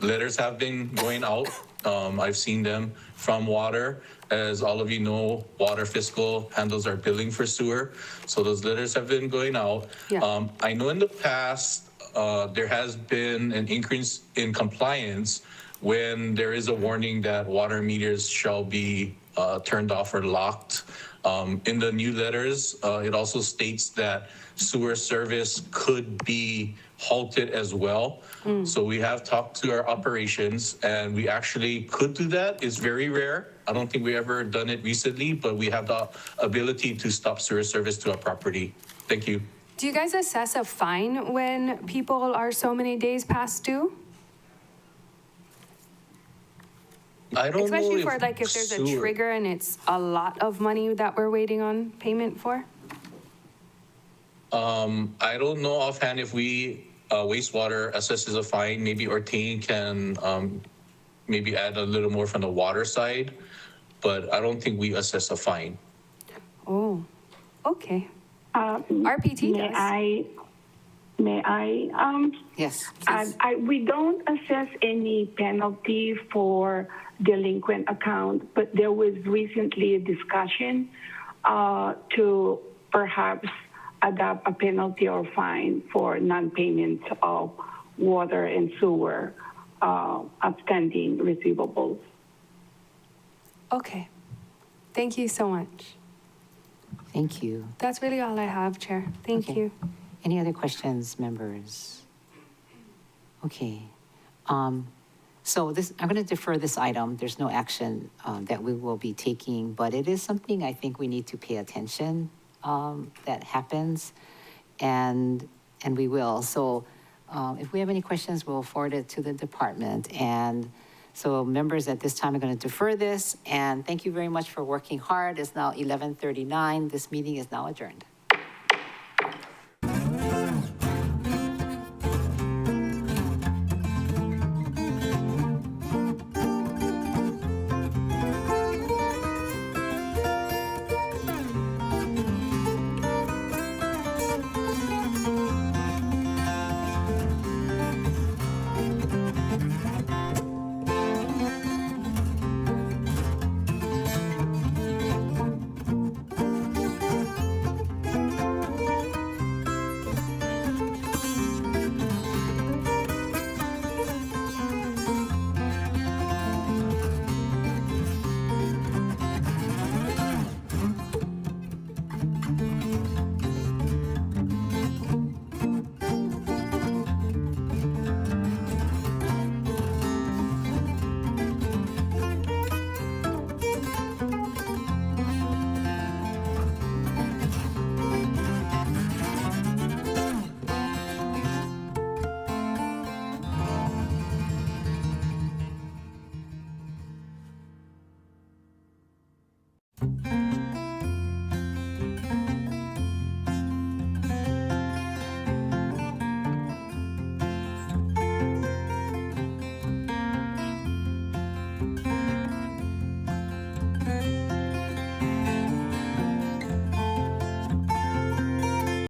Letters have been going out. I've seen them from water. As all of you know, water fiscal handles our billing for sewer. So those letters have been going out. Yeah. I know in the past, there has been an increase in compliance when there is a warning that water meters shall be turned off or locked. In the new letters, it also states that sewer service could be halted as well. So we have talked to our operations, and we actually could do that. It's very rare. I don't think we ever done it recently, but we have the ability to stop sewer service to a property. Thank you. Do you guys assess a fine when people are so many days past due? I don't Especially know for like if there's a sewer- trigger and it's a lot of money that we're waiting on payment for? I don't know offhand if we wastewater assesses a fine. Maybe Ortain can maybe add a little more from the water side, but I don't think we assess a fine. Oh, okay. RPT does. May I? Yes. We don't assess any penalty for delinquent account, but there was recently a discussion to perhaps adopt a penalty or fine for non-payment of water and sewer outstanding receivables. Okay. Thank you so much. Thank you. That's really all I have, Chair. Thank Okay. you. Any other questions, members? Okay. So I'm going to defer this item. There's no action that we will be taking, but it is something I think we need to pay attention that happens, and we will. So if we have any questions, we'll forward it to the department. And so members, at this time, are going to defer this, and thank you very much for working hard. It's now 11:39. This meeting is now adjourned. you.